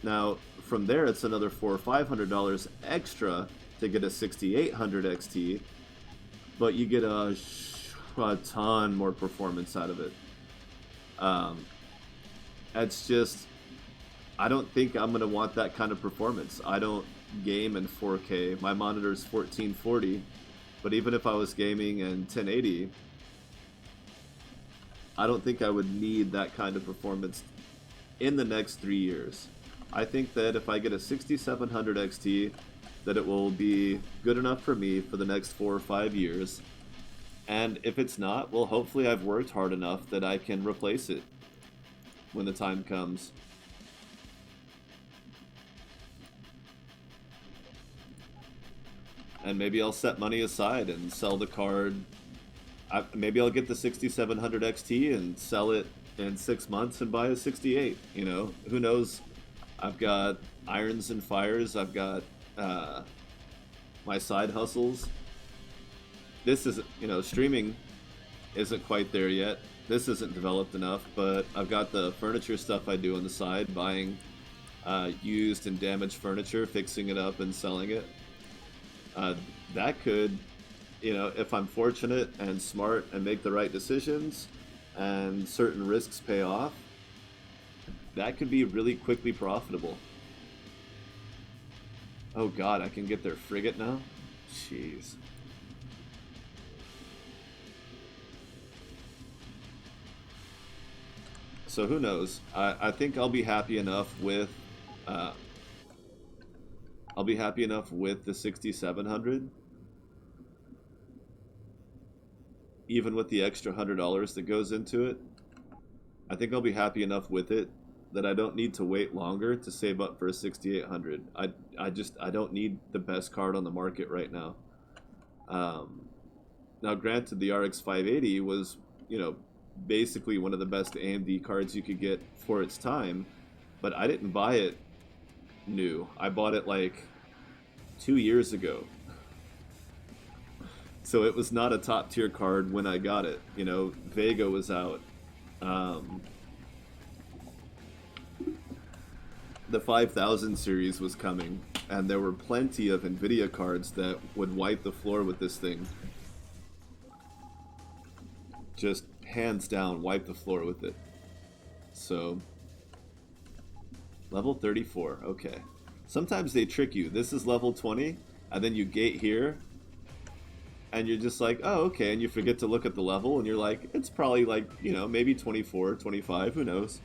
Now, from there, it's another $400-500 extra to get a 6800 XT, but you get a ton more performance out of it. It's just, I don't think I'm going to want that kind of performance. I don't game in 4K. My monitor's 1440, but even if I was gaming in 1080, I don't think I would need that kind of performance in the next 3 years. I think that if I get a 6700 XT, that it will be good enough for me for the next 4 or 5 years. And if it's not, well, hopefully I've worked hard enough that I can replace it when the time comes. And maybe I'll set money aside and sell the card. Maybe I'll get the 6700 XT and sell it in 6 months and buy a 68. You know, who knows? I've got irons and fires. I've got my side hustles. This isn't, you know, streaming isn't quite there yet. This isn't developed enough, but I've got the furniture stuff I do on the side, buying used and damaged furniture, fixing it up and selling it. Uh, that could, you know, if I'm fortunate and smart and make the right decisions and certain risks pay off, that could be really quickly profitable. Oh god, I can get their frigate now? Jeez. So who knows? I think I'll be happy enough with uh, the 6700, even with the extra $100 that goes into it. I think I'll be happy enough with it that I don't need to wait longer to save up for a 6800. I don't need the best card on the market right now. Now granted, the RX 580 was, you know, basically one of the best AMD cards you could get for its time, but I didn't buy it new. I bought it like 2 years ago. So it was not a top tier card when I got it. You know, Vega was out. The 5000 series was coming, and there were plenty of NVIDIA cards that would wipe the floor with this thing. Just hands down, wipe the floor with it. So, level 34, okay. Sometimes they trick you. This is level 20, and then you gate here, and you're just like, oh, okay, and you forget to look at the level, and you're like, it's probably like, you know, maybe 24, 25, who knows.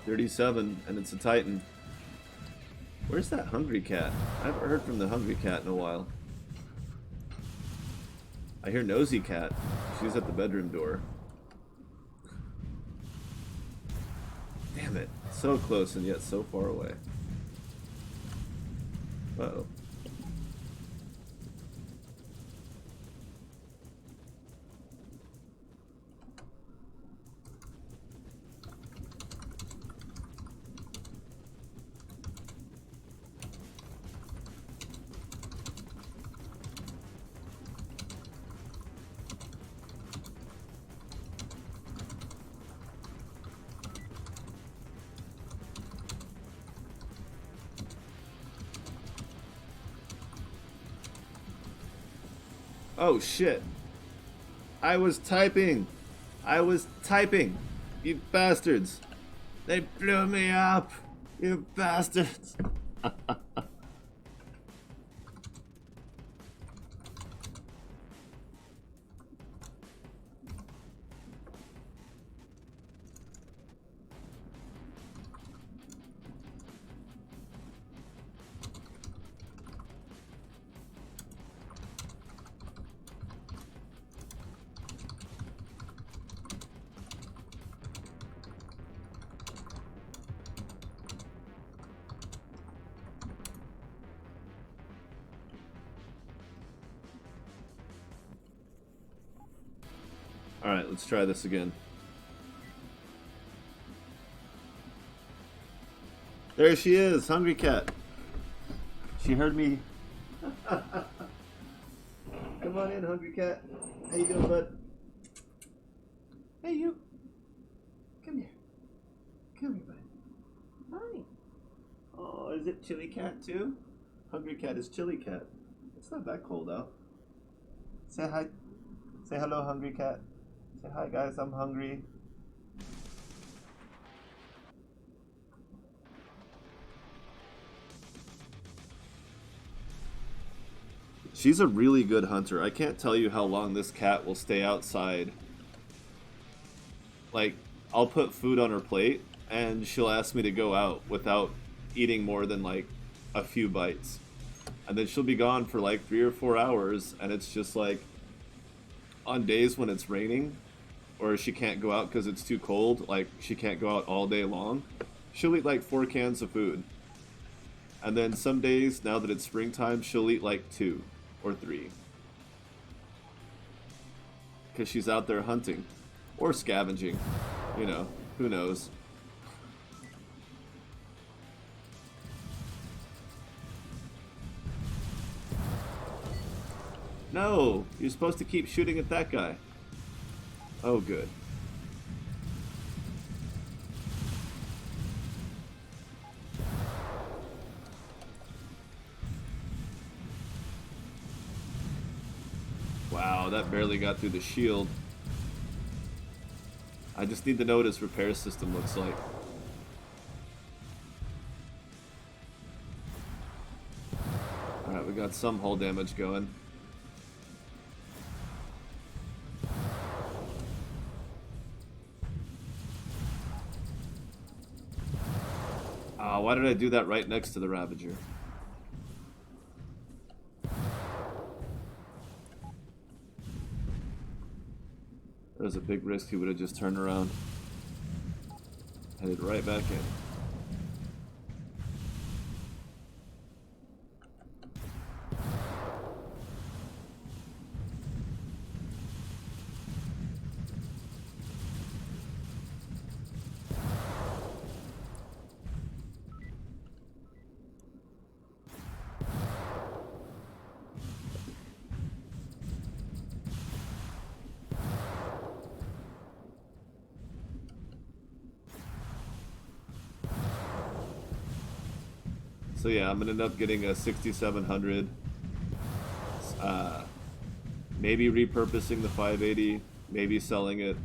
$37, and it's a Titan. Where's that hungry cat? I haven't heard from the hungry cat in a while. I hear nosy cat. She's at the bedroom door. Damn it. So close and yet so far away. Uh-oh. Oh shit. I was typing. You bastards. They blew me up. You bastards. Alright, let's try this again. There she is, hungry cat. She heard me. Come on in, hungry cat. How you doing, bud? Hey, you. Come here. Come here, bud. Hi. Oh, is it chilly cat too? Hungry cat is chilly cat. It's not that cold out. Say hi. Say hello, hungry cat. Say hi, guys. I'm hungry. She's a really good hunter. I can't tell you how long this cat will stay outside. Like, I'll put food on her plate, and she'll ask me to go out without eating more than, like, a few bites. And then she'll be gone for, like, 3 or 4 hours, and it's just, like, on days when it's raining, or she can't go out because it's too cold, like, she can't go out all day long, she'll eat, like, 4 cans of food. And then some days, now that it's springtime, she'll eat, like, 2 or 3. Because she's out there hunting. Or scavenging. You know, who knows? No! You're supposed to keep shooting at that guy. Oh, good. Wow, that barely got through the shield. I just need to know what his repair system looks like. Alright, we got some hull damage going. Why did I do that right next to the Ravager? There's a big risk he would have just turned around. Headed right back in. So yeah, I'm gonna end up getting a 6700. Maybe repurposing the 580, maybe selling it.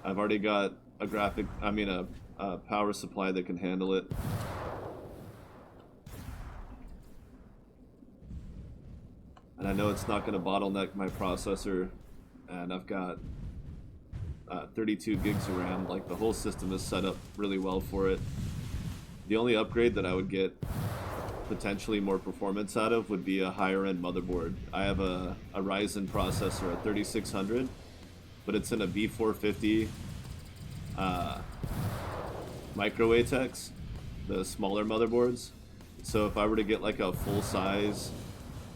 I've already got a a power supply that can handle it. And I know it's not gonna bottleneck my processor, and I've got 32 gigs of RAM. Like, the whole system is set up really well for it. The only upgrade that I would get potentially more performance out of would be a higher end motherboard. I have a Ryzen processor, a 3600, but it's in a B450 micro ATEX, the smaller motherboards. So if I were to get like a full size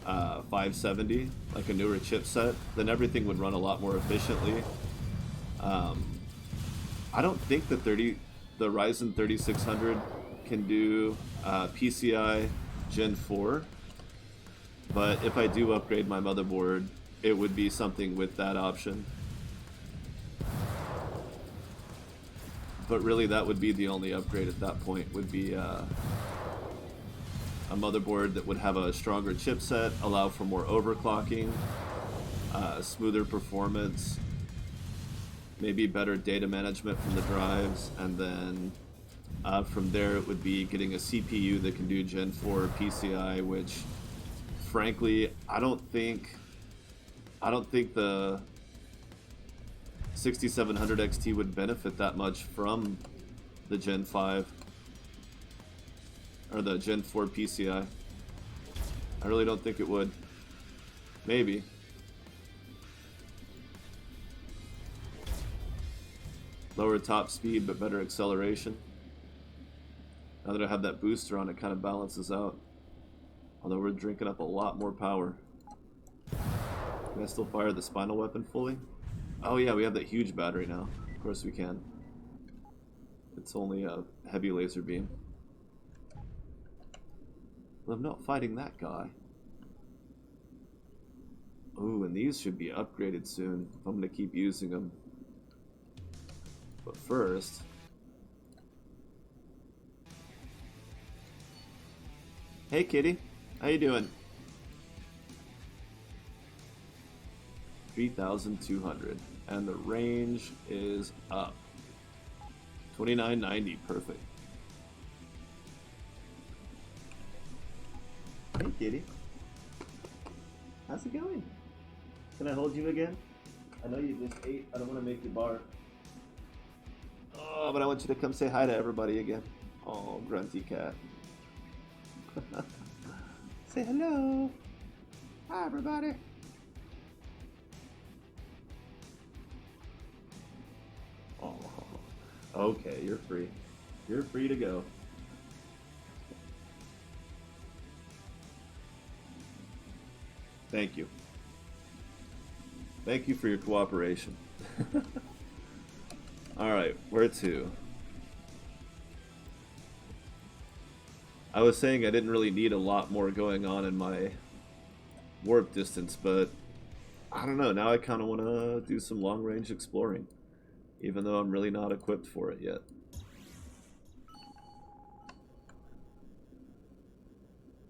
570, like a newer chipset, then everything would run a lot more efficiently. I don't think the Ryzen 3600 can do PCI Gen 4, but if I do upgrade my motherboard, it would be something with that option. But really, that would be the only upgrade at that point, would be a motherboard that would have a stronger chipset, allow for more overclocking, smoother performance, maybe better data management from the drives, and then from there it would be getting a CPU that can do Gen 4 PCI, which frankly I don't think the 6700 XT would benefit that much from the Gen 5 or the Gen 4 PCI. I really don't think it would. Maybe. Lower top speed but better acceleration. Now that I have that booster on, it kind of balances out. Although we're drinking up a lot more power. Can I still fire the spinal weapon fully? Oh yeah, we have that huge battery now. Of course we can. It's only a heavy laser beam. Well, I'm not fighting that guy. Ooh, and these should be upgraded soon if I'm going to keep using them. But first... Hey kitty, how you doing? 3,200, and the range is up. 2990, perfect. Hey kitty, how's it going? Can I hold you again? I know you just ate. I don't want to make you bark. Oh, but I want you to come say hi to everybody again. Oh, grunty cat. Say hello. Hi, everybody. Oh, okay, you're free. You're free to go. Thank you. Thank you for your cooperation. Alright, where to? I was saying I didn't really need a lot more going on in my warp distance, but I don't know, now I kind of want to do some long-range exploring, even though I'm really not equipped for it yet.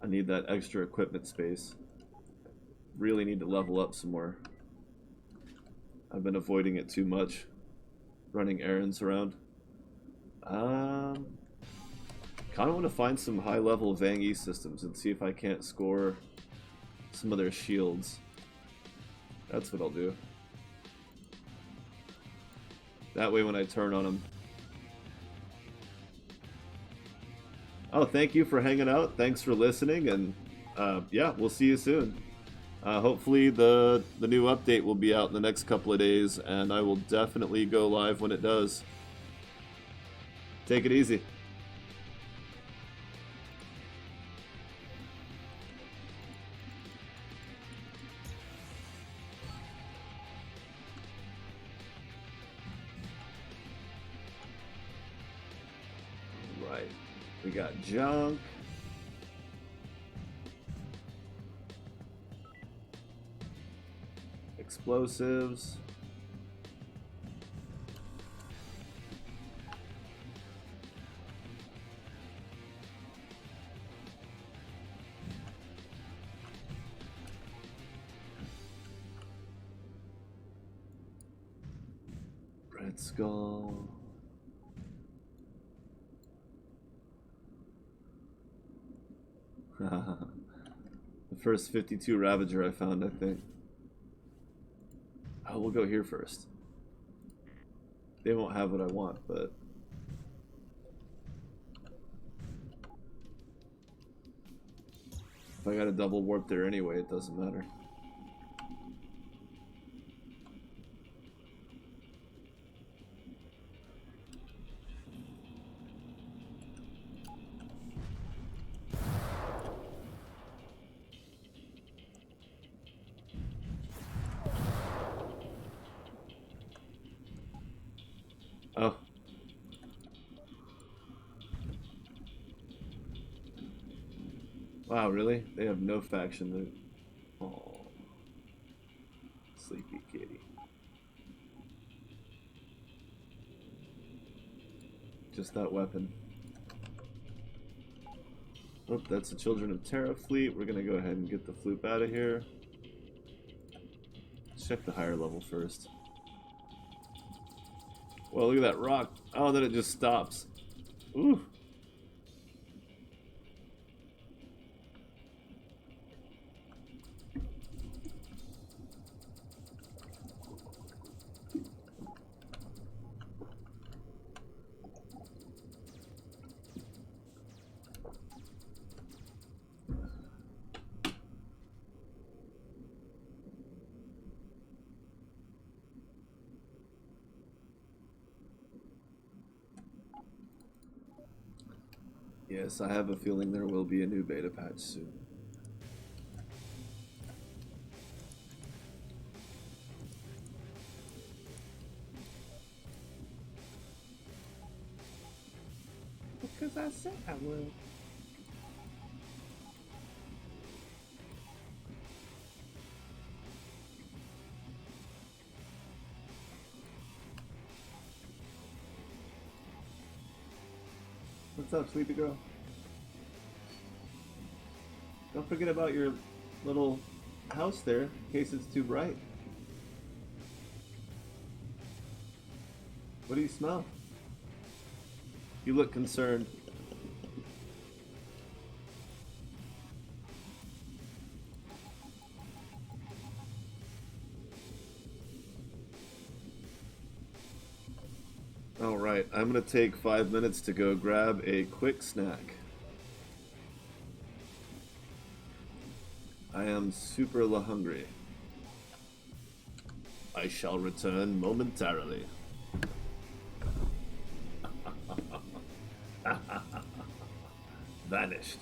I need that extra equipment space. Really need to level up some more. I've been avoiding it too much, running errands around. Kind of want to find some high-level Vang E systems and see if I can't score some of their shields. That's what I'll do. That way when I turn on them. Oh, thank you for hanging out. Thanks for listening, and yeah, we'll see you soon. Hopefully the new update will be out in the next couple of days, and I will definitely go live when it does. Take it easy. Right. We got junk. Explosives. Red Skull. The first 52 Ravager I found, I think. Oh, we'll go here first. They won't have what I want, but... if I got a double warp there anyway, it doesn't matter. Oh. Wow, really? They have no faction loot. Oh. Sleepy kitty. Just that weapon. Oh, that's the Children of Terra fleet. We're gonna go ahead and get the floop out of here. Let's check the higher level first. Well, look at that rock. Oh, then it just stops. Ooh. Yes, I have a feeling there will be a new beta patch soon. Because I said I would. What's up, sleepy girl? Don't forget about your little house there, in case it's too bright. What do you smell? You look concerned. Alright, I'm gonna take 5 minutes to go grab a quick snack. I am super hungry. I shall return momentarily. Vanished.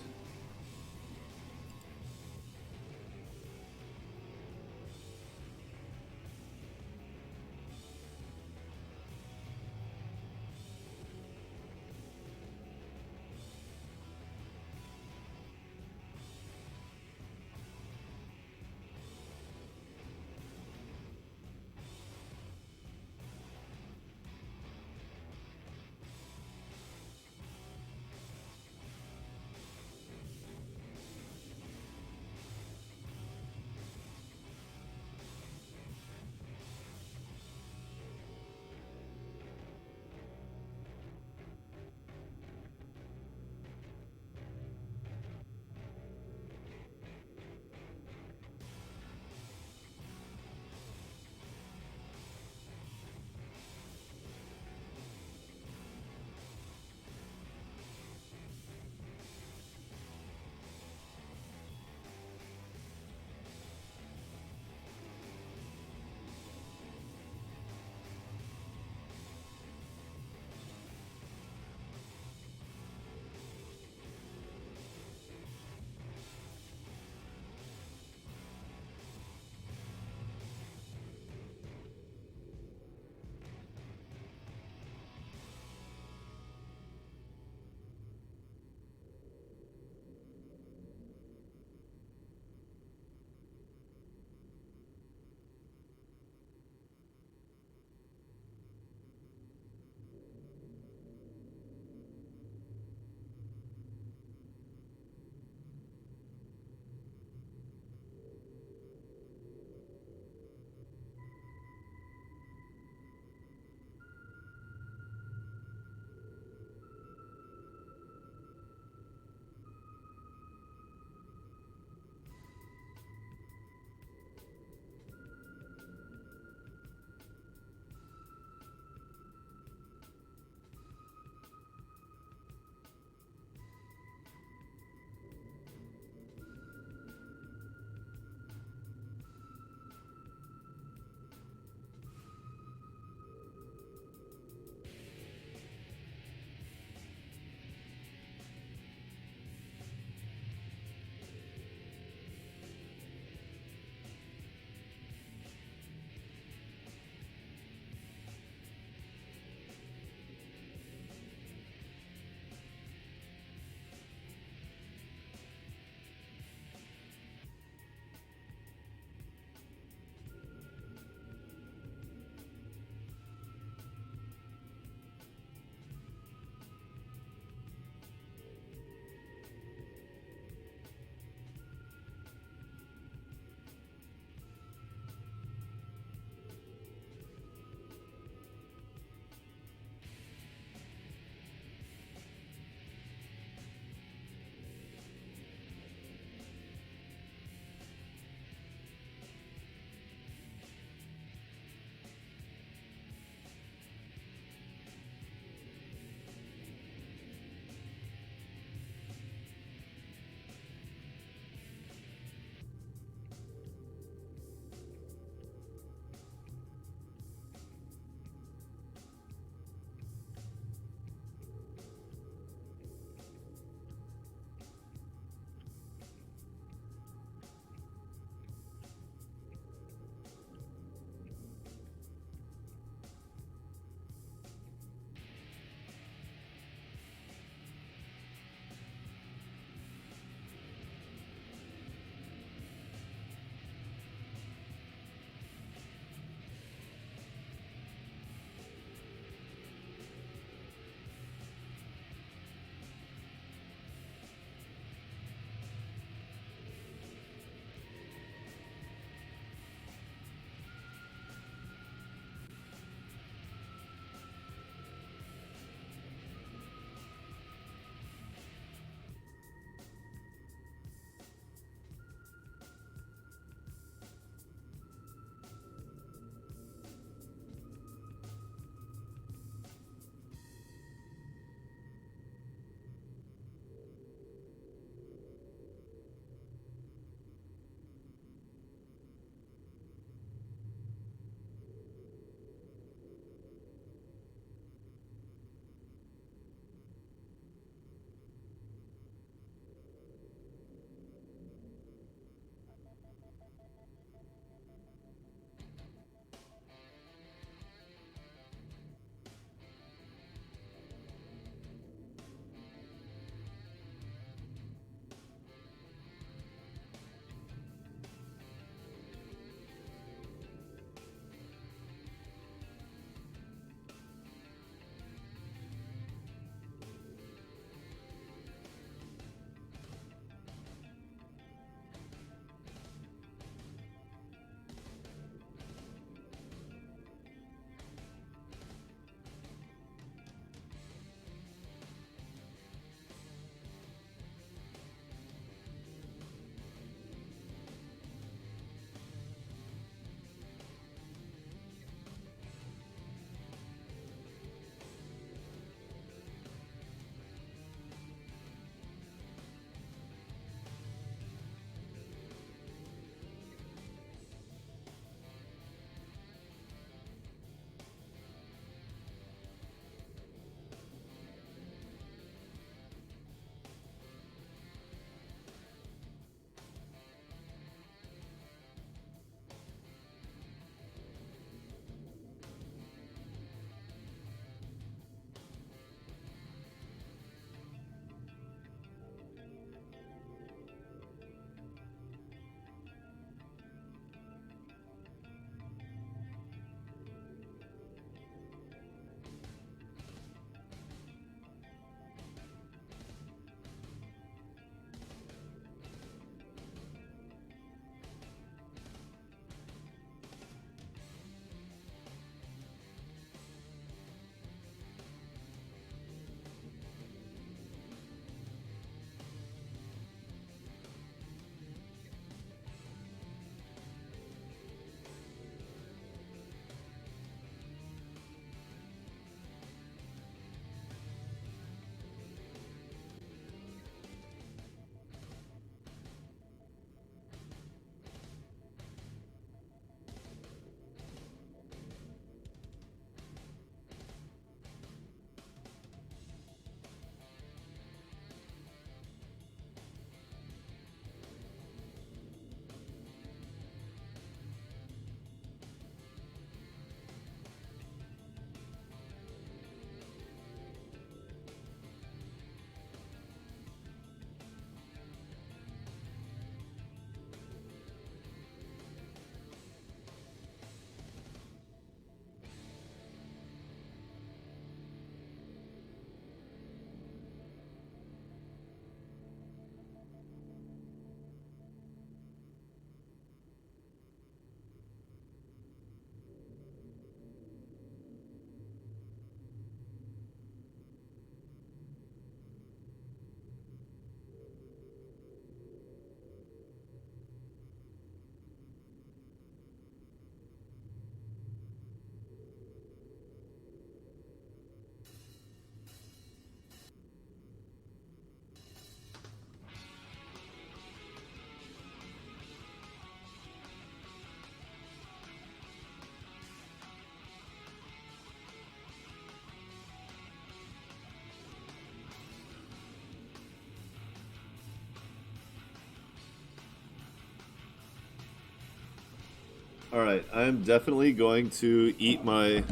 Alright, I am definitely going to eat my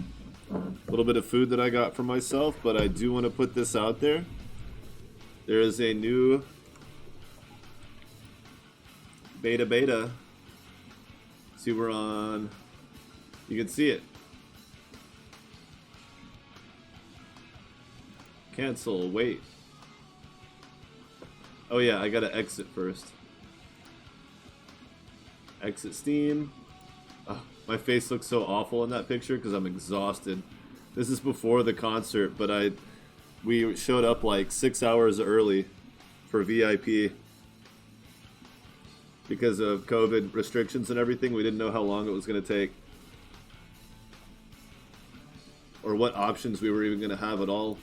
little bit of food that I got for myself, but I do want to put this out there. There is a new beta. See, we're on. You can see it. Cancel, wait. Oh yeah, I gotta exit first. Exit Steam. Oh, my face looks so awful in that picture because I'm exhausted. This is before the concert, but we showed up like 6 hours early for VIP because of COVID restrictions and everything. We didn't know how long it was going to take or what options we were even going to have at all.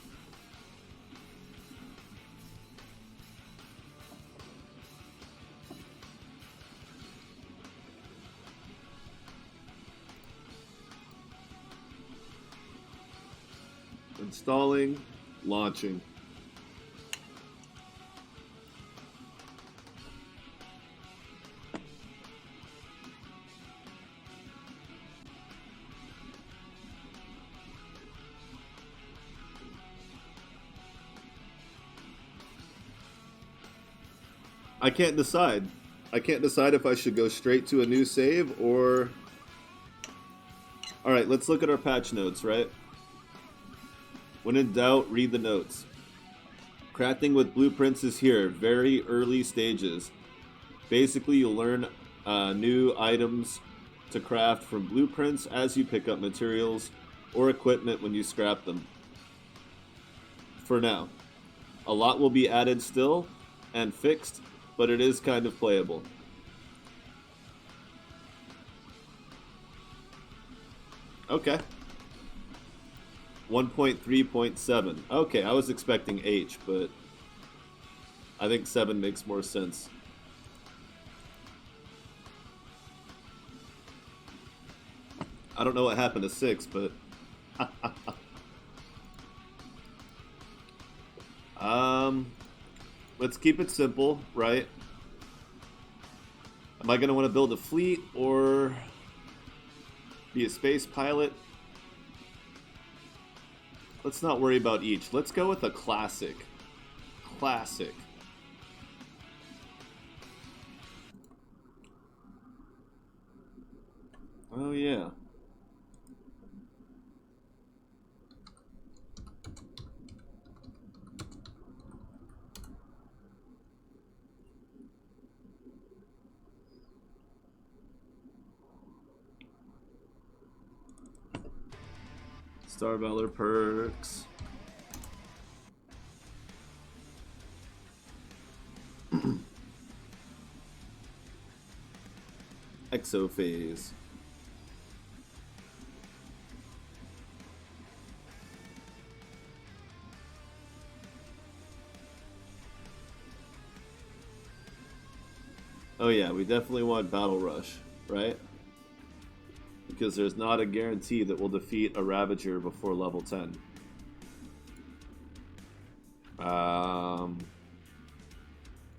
Installing, launching. I can't decide. I can't decide if I should go straight to a new save or... Alright, let's look at our patch notes, right? When in doubt, read the notes. Crafting with blueprints is here. Very early stages. Basically, you'll learn new items to craft from blueprints as you pick up materials or equipment when you scrap them. For now. A lot will be added still and fixed, but it is kind of playable. Okay. 1.3.7. Okay, I was expecting H, but I think 7 makes more sense. I don't know what happened to 6, but... let's keep it simple, right? Am I going to want to build a fleet or be a space pilot? Let's not worry about each. Let's go with a classic. Classic. Oh, yeah. Star Valor perks. Exophase. Oh yeah, we definitely want Battle Rush, right? Because there's not a guarantee that we'll defeat a Ravager before level 10.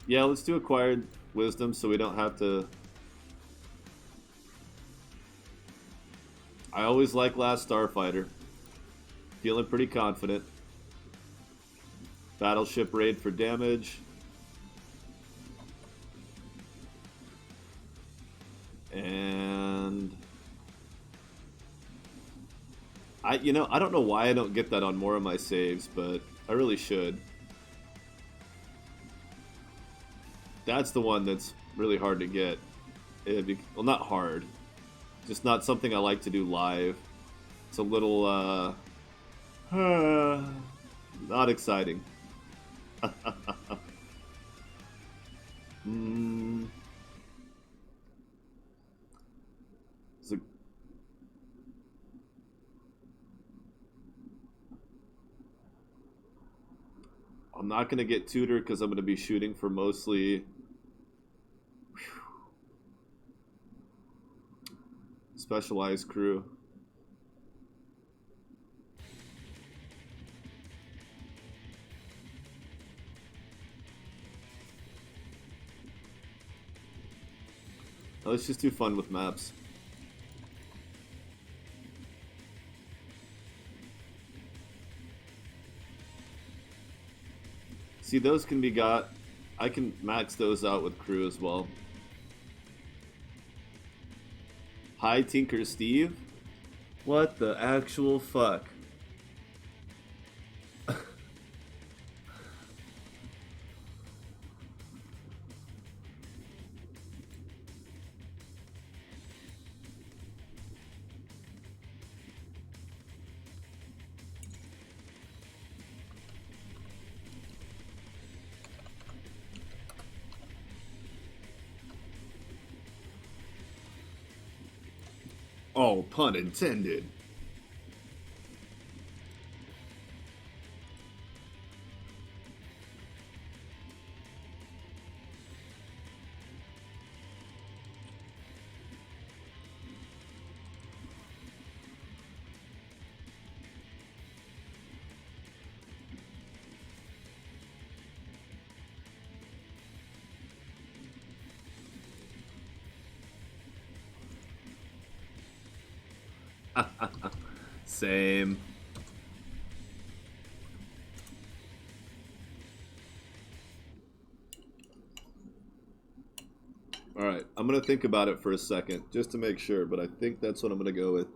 Yeah, let's do Acquired Wisdom so we don't have to... I always like Last Starfighter. Feeling pretty confident. Battleship Raid for damage. And... I don't know why I don't get that on more of my saves, but I really should. That's the one that's really hard to get. Well, not hard. Just not something I like to do live. It's a little, not exciting. I'm not going to get tutored because I'm going to be shooting for mostly... specialized crew. Let's just do fun with maps. See, those can be got. I can max those out with crew as well. Hi, Tinker Steve. What the actual fuck? Oh, pun intended. Same. Alright, I'm going to think about it for a second, just to make sure, but I think that's what I'm going to go with.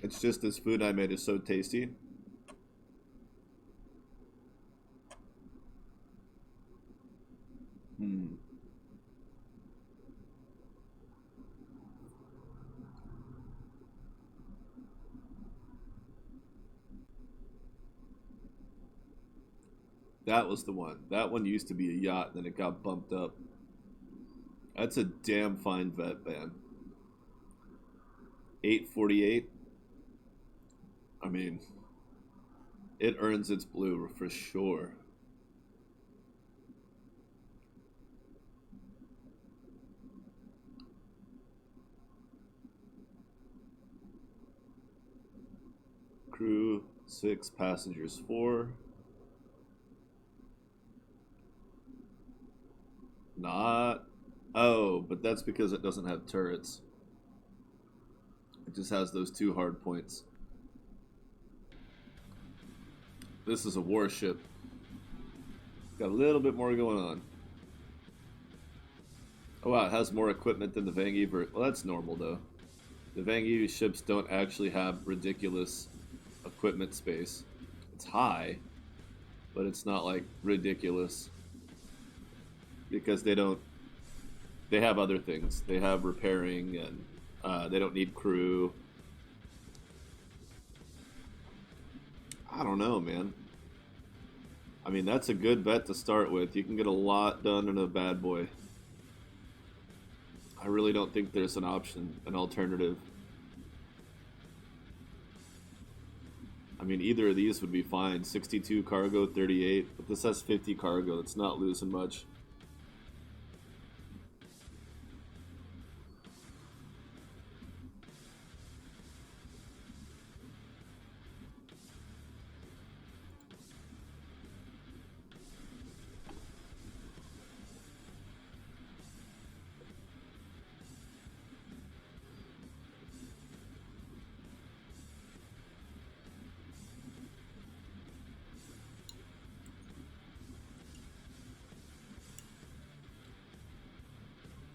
It's just this food I made is so tasty. That was the one. That one used to be a yacht, and then it got bumped up. That's a damn fine vet, man. 848. I mean, it earns its blue for sure. Crew 6, passengers 4. Not. Oh, but that's because it doesn't have turrets. It just has those 2 hard points. This is a warship. Got a little bit more going on. Oh wow, it has more equipment than the Vangi. Well, that's normal though. The Vangi ships don't actually have ridiculous equipment space. It's high, but it's not like ridiculous. Because they don't. They have other things. They have repairing, and they don't need crew. I don't know, man. I mean, that's a good bet to start with. You can get a lot done in a bad boy. I really don't think there's an option, an alternative. I mean, either of these would be fine. 62 cargo, 38, but this has 50 cargo. It's not losing much.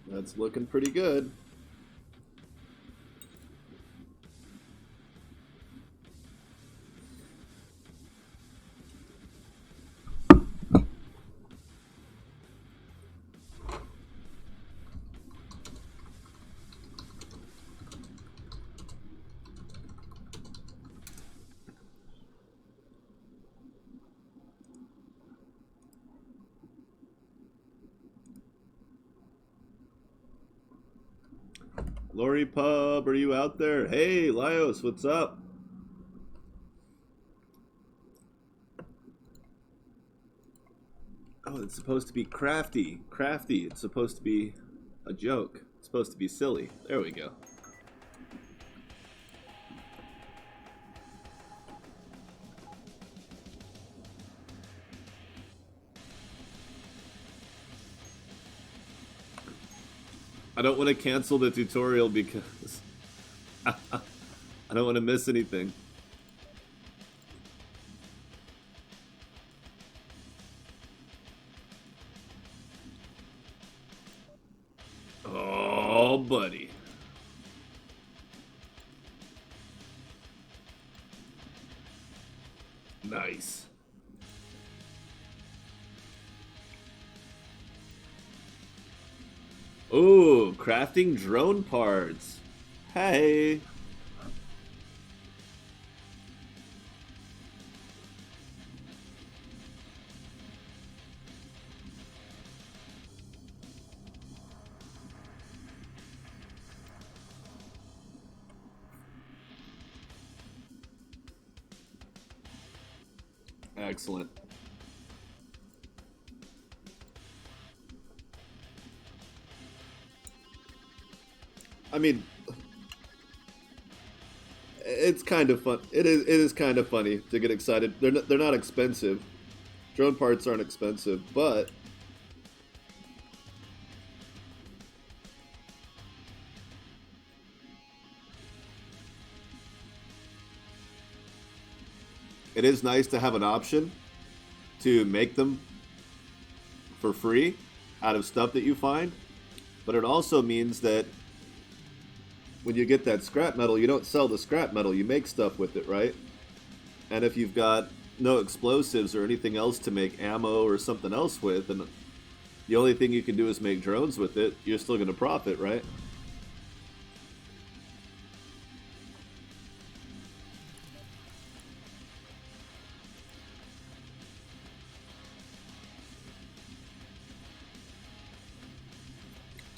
That's looking pretty good. Lori Pub, are you out there? Hey, Lios, what's up? Oh, it's supposed to be crafty. Crafty. It's supposed to be a joke. It's supposed to be silly. There we go. I don't want to cancel the tutorial because I don't want to miss anything. Oh, buddy. Nice. Ooh, crafting drone parts. Hey. Excellent. I mean, it's kind of fun. It is kind of funny to get excited. They're not expensive. Drone parts aren't expensive, but it is nice to have an option to make them for free out of stuff that you find. But it also means that when you get that scrap metal, you don't sell the scrap metal, you make stuff with it, right? And if you've got no explosives or anything else to make ammo or something else with, and the only thing you can do is make drones with it, you're still going to profit, right?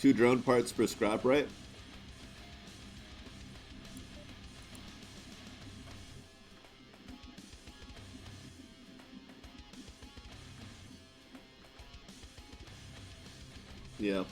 Two drone parts per scrap, right? Yeah.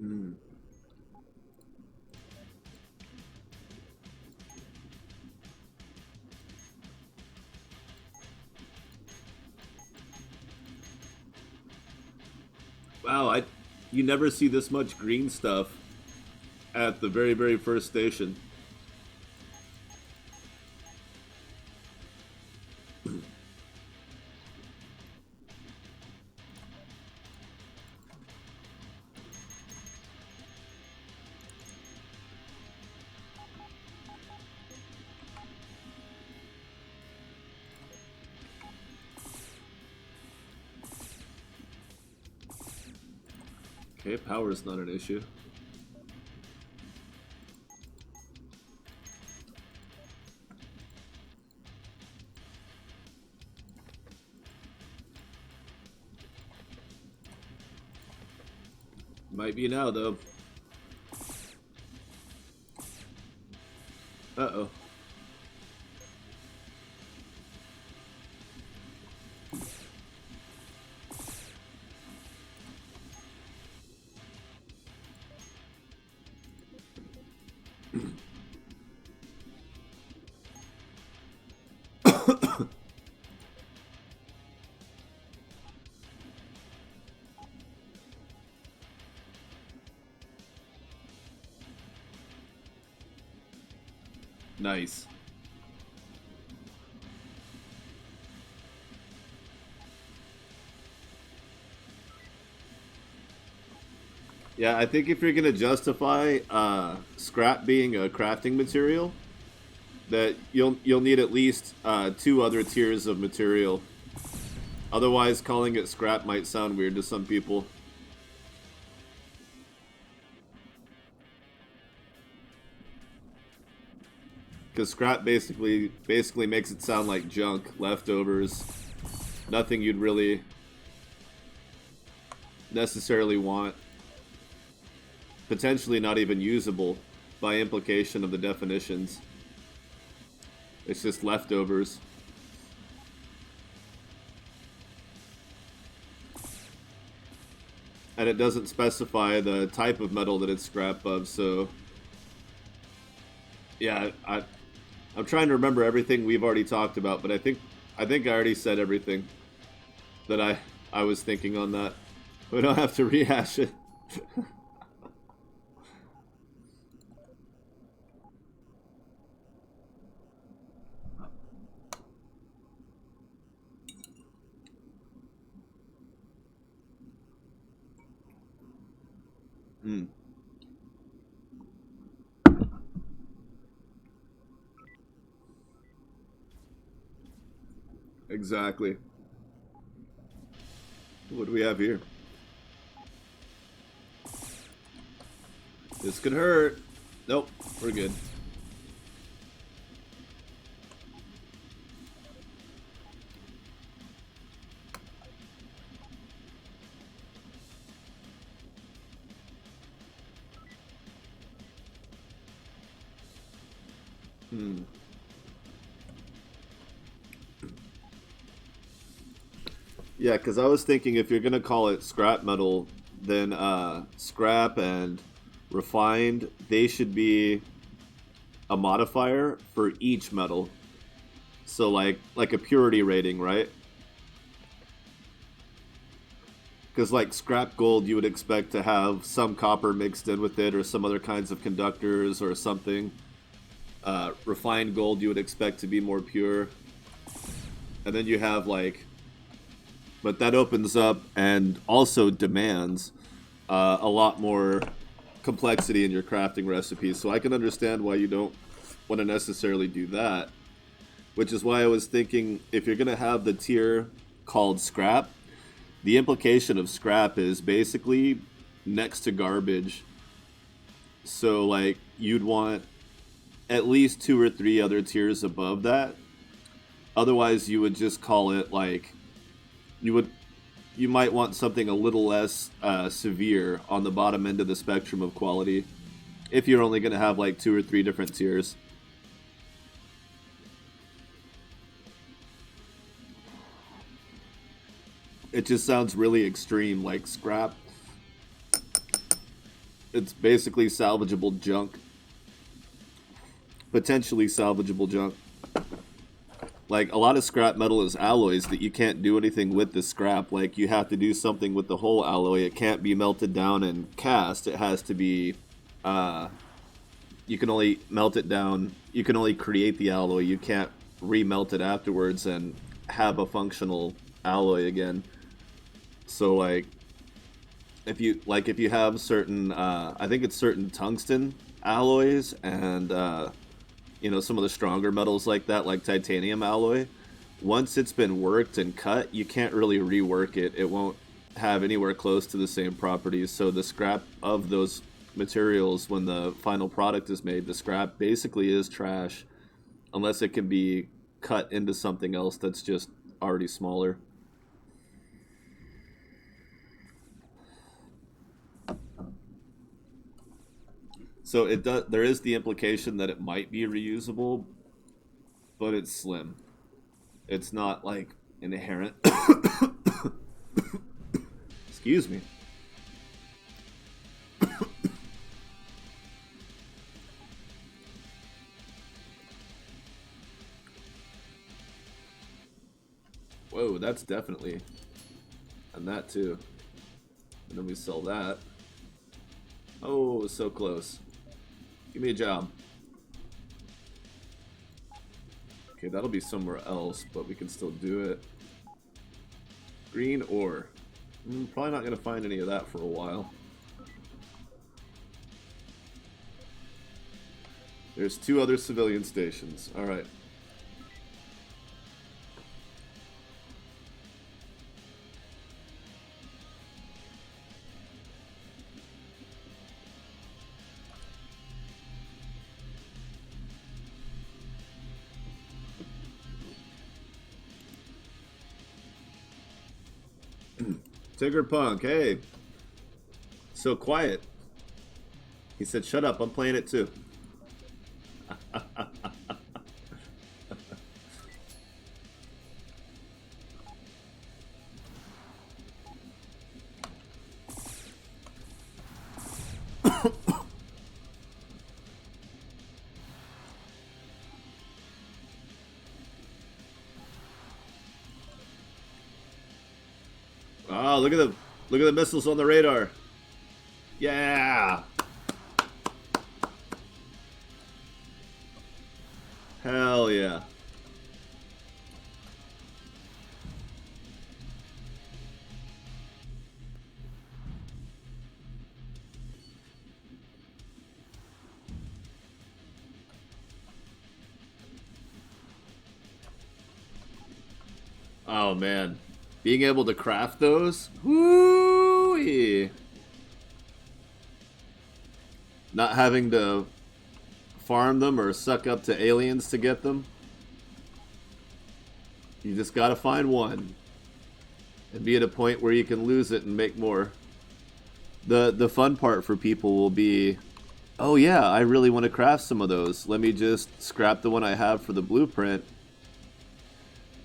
Mm. Wow, you never see this much green stuff at the very, very first station. Okay, power is not an issue. Might be now, though. Uh-oh. Nice. Yeah, I think if you're gonna justify scrap being a crafting material, that you'll need at least two other tiers of material. Otherwise, calling it scrap might sound weird to some people. Because scrap basically makes it sound like junk, leftovers, nothing you'd really necessarily want. Potentially not even usable by implication of the definitions. It's just leftovers. and it doesn't specify the type of metal that it's scrap of. So yeah, I'm trying to remember everything we've already talked about, but I think I already said everything that I was thinking on that. We don't have to rehash it. Mm. Exactly. What do we have here? This could hurt. Nope, we're good. Hmm. Yeah, because I was thinking if you're gonna call it scrap metal, then scrap and refined, they should be a modifier for each metal. So like a purity rating, right? Because like scrap gold, you would expect to have some copper mixed in with it, or some other kinds of conductors, or something. Refined gold, you would expect to be more pure, and then you have like, but that opens up and also demands a lot more complexity in your crafting recipes. So I can understand why you don't want to necessarily do that. Which is why I was thinking if you're gonna have the tier called scrap, the implication of scrap is basically next to garbage. So like you'd want at least 2 or 3 other tiers above that. Otherwise you would just call it like you would you might want something a little less severe on the bottom end of the spectrum of quality if you're only going to have like 2 or 3 different tiers. It just sounds really extreme, like scrap. It's basically salvageable junk. Potentially salvageable junk. Like, a lot of scrap metal is alloys that you can't do anything with the scrap. Like, you have to do something with the whole alloy. It can't be melted down and cast. It has to be, you can only melt it down. You can only create the alloy. You can't remelt it afterwards and have a functional alloy again. So, like, if you have certain, I think it's certain tungsten alloys and, some of the stronger metals like that, like titanium alloy, once it's been worked and cut, you can't really rework it. It won't have anywhere close to the same properties. So the scrap of those materials, when the final product is made, the scrap basically is trash unless it can be cut into something else that's just already smaller. So it does. There is the implication that it might be reusable, but it's slim. It's not like inherent. Excuse me. Whoa, that's definitely, and that too. And then we sell that. Oh, so close. Give me a job. Okay, that'll be somewhere else, but we can still do it. Green ore. Probably not going to find any of that for a while. There's 2 other civilian stations. Alright. Tigger Punk, hey. So quiet. He said, shut up, I'm playing it too. Oh, look at the missiles on the radar. Yeah. Hell yeah. Oh man, being able to craft those, woo! Not having to farm them or suck up to aliens to get them. You just gotta find one and be at a point where you can lose it and make more. The fun part for people will be, oh yeah, I really want to craft some of those. Let me just scrap the one I have for the blueprint.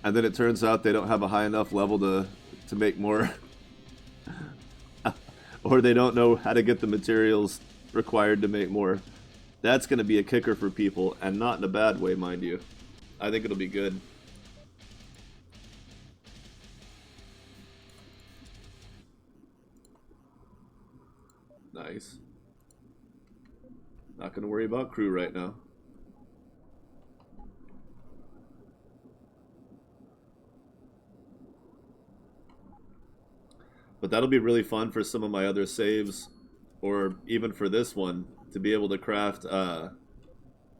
And then it turns out they don't have a high enough level to make more. Or they don't know how to get the materials required to make more. That's going to be a kicker for people, and not in a bad way, mind you. I think it'll be good. Nice. Not going to worry about crew right now. But that'll be really fun for some of my other saves, or even for this one, to be able to craft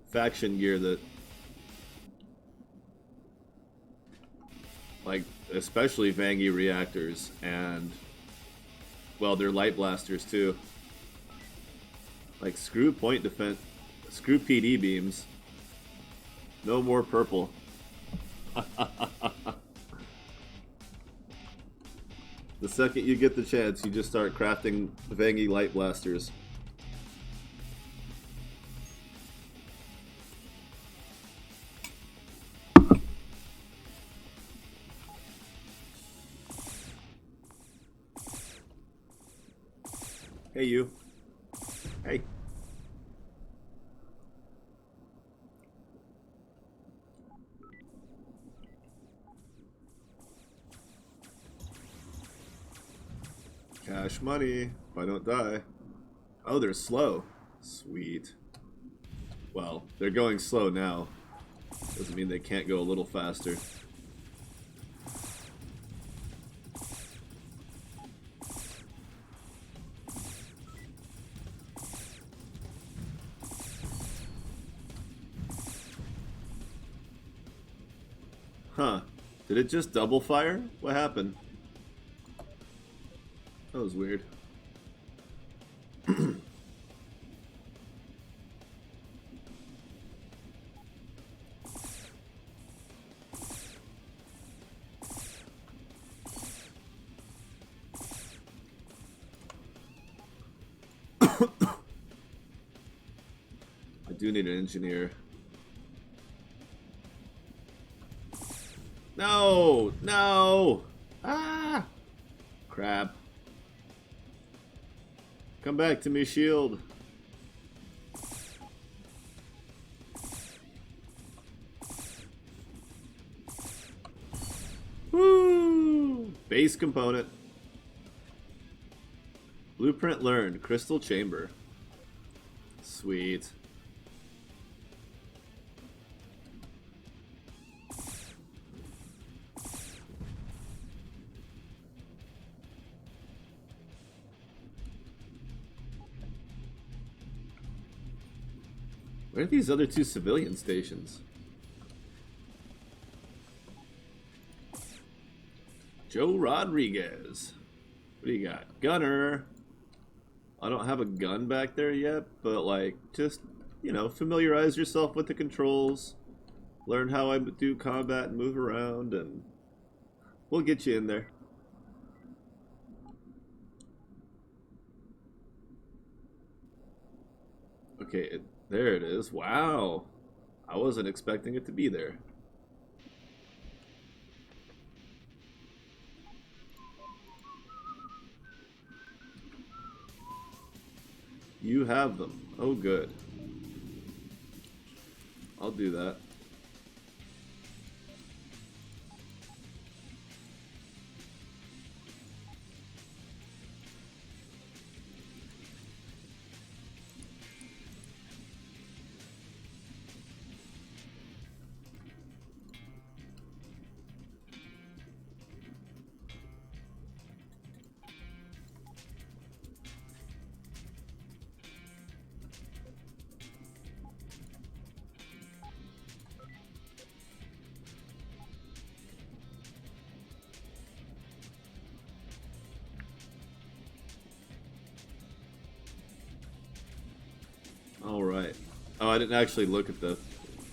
faction gear that, like, especially Vangie reactors and, well, they're light blasters too. Like, screw point defense, screw PD beams. No more purple. The second you get the chance, you just start crafting Vangie light blasters. Hey, you. Hey. Cash money, if I don't die. Oh, they're slow. Sweet. Well, they're going slow now. Doesn't mean they can't go a little faster. Huh. Did it just double fire? What happened? That was weird. I do need an engineer. No! No! Ah! Crap. Come back to me, shield. Woo! Base component. Blueprint learned. Crystal chamber. Sweet. Where are these other two civilian stations? Joe Rodriguez. What do you got? Gunner. I don't have a gun back there yet, but like, just, you know, familiarize yourself with the controls. Learn how I do combat and move around, and we'll get you in there. Okay, there it is. Wow. I wasn't expecting it to be there. You have them. Oh, good. I'll do that. All right. Oh, I didn't actually look at the...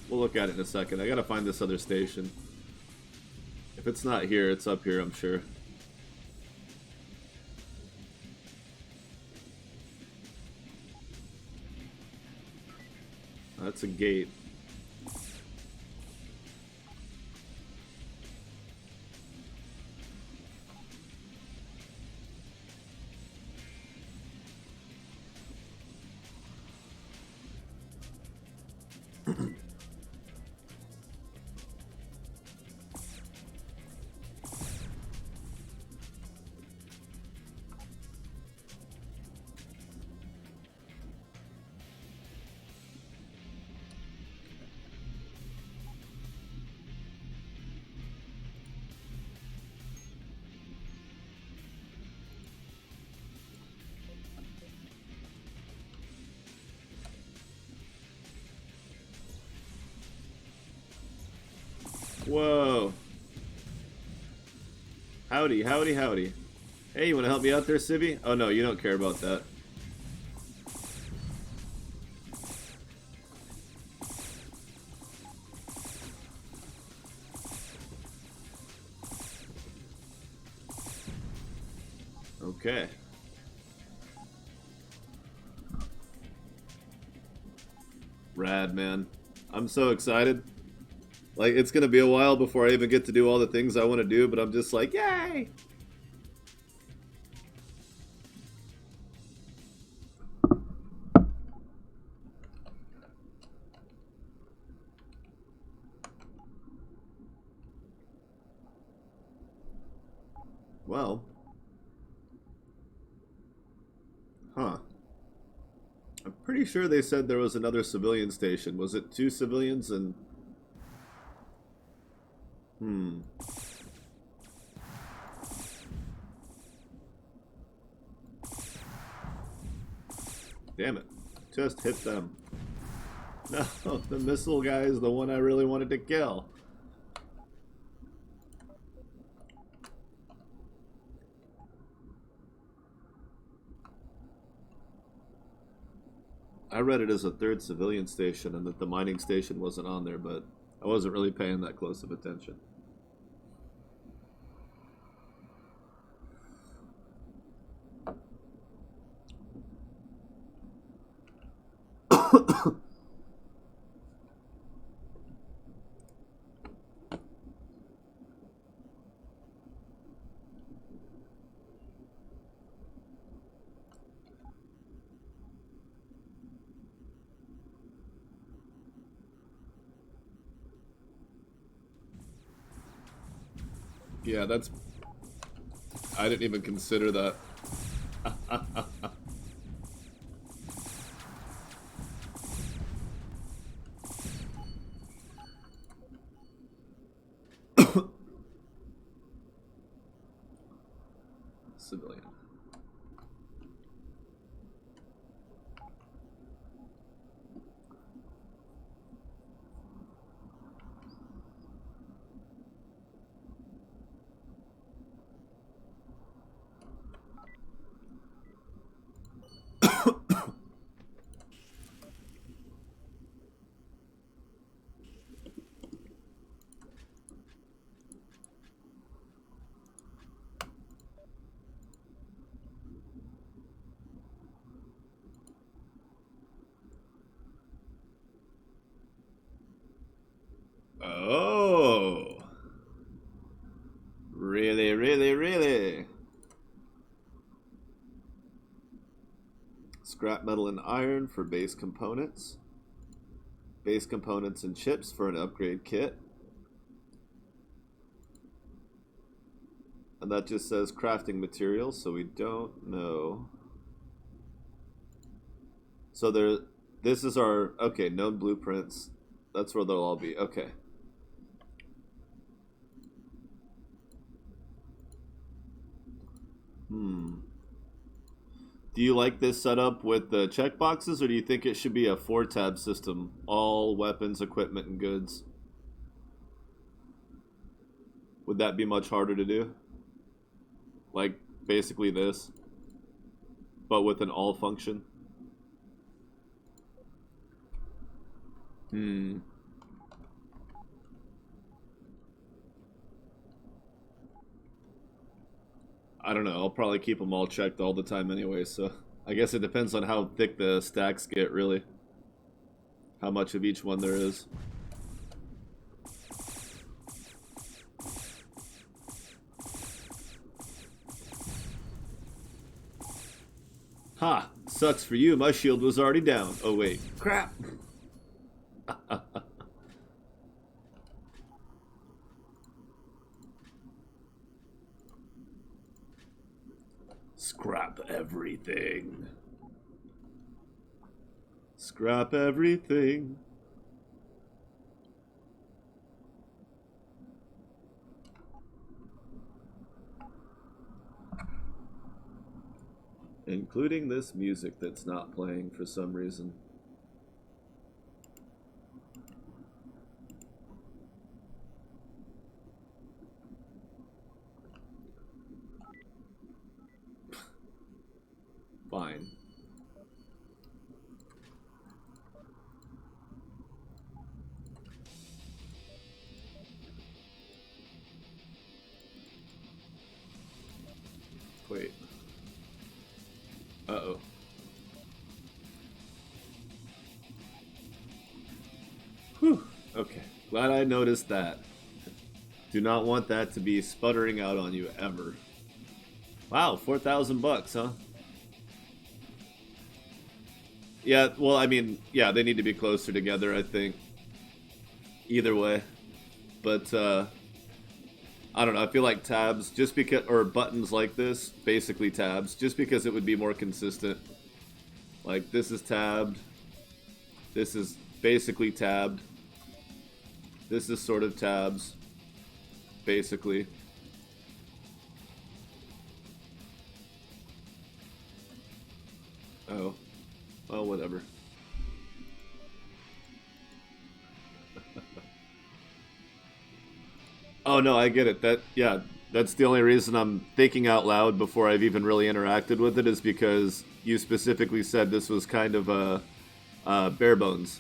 We'll look at it in a second. I gotta find this other station. If it's not here, it's up here, I'm sure. That's a gate. Whoa. Howdy, howdy, howdy. Hey, you want to help me out there, Sibby? Oh no, you don't care about that. Okay. Rad, man. I'm so excited. Like, it's gonna be a while before I even get to do all the things I want to do, but I'm just like, yay! Well. Huh. I'm pretty sure they said there was another civilian station. Was it 2 civilians and... Damn it. Just hit them. No, the missile guy is the one I really wanted to kill. I read it as a 3rd civilian station and that the mining station wasn't on there, but I wasn't really paying that close of attention. Yeah, that's... I didn't even consider that. Civilian. Oh. Really, really, really? Scrap metal and iron for base components. Base components and chips for an upgrade kit. And that just says crafting materials, so we don't know. So this is our, okay, known blueprints. That's where they'll all be, okay. Do you like this setup with the checkboxes, or do you think it should be a 4-tab system? All weapons, equipment, and goods. Would that be much harder to do? Like, basically this, but with an all function? Hmm. I don't know. I'll probably keep them all checked all the time anyway, so I guess it depends on how thick the stacks get, really. How much of each one there is. Ha! Sucks for you, my shield was already down. Oh wait. Crap! Scrap everything. Scrap everything. Including this music that's not playing for some reason. Fine. Wait. Uh-oh. Whew. Okay. Glad I noticed that. Do not want that to be sputtering out on you ever. Wow, 4,000 bucks, huh? Yeah, well, I mean, yeah, they need to be closer together, I think. Either way. But, I don't know, I feel like tabs, just because, or buttons like this, basically tabs, just because it would be more consistent. Like, this is tabbed. This is basically tabbed. This is sort of tabs. Basically. Oh. Well, whatever. Oh no, I get it. Yeah, that's the only reason I'm thinking out loud before I've even really interacted with it is because you specifically said this was kind of a bare bones.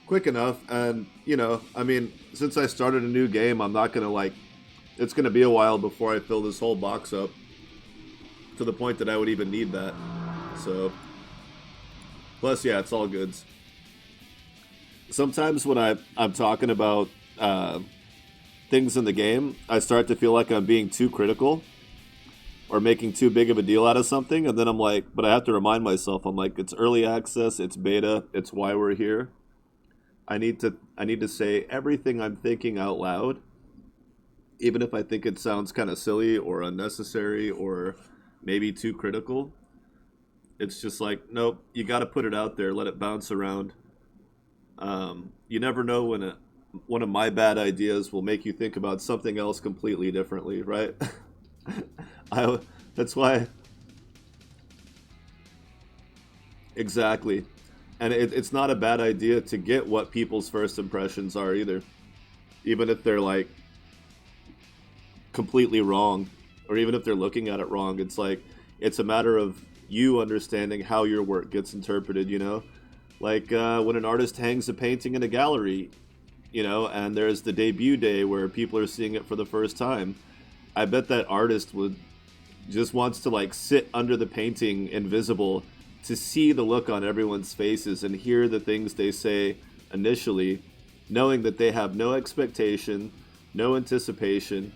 Quick enough, and you know, I mean, since I started a new game, I'm not gonna like. It's gonna be a while before I fill this whole box up to the point that I would even need that. So, plus, yeah, it's all goods. Sometimes when I'm talking about things in the game, I start to feel like I'm being too critical or making too big of a deal out of something, and then I'm like, but I have to remind myself, I'm like, it's early access, it's beta, it's why we're here. I need to say everything I'm thinking out loud, even if I think it sounds kind of silly or unnecessary or maybe too critical. It's just like, nope, you got to put it out there, let it bounce around. You never know when one of my bad ideas will make you think about something else completely differently, right? I, that's why, exactly. And it's not a bad idea to get what people's first impressions are either, even if they're like completely wrong, or even if they're looking at it wrong. It's like it's a matter of you understanding how your work gets interpreted. You know, like when an artist hangs a painting in a gallery, you know, and there's the debut day where people are seeing it for the first time. I bet that artist would just wants to like sit under the painting invisible to see the look on everyone's faces and hear the things they say initially, knowing that they have no expectation, no anticipation.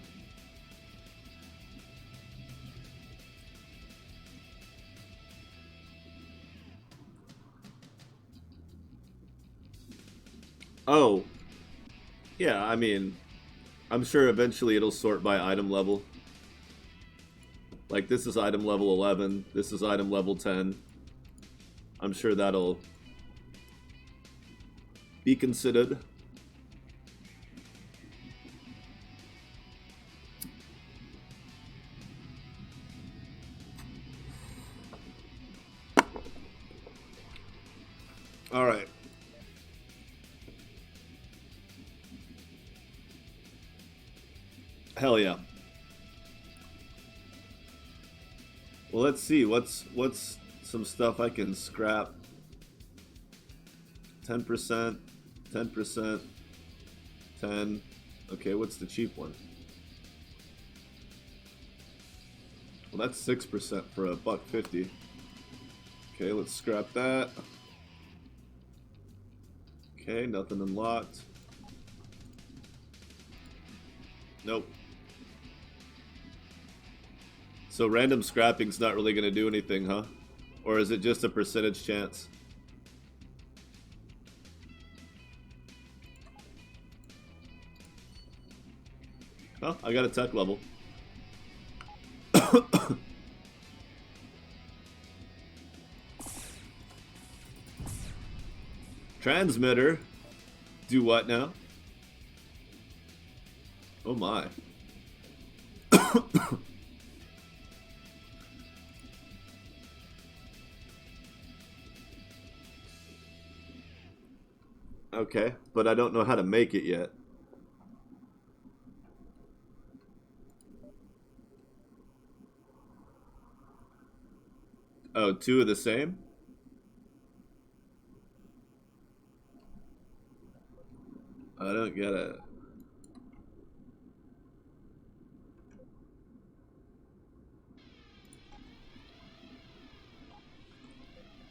Oh, yeah, I mean, I'm sure eventually it'll sort by item level. Like, this is item level 11, this is item level 10. I'm sure that'll be considered. All right. Hell yeah. Well, let's see. What's some stuff I can scrap? 10%, 10%, 10. Okay, what's the cheap one? Well, that's 6% for $1.50. Okay, let's scrap that. Okay, nothing unlocked. Nope. So random scrapping's not really going to do anything, huh? Or is it just a percentage chance? Oh, I got a tech level. Transmitter. Do what now? Oh my. Okay, but I don't know how to make it yet. Oh, two of the same? I don't get it.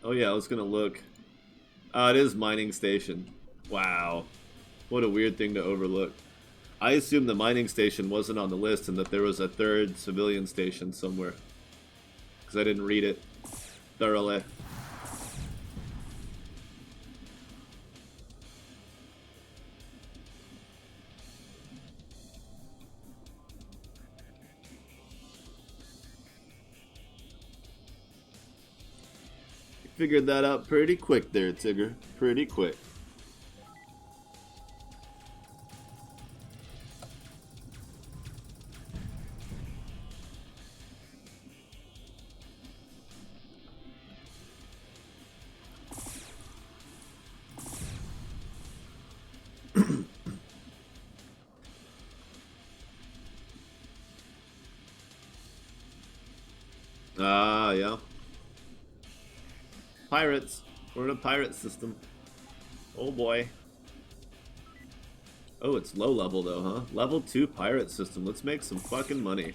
Oh yeah, I was gonna look. It is mining station. Wow. What a weird thing to overlook. I assumed the mining station wasn't on the list and that there was a third civilian station somewhere. Because I didn't read it thoroughly. Figured that out pretty quick there, Tigger. Pretty quick. Ah, yeah. Pirates. We're in a pirate system. Oh boy. Oh, it's low level though, huh? Level 2 pirate system. Let's make some fucking money.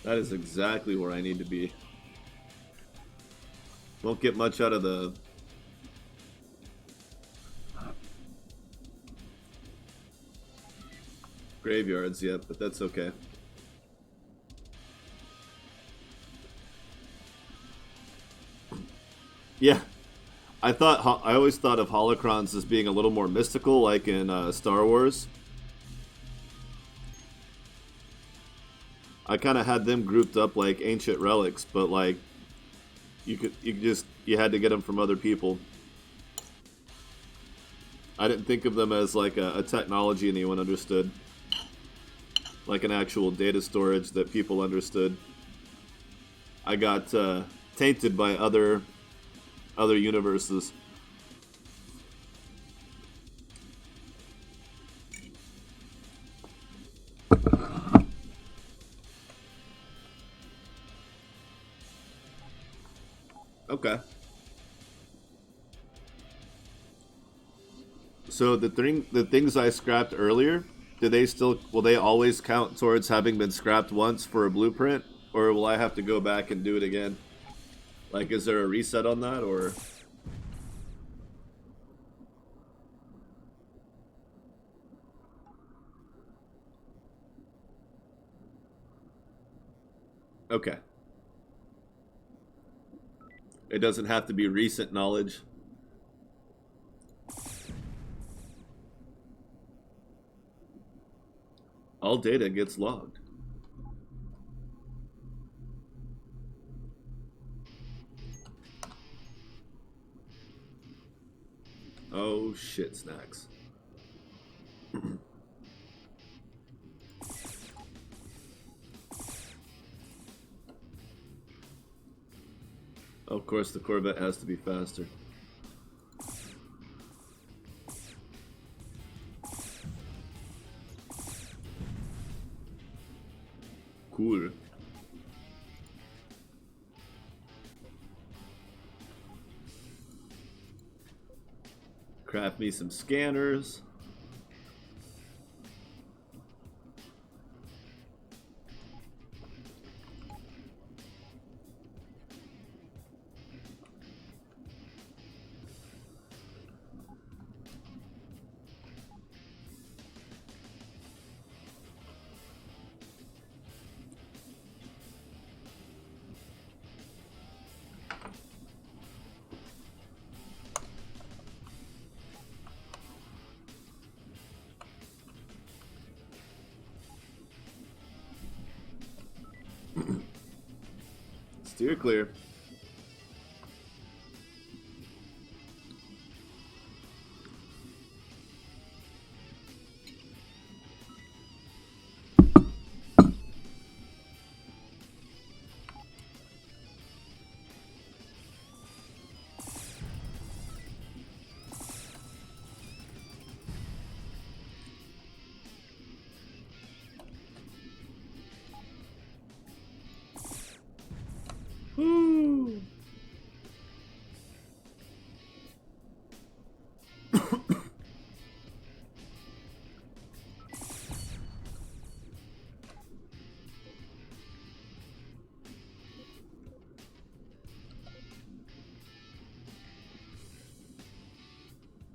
That is exactly where I need to be. Won't get much out of the graveyards yet, but that's okay. Yeah, I always thought of holocrons as being a little more mystical, like in Star Wars. I kind of had them grouped up like ancient relics, but like you had to get them from other people. I didn't think of them as like a technology anyone understood, like an actual data storage that people understood. I got tainted by other universes. Okay. So the things I scrapped earlier, will they always count towards having been scrapped once for a blueprint, or will I have to go back and do it again? Like, is there a reset on that, or? Okay. It doesn't have to be recent knowledge. All data gets logged. Oh shit, snacks. Of course, the Corvette has to be faster. Cool. Craft me some scanners. Steer clear. Woo!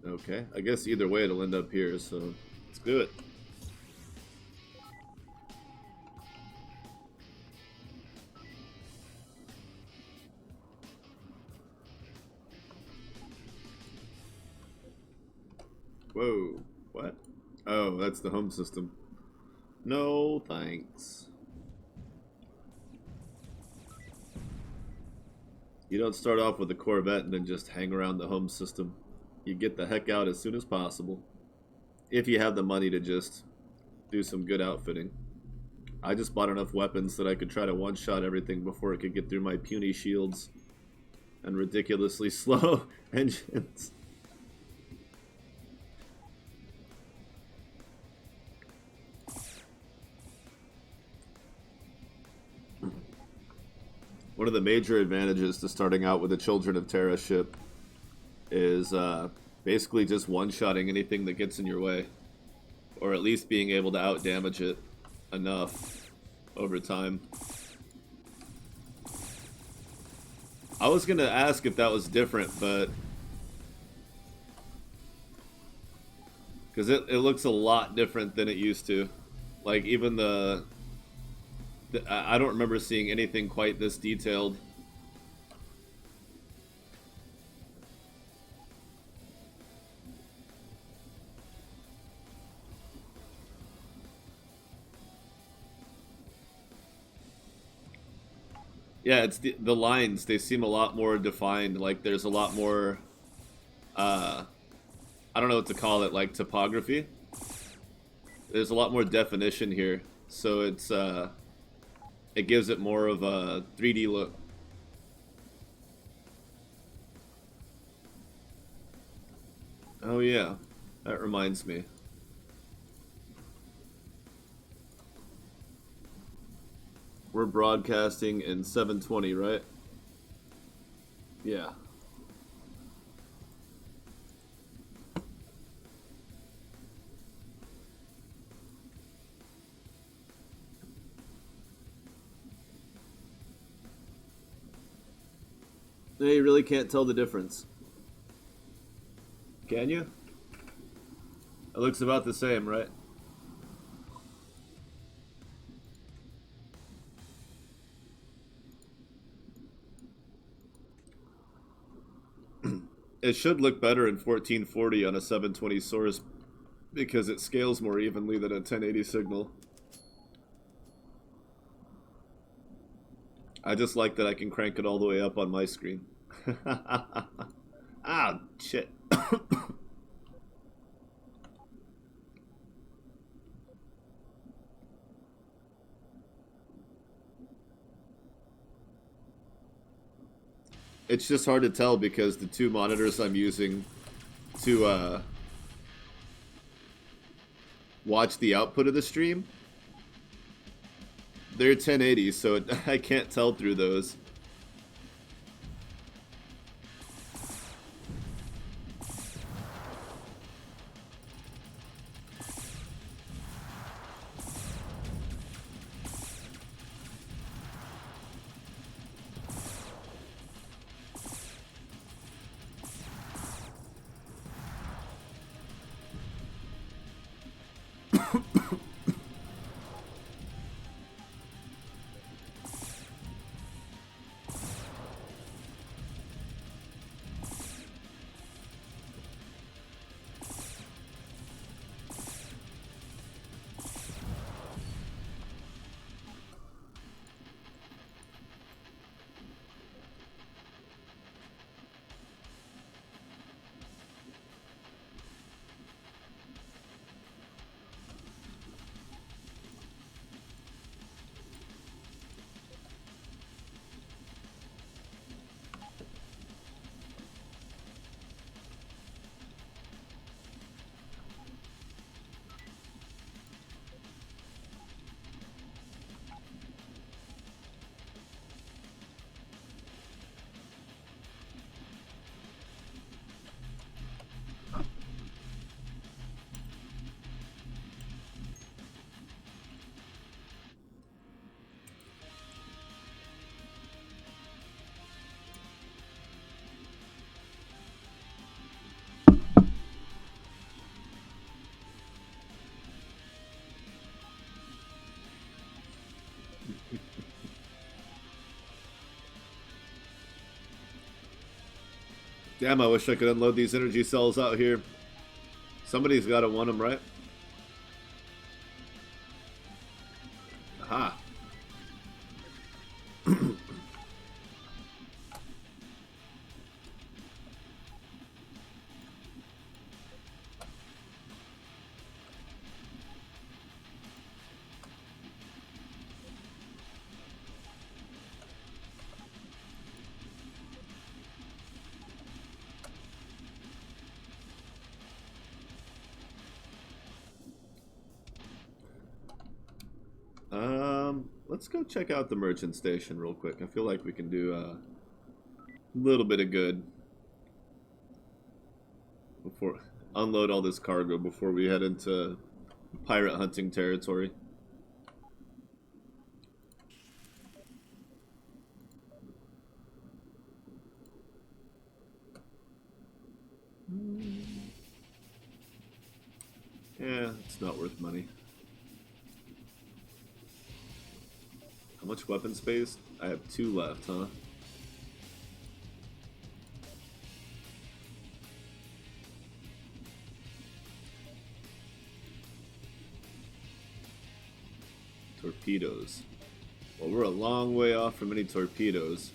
Okay, I guess either way it'll end up here, so let's do it. Whoa, what? Oh, that's the home system. No, thanks. You don't start off with a Corvette and then just hang around the home system. You get the heck out as soon as possible. If you have the money to just do some good outfitting. I just bought enough weapons that I could try to one-shot everything before it could get through my puny shields and ridiculously slow engines. One of the major advantages to starting out with a Children of Terra ship is basically just one-shotting anything that gets in your way. Or at least being able to out-damage it enough over time. I was going to ask if that was different, but... because it looks a lot different than it used to. Like, even the I don't remember seeing anything quite this detailed. Yeah, it's the lines. They seem a lot more defined. Like there's a lot more, I don't know what to call it, like topography. There's a lot more definition here, so it gives it more of a 3D look. Oh yeah, that reminds me. We're broadcasting in 720, right? Yeah. No, you really can't tell the difference. Can you? It looks about the same, right? It should look better in 1440 on a 720 source because it scales more evenly than a 1080 signal. I just like that I can crank it all the way up on my screen. Ah, shit. It's just hard to tell because the two monitors I'm using to watch the output of the stream, they're 1080, so I can't tell through those. Damn, I wish I could unload these energy cells out here. Somebody's got to want them, right? Aha. Let's go check out the merchant station real quick. I feel like we can do a little bit of good before unload all this cargo before we head into pirate hunting territory. Yeah, it's not worth money. How much weapon space? I have 2 left, huh? Torpedoes. Well, we're a long way off from any torpedoes.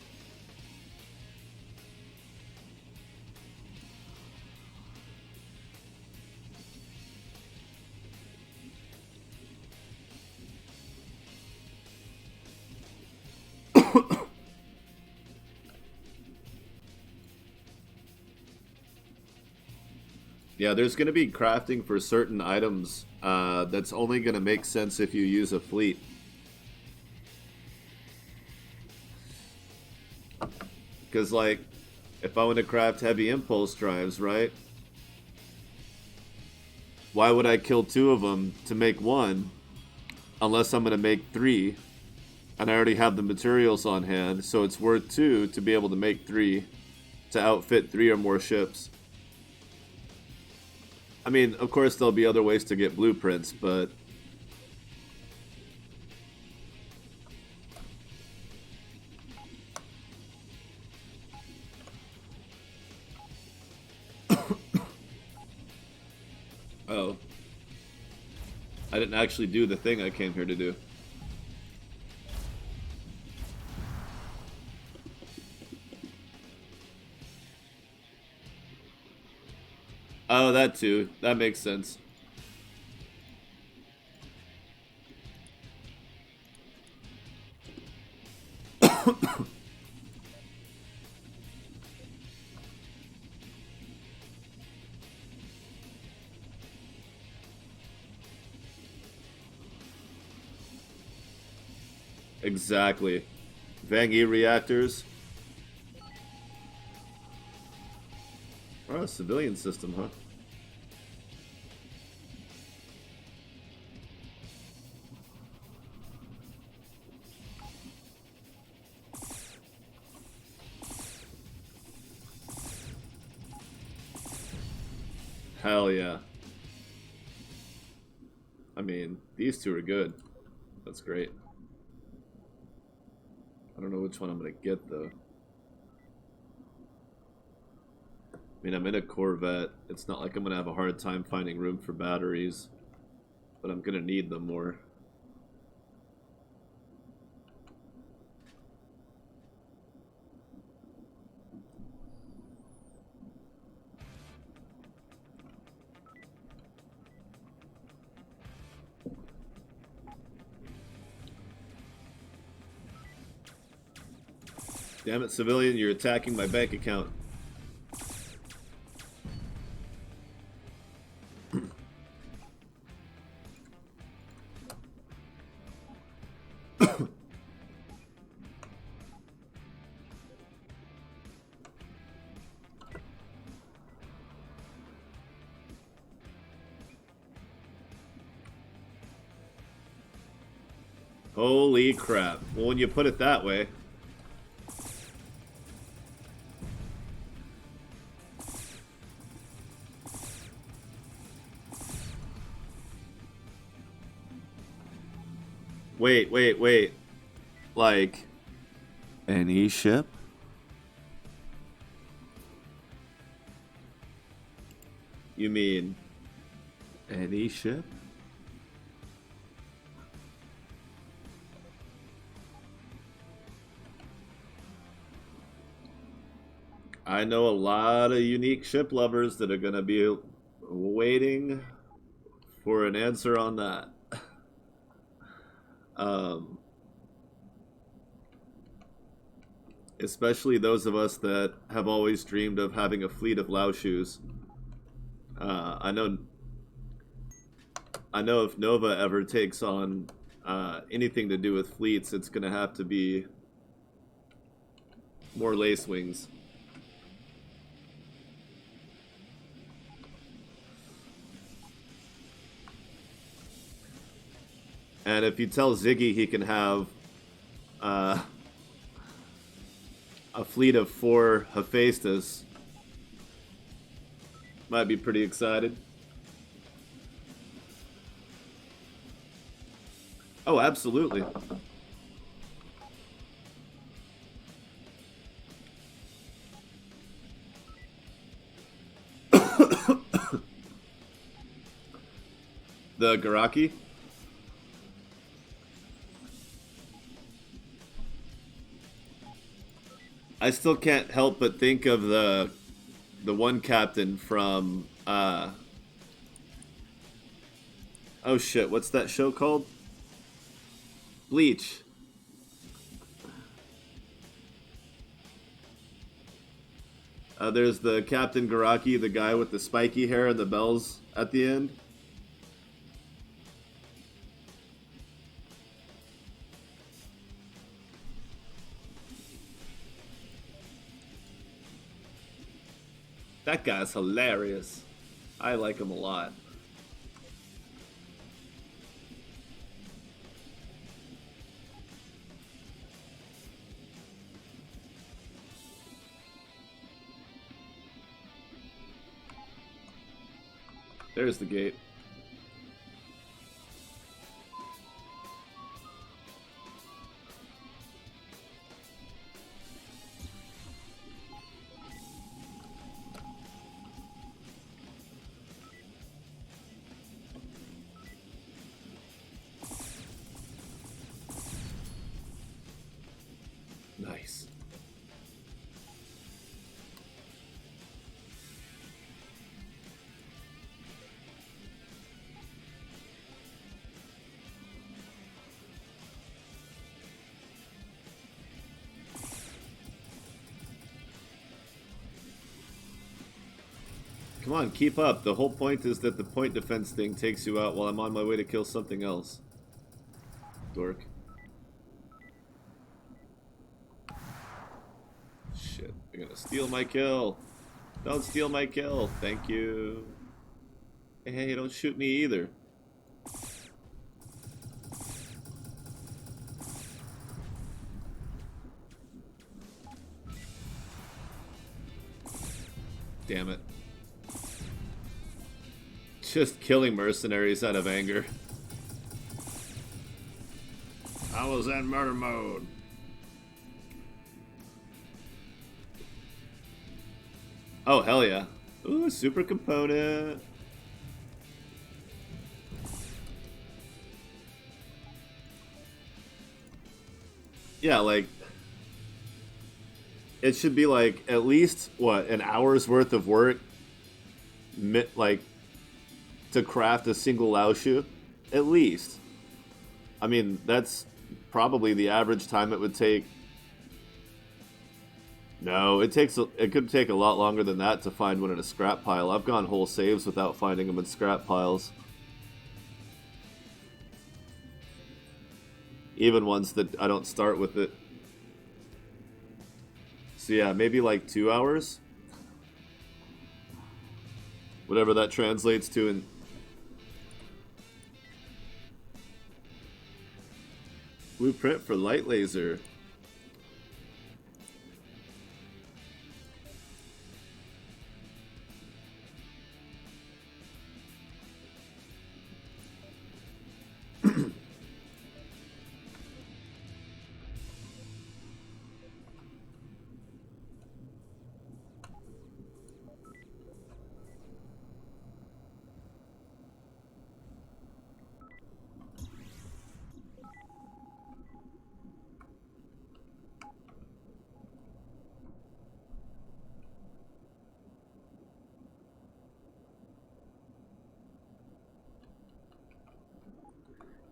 Yeah, there's going to be crafting for certain items that's only going to make sense if you use a fleet. Because, like, if I want to craft heavy impulse drives, right? Why would I kill 2 of them to make 1 unless I'm going to make 3? And I already have the materials on hand, so it's worth 2 to be able to make 3 to outfit 3 or more ships. I mean, of course, there'll be other ways to get blueprints, but... Oh. I didn't actually do the thing I came here to do. Oh, that too. That makes sense. Exactly. Vang E reactors. Oh, civilian system, huh? Hell yeah. I mean, these two are good. That's great. I don't know which one I'm gonna get though. I mean, I'm in a Corvette. It's not like I'm gonna have a hard time finding room for batteries, but I'm gonna need them more. Damn it, civilian, you're attacking my bank account. Holy crap. Well, when you put it that way. Wait. Like, any ship? You mean any ship? I know a lot of unique ship lovers that are going to be waiting for an answer on that. um, Especially those of us that have always dreamed of having a fleet of Lao shoes. I know if Nova ever takes on anything to do with fleets, it's going to have to be more lace wings. And if you tell Ziggy he can have a fleet of 4 Hephaestus, might be pretty excited. Oh, absolutely. The Garaki? I still can't help but think of the one captain from oh shit, what's that show called? Bleach. There's the Captain Garaki, the guy with the spiky hair and the bells at the end. That guy's hilarious. I like him a lot. There's the gate. Nice. Come on, keep up. The whole point is that the point defense thing takes you out while I'm on my way to kill something else. Dork. You're gonna steal my kill. Don't steal my kill. Thank you. Hey, don't shoot me either. Damn it. Just killing mercenaries out of anger. I was in murder mode. Oh, hell yeah. Ooh, super component. Yeah, like, it should be like at least, what, an hour's worth of work, like, to craft a single Lao Shu? At least. I mean, that's probably the average time it would take. No, it could take a lot longer than that to find one in a scrap pile. I've gone whole saves without finding them in scrap piles. Even ones that I don't start with it. So yeah, maybe like 2 hours? Whatever that translates to in... Blueprint for light laser.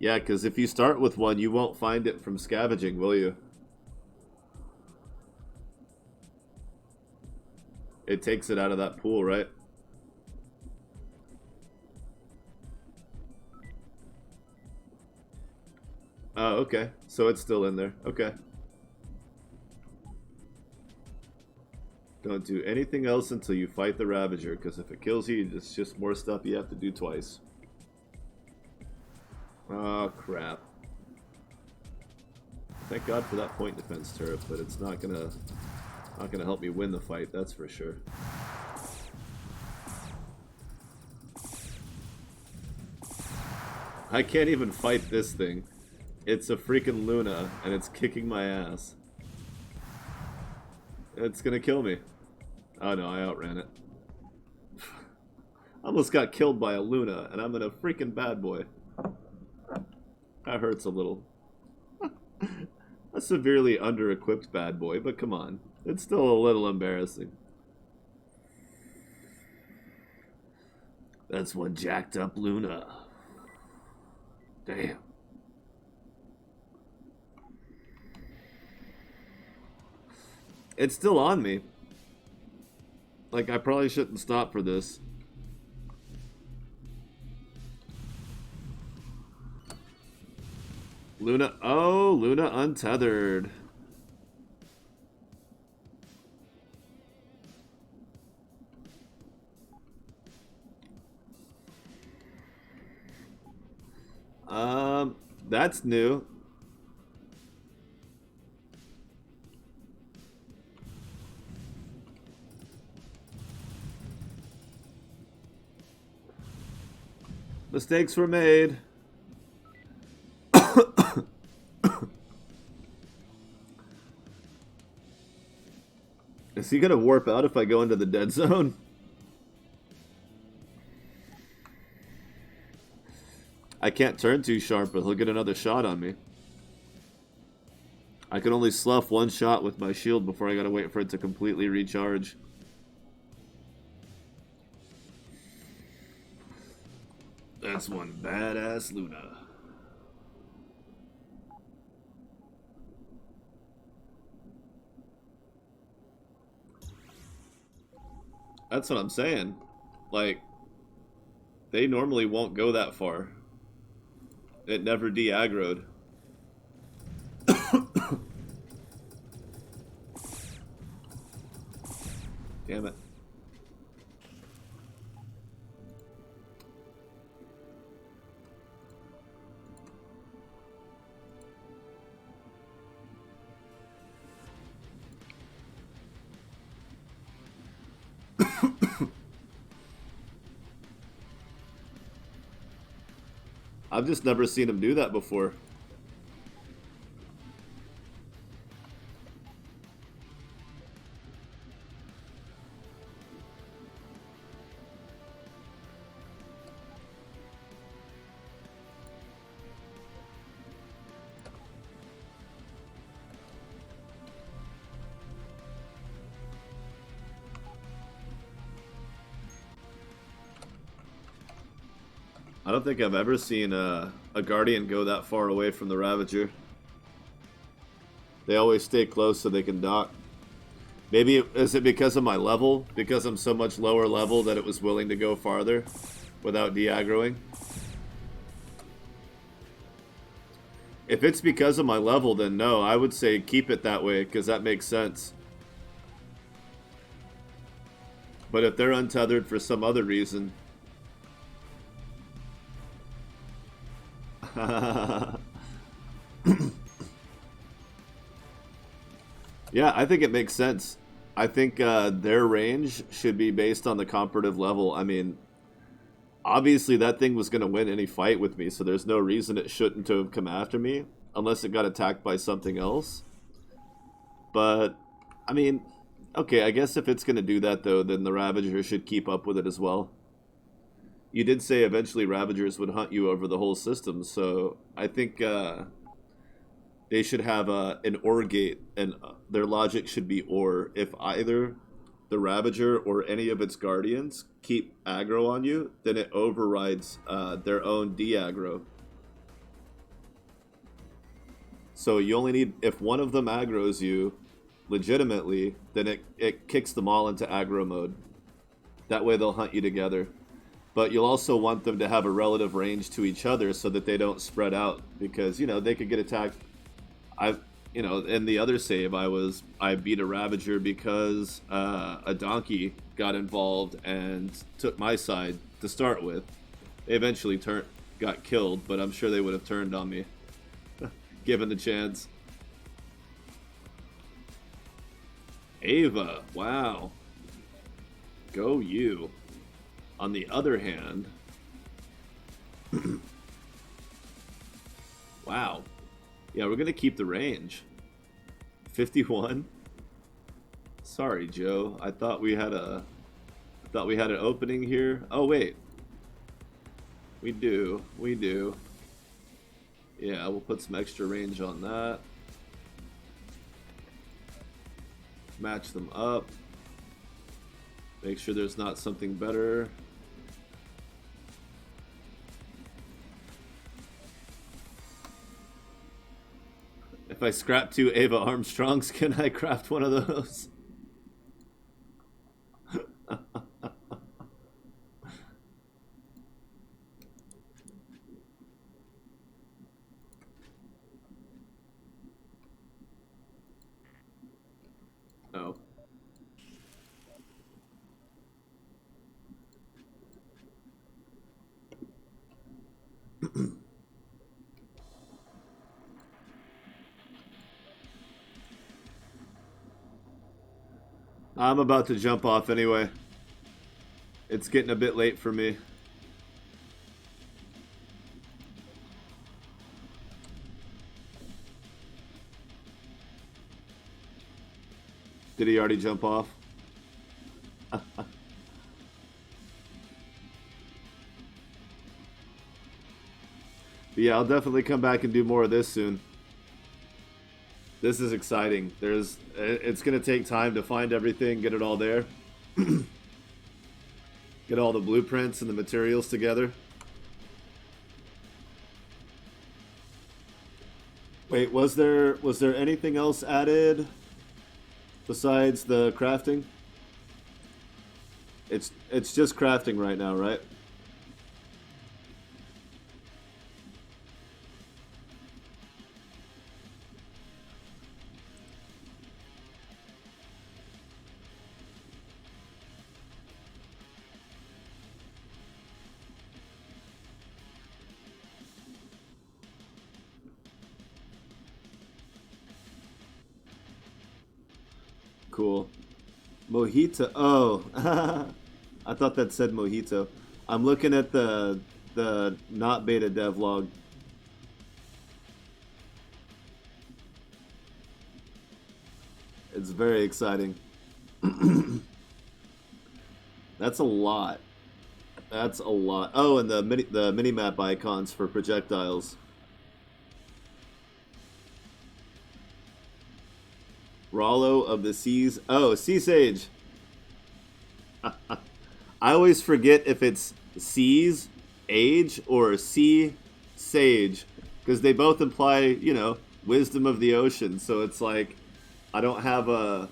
Yeah, because if you start with one, you won't find it from scavenging, will you? It takes it out of that pool, right? Oh, okay. So it's still in there. Okay. Don't do anything else until you fight the Ravager, because if it kills you, it's just more stuff you have to do twice. Oh, crap. Thank God for that point defense turret, but it's not gonna help me win the fight, that's for sure. I can't even fight this thing. It's a freaking Luna, and it's kicking my ass. It's gonna kill me. Oh no, I outran it. Almost got killed by a Luna, and I'm in a freaking bad boy. That hurts a little. A severely under-equipped bad boy, but come on. It's still a little embarrassing. That's one jacked up Luna. Damn. It's still on me. Like, I probably shouldn't stop for this. Luna, oh, Luna untethered. That's new. Mistakes were made. Is he gonna warp out if I go into the dead zone? I can't turn too sharp, but he'll get another shot on me. I can only slough one shot with my shield before I gotta wait for it to completely recharge. That's one badass Luna. That's what I'm saying. Like, they normally won't go that far. It never de-aggroed. Damn it. I've just never seen him do that before. I don't think I've ever seen a Guardian go that far away from the Ravager. They always stay close so they can dock. Maybe, is it because of my level? Because I'm so much lower level that it was willing to go farther without de-aggroing? If it's because of my level, then no. I would say keep it that way, because that makes sense. But if they're untethered for some other reason... Yeah, I think it makes sense. I think their range should be based on the comparative level. I mean, obviously that thing was going to win any fight with me, so there's no reason it shouldn't have come after me, unless it got attacked by something else. But, I mean, okay, I guess if it's going to do that, though, then the Ravager should keep up with it as well. You did say eventually Ravagers would hunt you over the whole system, so I think they should have an OR gate, and their logic should be OR. If either the Ravager or any of its Guardians keep aggro on you, then it overrides their own de-aggro. So you only need, if one of them aggroes you legitimately, then it kicks them all into aggro mode. That way they'll hunt you together. But you'll also want them to have a relative range to each other so that they don't spread out, because, you know, they could get attacked. You know, in the other save, I beat a Ravager because a donkey got involved and took my side to start with. They eventually got killed, but I'm sure they would have turned on me, given the chance. Ava, wow. Go you. On the other hand... Wow. Yeah, we're gonna keep the range. 51. Sorry, Joe. I thought we had an opening here. Oh wait. We do. Yeah, we'll put some extra range on that. Match them up. Make sure there's not something better. If I scrap 2 Ava Armstrongs, can I craft one of those? Oh. I'm about to jump off anyway. It's getting a bit late for me. Did he already jump off? Yeah, I'll definitely come back and do more of this soon. This is exciting. It's going to take time to find everything, get it all there. Get all the blueprints and the materials together. Wait, was there anything else added besides the crafting? It's just crafting right now, right? Cool. Mojito. Oh, I thought that said mojito. I'm looking at the not beta devlog. It's very exciting. That's a lot. That's a lot. Oh, and the mini map icons for projectiles. Rollo of the Seas. Oh, Sea Sage. I always forget if it's Seas Age or Sea Sage because they both imply, wisdom of the ocean. So it's like I don't have a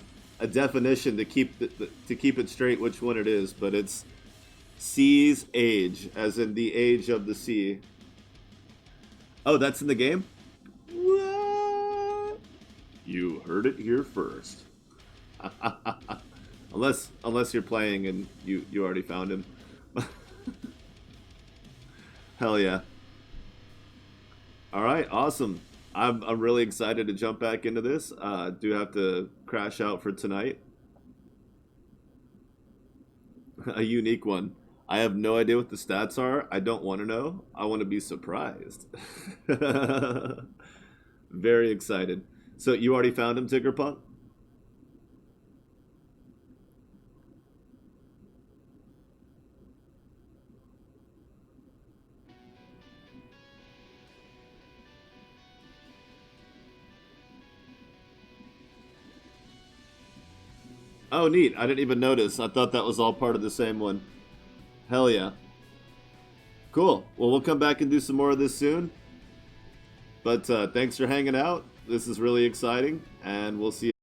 definition to keep it straight which one it is, but it's Sea's Age, as in the age of the sea. Oh, that's in the game? What? You heard it here first. Unless you're playing and you already found him. Hell yeah. All right, awesome. I'm really excited to jump back into this. Do have to crash out for tonight. A unique one. I have no idea what the stats are. I don't want to know. I want to be surprised. Very excited. So you already found him, Tiggerpunk? Oh, neat. I didn't even notice. I thought that was all part of the same one. Hell yeah. Cool. Well, we'll come back and do some more of this soon. But thanks for hanging out. This is really exciting, and we'll see you.